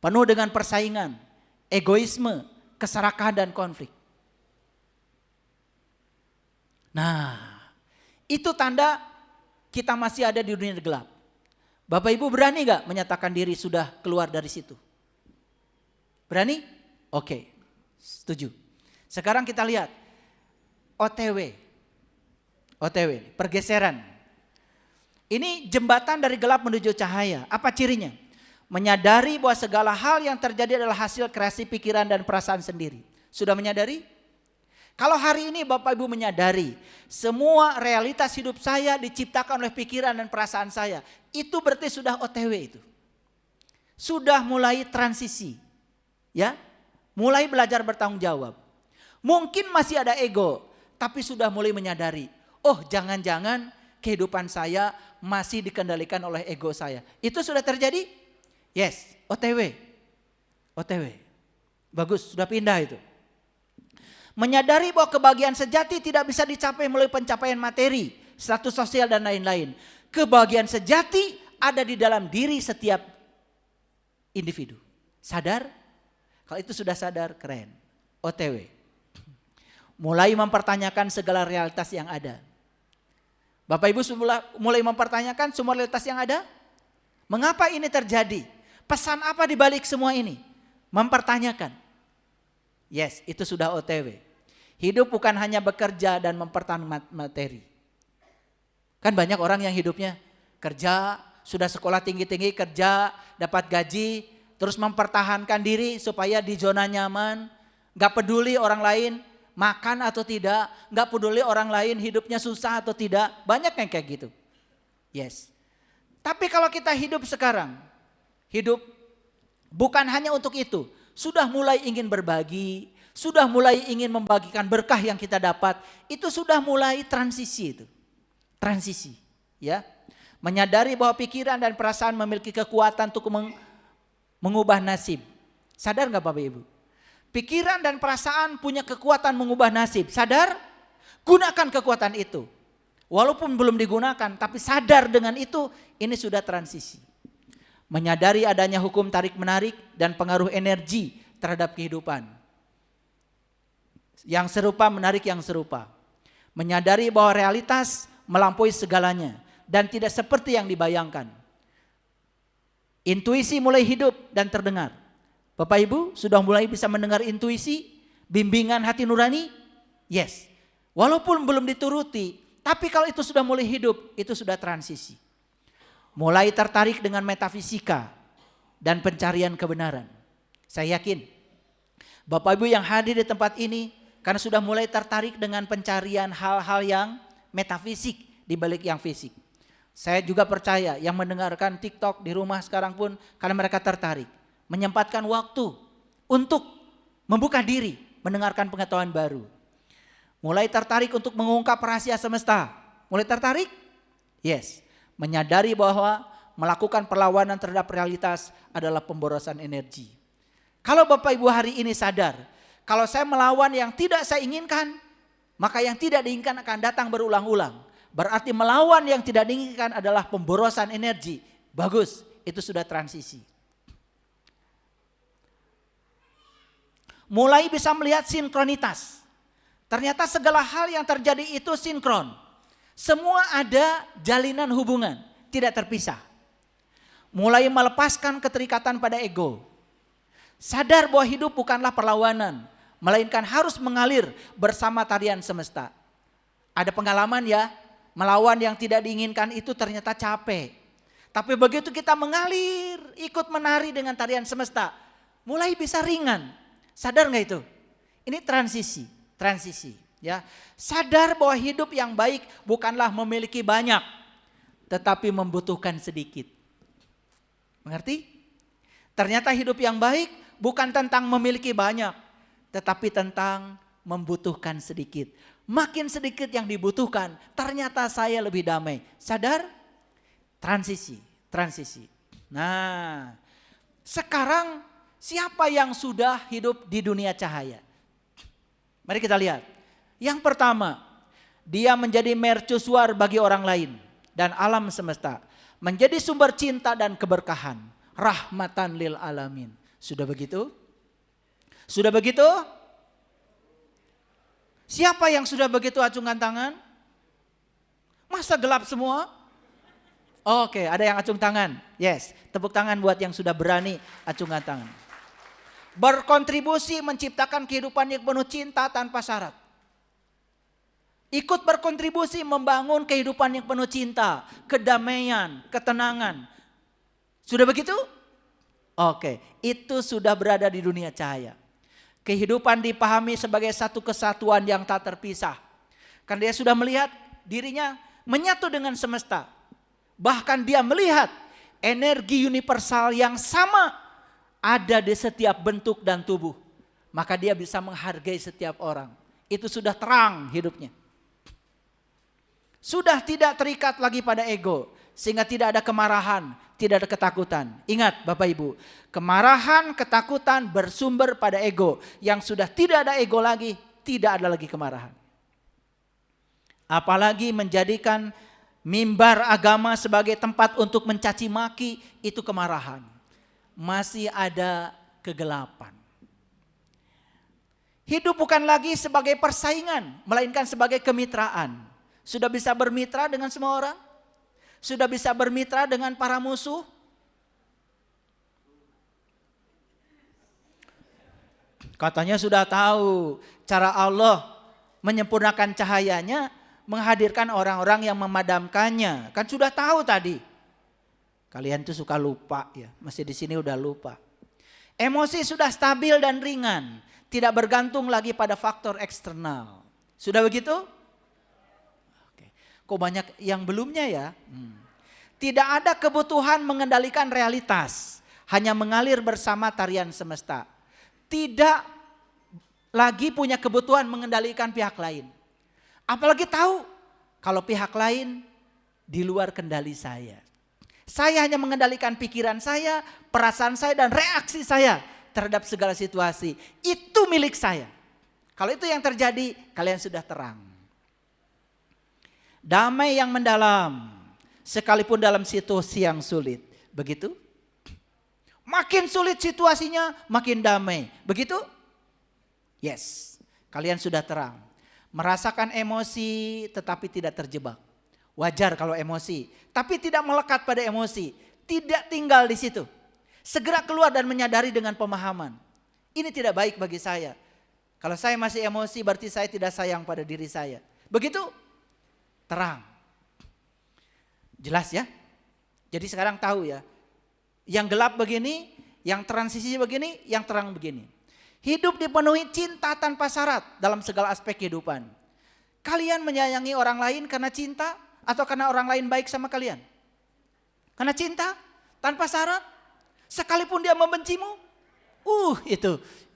Penuh dengan persaingan, egoisme, keserakahan dan konflik. Nah, itu tanda kita masih ada di dunia gelap. Bapak Ibu berani gak menyatakan diri sudah keluar dari situ? Berani? Oke, setuju. Sekarang kita lihat OTW, pergeseran. Ini jembatan dari gelap menuju cahaya. Apa cirinya? Menyadari bahwa segala hal yang terjadi adalah hasil kreasi pikiran dan perasaan sendiri. Sudah menyadari? Kalau hari ini Bapak Ibu menyadari semua realitas hidup saya diciptakan oleh pikiran dan perasaan saya, itu berarti sudah OTW itu. Sudah mulai transisi. Ya, mulai belajar bertanggung jawab. Mungkin masih ada ego, tapi sudah mulai menyadari, oh jangan-jangan kehidupan saya masih dikendalikan oleh ego saya. Itu sudah terjadi? Yes, OTW. Bagus, sudah pindah itu. Menyadari bahwa kebahagiaan sejati tidak bisa dicapai melalui pencapaian materi, status sosial dan lain-lain. Kebahagiaan sejati ada di dalam diri setiap individu. Sadar? Kalau itu sudah sadar, keren. OTW. Mulai mempertanyakan segala realitas yang ada. Bapak Ibu mulai mempertanyakan semua realitas yang ada? Mengapa ini terjadi? Pesan apa di balik semua ini? Mempertanyakan. Yes, itu sudah OTW. Hidup bukan hanya bekerja dan mempertahankan materi. Kan banyak orang yang hidupnya kerja, sudah sekolah tinggi-tinggi, kerja, dapat gaji, terus mempertahankan diri supaya di zona nyaman, gak peduli orang lain makan atau tidak, gak peduli orang lain hidupnya susah atau tidak, banyak yang kayak gitu. Yes. Tapi kalau kita hidup sekarang, hidup bukan hanya untuk itu, sudah mulai ingin berbagi, sudah mulai ingin membagikan berkah yang kita dapat, itu sudah mulai transisi itu. Transisi, ya. Menyadari bahwa pikiran dan perasaan memiliki kekuatan untuk mengubah nasib. Sadar nggak Bapak Ibu? Pikiran dan perasaan punya kekuatan mengubah nasib. Sadar? Gunakan kekuatan itu. Walaupun belum digunakan, tapi sadar dengan itu, ini sudah transisi. Menyadari adanya hukum tarik-menarik dan pengaruh energi terhadap kehidupan. Yang serupa menarik yang serupa. Menyadari bahwa realitas melampaui segalanya dan tidak seperti yang dibayangkan. Intuisi mulai hidup dan terdengar. Bapak Ibu sudah mulai bisa mendengar intuisi, bimbingan hati nurani? Yes. Walaupun belum dituruti, tapi kalau itu sudah mulai hidup, itu sudah transisi. Mulai tertarik dengan metafisika dan pencarian kebenaran. Saya yakin Bapak Ibu yang hadir di tempat ini karena sudah mulai tertarik dengan pencarian hal-hal yang metafisik di balik yang fisik. Saya juga percaya yang mendengarkan TikTok di rumah sekarang pun karena mereka tertarik. Menyempatkan waktu untuk membuka diri, mendengarkan pengetahuan baru. Mulai tertarik untuk mengungkap rahasia semesta. Mulai tertarik? Yes. Menyadari bahwa melakukan perlawanan terhadap realitas adalah pemborosan energi. Kalau Bapak Ibu hari ini sadar, kalau saya melawan yang tidak saya inginkan, maka yang tidak diinginkan akan datang berulang-ulang. Berarti melawan yang tidak diinginkan adalah pemborosan energi. Bagus, itu sudah transisi. mulai bisa melihat sinkronitas. Ternyata segala hal yang terjadi itu sinkron. Semua ada jalinan hubungan, tidak terpisah. Mulai melepaskan keterikatan pada ego. Sadar bahwa hidup bukanlah perlawanan, melainkan harus mengalir bersama tarian semesta. Ada pengalaman ya, melawan yang tidak diinginkan itu ternyata capek. Tapi begitu kita mengalir, ikut menari dengan tarian semesta, mulai bisa ringan. Sadar nggak itu? Ini transisi ya. Sadar bahwa hidup yang baik bukanlah memiliki banyak, tetapi membutuhkan sedikit. Mengerti? Ternyata hidup yang baik bukan tentang memiliki banyak, tetapi tentang membutuhkan sedikit. Makin sedikit yang dibutuhkan, ternyata saya lebih damai. Sadar? Transisi. Nah, sekarang siapa yang sudah hidup di dunia cahaya? Mari kita lihat. Yang pertama, dia menjadi mercusuar bagi orang lain dan alam semesta. Menjadi sumber cinta dan keberkahan. Rahmatan lil alamin. Sudah begitu? Sudah begitu? Siapa yang sudah begitu acungkan tangan? Masa gelap semua? Oke, ada yang acung tangan. Yes, tepuk tangan buat yang sudah berani acungkan tangan. Berkontribusi menciptakan kehidupan yang penuh cinta tanpa syarat. Ikut berkontribusi membangun kehidupan yang penuh cinta, kedamaian, ketenangan. Sudah begitu? Oke, itu sudah berada di dunia cahaya. Kehidupan dipahami sebagai satu kesatuan yang tak terpisah. Karena dia sudah melihat dirinya menyatu dengan semesta. Bahkan dia melihat energi universal yang sama ada di setiap bentuk dan tubuh. Maka dia bisa menghargai setiap orang. Itu sudah terang hidupnya. Sudah tidak terikat lagi pada ego. Sehingga tidak ada kemarahan, tidak ada ketakutan. Ingat Bapak Ibu, kemarahan, ketakutan bersumber pada ego. Yang sudah tidak ada ego lagi, tidak ada lagi kemarahan. Apalagi menjadikan mimbar agama sebagai tempat untuk mencaci maki, itu kemarahan. Masih ada kegelapan. Hidup bukan lagi sebagai persaingan, melainkan sebagai kemitraan. Sudah bisa bermitra dengan semua orang? Sudah bisa bermitra dengan para musuh? Katanya sudah tahu cara Allah menyempurnakan cahayanya, menghadirkan orang-orang yang memadamkannya. Kan sudah tahu tadi. Kalian tuh suka lupa ya, masih di sini udah lupa. Emosi sudah stabil dan ringan, tidak bergantung lagi pada faktor eksternal. Sudah begitu? Oke. Kok banyak yang belumnya ya? Tidak ada kebutuhan mengendalikan realitas, hanya mengalir bersama tarian semesta. Tidak lagi punya kebutuhan mengendalikan pihak lain. Apalagi tahu kalau pihak lain di luar kendali saya. Saya hanya mengendalikan pikiran saya, perasaan saya dan reaksi saya terhadap segala situasi. Itu milik saya. Kalau itu yang terjadi, kalian sudah terang. Damai yang mendalam, sekalipun dalam situasi yang sulit. Begitu? Makin sulit situasinya, makin damai. Begitu? Yes, kalian sudah terang. Merasakan emosi tetapi tidak terjebak. Wajar kalau emosi, tapi tidak melekat pada emosi. Tidak tinggal di situ. Segera keluar dan menyadari dengan pemahaman. Ini tidak baik bagi saya. Kalau saya masih emosi berarti saya tidak sayang pada diri saya. Begitu? Terang. Jelas ya? Jadi sekarang tahu ya. Yang gelap begini, yang transisi begini, yang terang begini. Hidup dipenuhi cinta tanpa syarat dalam segala aspek kehidupan. Kalian menyayangi orang lain karena cinta atau karena orang lain baik sama kalian? Karena cinta tanpa syarat, sekalipun dia membencimu.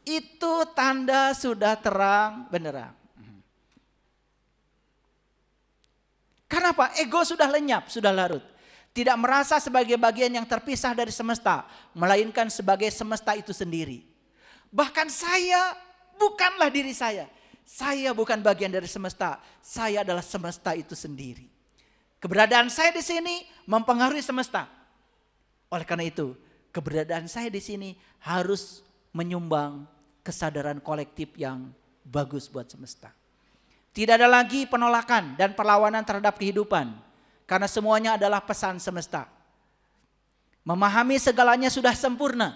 Itu tanda sudah terang benderang. Kenapa? Ego sudah lenyap, sudah larut. Tidak merasa sebagai bagian yang terpisah dari semesta, melainkan sebagai semesta itu sendiri. Bahkan saya bukanlah diri saya. Saya bukan bagian dari semesta. Saya adalah semesta itu sendiri. Keberadaan saya di sini mempengaruhi semesta. Oleh karena itu, keberadaan saya di sini harus menyumbang ke kesadaran kolektif yang bagus buat semesta. Tidak ada lagi penolakan dan perlawanan terhadap kehidupan, karena semuanya adalah pesan semesta. Memahami segalanya sudah sempurna.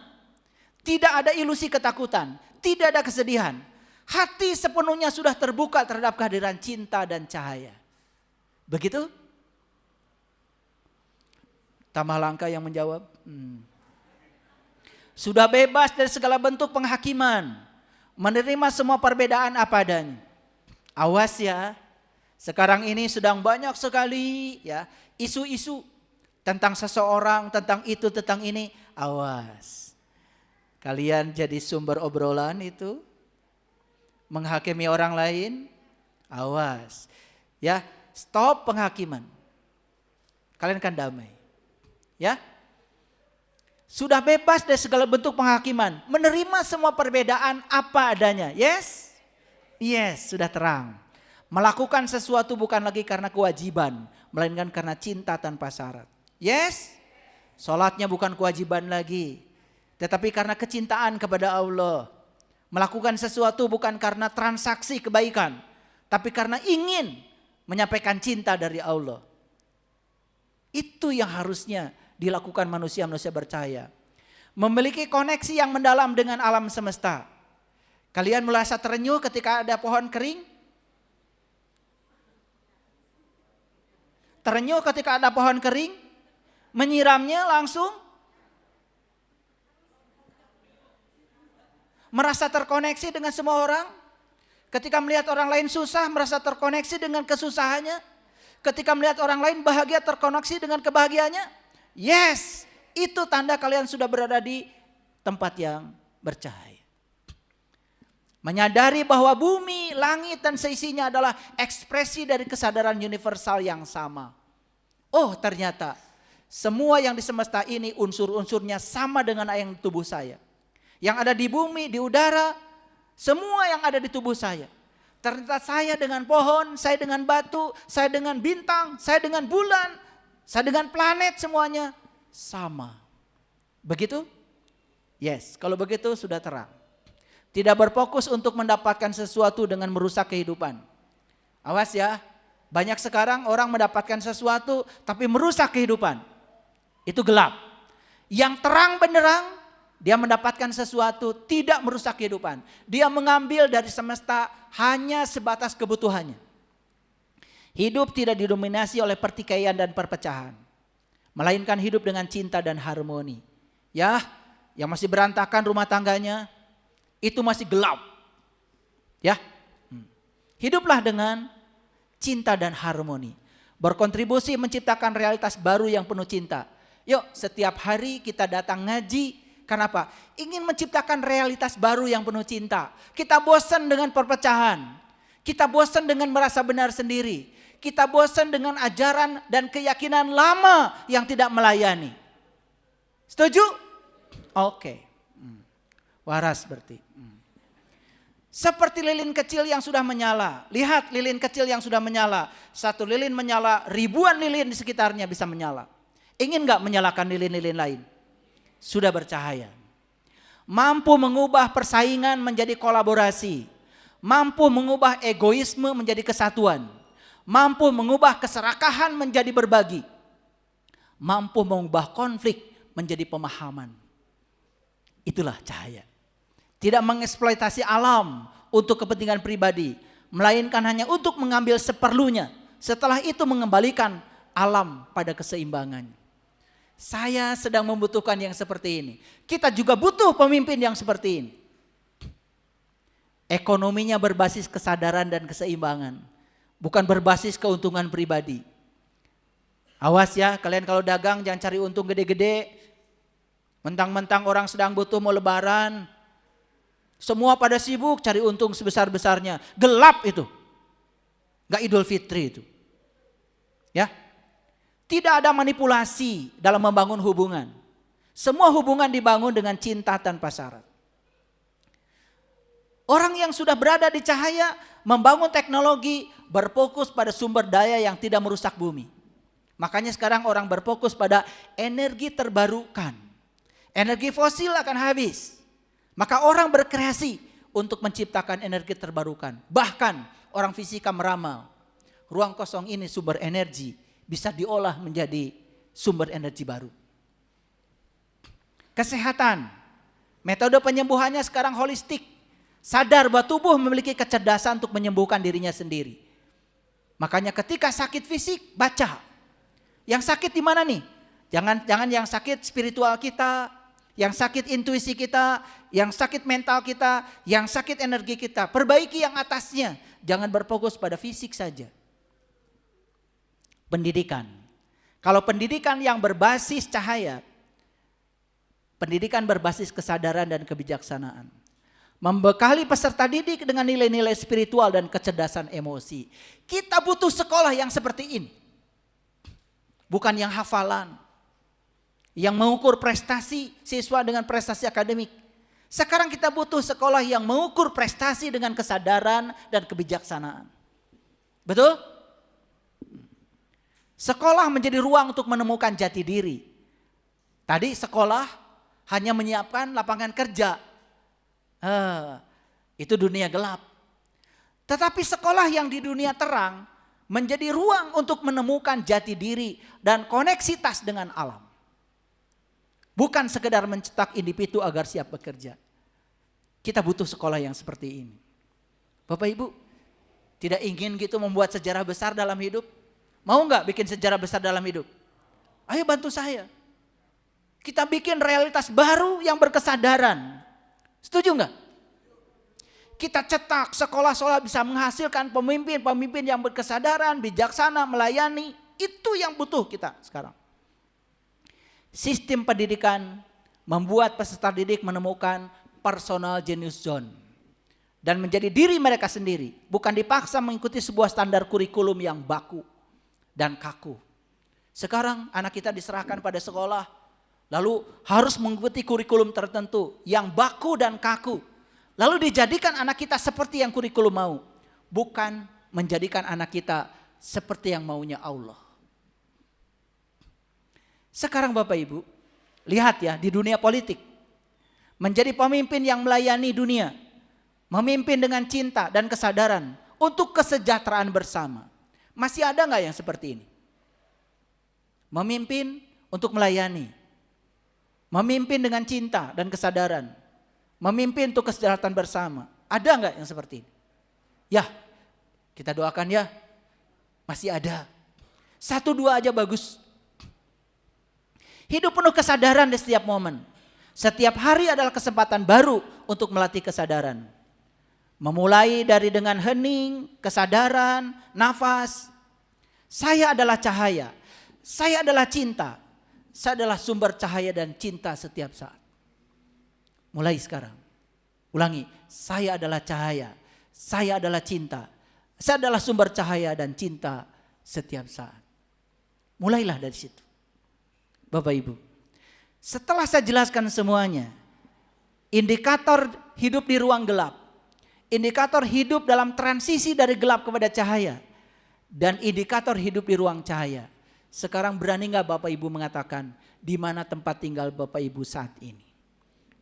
Tidak ada ilusi ketakutan, tidak ada kesedihan. Hati sepenuhnya sudah terbuka terhadap kehadiran cinta dan cahaya. Begitu? Tambah langkah yang menjawab. Sudah bebas dari segala bentuk penghakiman. Menerima semua perbedaan apa adanya. Awas ya. Sekarang ini sedang banyak sekali ya isu-isu tentang seseorang, tentang itu, tentang ini. Awas. Kalian jadi sumber obrolan itu, menghakimi orang lain. Awas. Ya, stop penghakiman. Kalian kan damai. Ya. Sudah bebas dari segala bentuk penghakiman, menerima semua perbedaan apa adanya. Yes? Yes, sudah terang. Melakukan sesuatu bukan lagi karena kewajiban, melainkan karena cinta tanpa syarat. Yes? Sholatnya bukan kewajiban lagi, tetapi karena kecintaan kepada Allah. Melakukan sesuatu bukan karena transaksi kebaikan, tapi karena ingin menyampaikan cinta dari Allah. Itu yang harusnya dilakukan manusia-manusia percaya. Memiliki koneksi yang mendalam dengan alam semesta. Kalian merasa terenyuh ketika ada pohon kering? Terenyuh ketika ada pohon kering? Menyiramnya langsung? Merasa terkoneksi dengan semua orang? Ketika melihat orang lain susah, merasa terkoneksi dengan kesusahannya? Ketika melihat orang lain bahagia, terkoneksi dengan kebahagiaannya? Yes, itu tanda kalian sudah berada di tempat yang bercahaya. Menyadari bahwa bumi, langit dan seisinya adalah ekspresi dari kesadaran universal yang sama. Oh, ternyata semua yang di semesta ini unsur-unsurnya sama dengan yang di tubuh saya. Yang ada di bumi, di udara, semua yang ada di tubuh saya. Ternyata saya dengan pohon, saya dengan batu, saya dengan bintang, saya dengan bulan, saya dengan planet, semuanya sama. Begitu? Yes, kalau begitu sudah terang. Tidak berfokus untuk mendapatkan sesuatu dengan merusak kehidupan. Awas ya, banyak sekarang orang mendapatkan sesuatu tapi merusak kehidupan. Itu gelap. Yang terang benderang, dia mendapatkan sesuatu tidak merusak kehidupan. Dia mengambil dari semesta hanya sebatas kebutuhannya. Hidup tidak didominasi oleh pertikaian dan perpecahan, melainkan hidup dengan cinta dan harmoni. Ya, yang masih berantakan rumah tangganya, itu masih gelap. Ya, hiduplah dengan cinta dan harmoni. Berkontribusi menciptakan realitas baru yang penuh cinta. Yuk, setiap hari kita datang ngaji. Kenapa? Ingin menciptakan realitas baru yang penuh cinta. Kita bosan dengan perpecahan. Kita bosan dengan merasa benar sendiri. Kita bosan dengan ajaran dan keyakinan lama yang tidak melayani. Setuju? Oke. Waras berarti. Seperti lilin kecil yang sudah menyala. Lihat lilin kecil yang sudah menyala. Satu lilin menyala, ribuan lilin di sekitarnya bisa menyala. Ingin gak menyalakan lilin-lilin lain? Sudah bercahaya. Mampu mengubah persaingan menjadi kolaborasi. Mampu mengubah egoisme menjadi kesatuan. Mampu mengubah keserakahan menjadi berbagi. Mampu mengubah konflik menjadi pemahaman. Itulah cahaya. Tidak mengeksploitasi alam untuk kepentingan pribadi, melainkan hanya untuk mengambil seperlunya. Setelah itu mengembalikan alam pada keseimbangan. Saya sedang membutuhkan yang seperti ini. Kita juga butuh pemimpin yang seperti ini. Ekonominya berbasis kesadaran dan keseimbangan, bukan berbasis keuntungan pribadi. Awas ya, kalian kalau dagang jangan cari untung gede-gede. Mentang-mentang orang sedang butuh mau lebaran, semua pada sibuk cari untung sebesar-besarnya. Gelap itu. Gak Idul Fitri itu. Ya. Tidak ada manipulasi dalam membangun hubungan. Semua hubungan dibangun dengan cinta tanpa syarat. Orang yang sudah berada di cahaya membangun teknologi berfokus pada sumber daya yang tidak merusak bumi. Makanya sekarang orang berfokus pada energi terbarukan. Energi fosil akan habis. Maka orang berkreasi untuk menciptakan energi terbarukan. Bahkan orang fisika meramal, ruang kosong ini sumber energi bisa diolah menjadi sumber energi baru. Kesehatan, metode penyembuhannya sekarang holistik. Sadar bahwa tubuh memiliki kecerdasan untuk menyembuhkan dirinya sendiri. Makanya ketika sakit fisik, baca. Yang sakit di mana nih? Jangan yang sakit spiritual kita, yang sakit intuisi kita, yang sakit mental kita, yang sakit energi kita. Perbaiki yang atasnya. Jangan berfokus pada fisik saja. Pendidikan. Kalau pendidikan yang berbasis cahaya, pendidikan berbasis kesadaran dan kebijaksanaan. Membekali peserta didik dengan nilai-nilai spiritual dan kecerdasan emosi. Kita butuh sekolah yang seperti ini. Bukan yang hafalan. Yang mengukur prestasi siswa dengan prestasi akademik. Sekarang kita butuh sekolah yang mengukur prestasi dengan kesadaran dan kebijaksanaan. Betul? Sekolah menjadi ruang untuk menemukan jati diri. Tadi sekolah hanya menyiapkan lapangan kerja. Itu dunia gelap. Tetapi sekolah yang di dunia terang menjadi ruang untuk menemukan jati diri dan koneksitas dengan alam. Bukan sekedar mencetak individu agar siap bekerja. Kita butuh sekolah yang seperti ini. Bapak Ibu, tidak ingin gitu membuat sejarah besar dalam hidup? Mau nggak bikin sejarah besar dalam hidup? Ayo bantu saya. Kita bikin realitas baru yang berkesadaran. Setuju nggak? Kita cetak sekolah-sekolah bisa menghasilkan pemimpin-pemimpin yang berkesadaran, bijaksana, melayani. Itu yang butuh kita sekarang. Sistem pendidikan membuat peserta didik menemukan personal genius zone. Dan menjadi diri mereka sendiri. Bukan dipaksa mengikuti sebuah standar kurikulum yang baku dan kaku. Sekarang anak kita diserahkan pada sekolah. Lalu harus mengikuti kurikulum tertentu yang baku dan kaku. Lalu dijadikan anak kita seperti yang kurikulum mau. Bukan menjadikan anak kita seperti yang maunya Allah. Sekarang Bapak Ibu, lihat ya di dunia politik. Menjadi pemimpin yang melayani dunia. Memimpin dengan cinta dan kesadaran untuk kesejahteraan bersama. Masih ada gak yang seperti ini? Memimpin untuk melayani. Memimpin dengan cinta dan kesadaran. Memimpin untuk kesejahteraan bersama. Ada nggak yang seperti ini? Ya, kita doakan ya. Masih ada. 1-2 aja bagus. Hidup penuh kesadaran di setiap momen. Setiap hari adalah kesempatan baru untuk melatih kesadaran. Memulai dari dengan hening, kesadaran, nafas. Saya adalah cahaya. Saya adalah cinta. Saya adalah sumber cahaya dan cinta setiap saat. Mulai sekarang. Ulangi. Saya adalah cahaya. Saya adalah cinta. Saya adalah sumber cahaya dan cinta setiap saat. Mulailah dari situ. Bapak Ibu. Setelah saya jelaskan semuanya. Indikator hidup di ruang gelap. Indikator hidup dalam transisi dari gelap kepada cahaya. Dan indikator hidup di ruang cahaya. Sekarang berani gak Bapak Ibu mengatakan di mana tempat tinggal Bapak Ibu saat ini?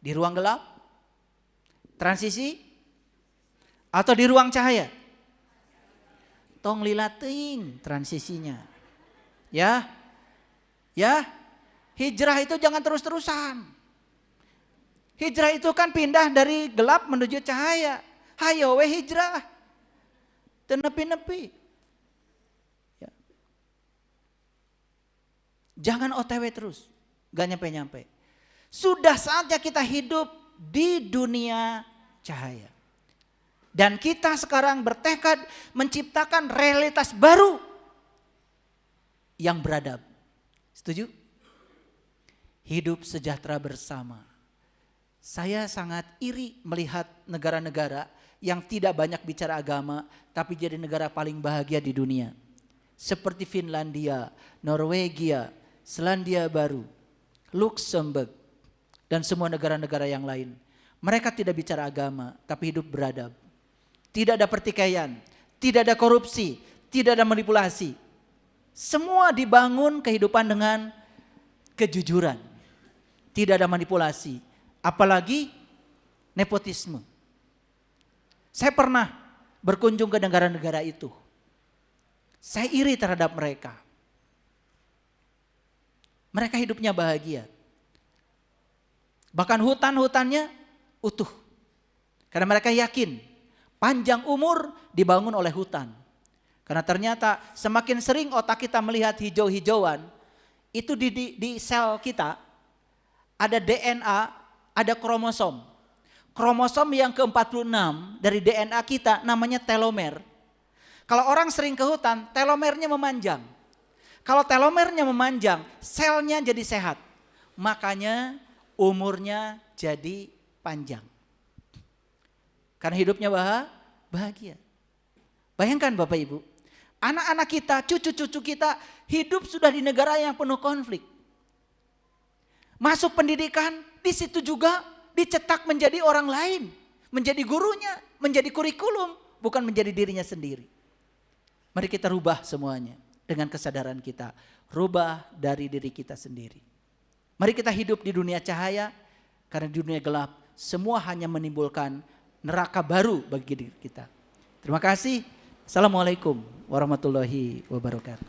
Di ruang gelap? Transisi? Atau di ruang cahaya? Tong lilating transisinya. Ya. Ya. Hijrah itu jangan terus-terusan. Hijrah itu kan pindah dari gelap menuju cahaya. Hayo we hijrah. Tenepi-nepi. Jangan OTW terus, gak nyampe-nyampe. Sudah saatnya kita hidup di dunia cahaya. Dan kita sekarang bertekad menciptakan realitas baru yang beradab. Setuju? Hidup sejahtera bersama. Saya sangat iri melihat negara-negara yang tidak banyak bicara agama, tapi jadi negara paling bahagia di dunia. Seperti Finlandia, Norwegia, Selandia Baru, Luxembourg, dan semua negara-negara yang lain. Mereka tidak bicara agama, tapi hidup beradab. Tidak ada pertikaian, tidak ada korupsi, tidak ada manipulasi. Semua dibangun kehidupan dengan kejujuran. Tidak ada manipulasi, apalagi nepotisme. Saya pernah berkunjung ke negara-negara itu. Saya iri terhadap mereka. Mereka hidupnya bahagia. Bahkan hutan-hutannya utuh. Karena mereka yakin panjang umur dibangun oleh hutan. Karena ternyata semakin sering otak kita melihat hijau-hijauan, itu di sel kita ada DNA, ada kromosom. Kromosom yang ke-46 dari DNA kita namanya telomer. Kalau orang sering ke hutan, telomernya memanjang. Kalau telomernya memanjang, selnya jadi sehat. Makanya umurnya jadi panjang. Karena hidupnya bahagia. Bayangkan Bapak Ibu, anak-anak kita, cucu-cucu kita hidup sudah di negara yang penuh konflik. Masuk pendidikan, di situ juga dicetak menjadi orang lain. Menjadi gurunya, menjadi kurikulum, bukan menjadi dirinya sendiri. Mari kita rubah semuanya dengan kesadaran kita. Rubah dari diri kita sendiri. Mari kita hidup di dunia cahaya, karena di dunia gelap semua hanya menimbulkan neraka baru bagi diri kita. Terima kasih. Assalamualaikum warahmatullahi wabarakatuh.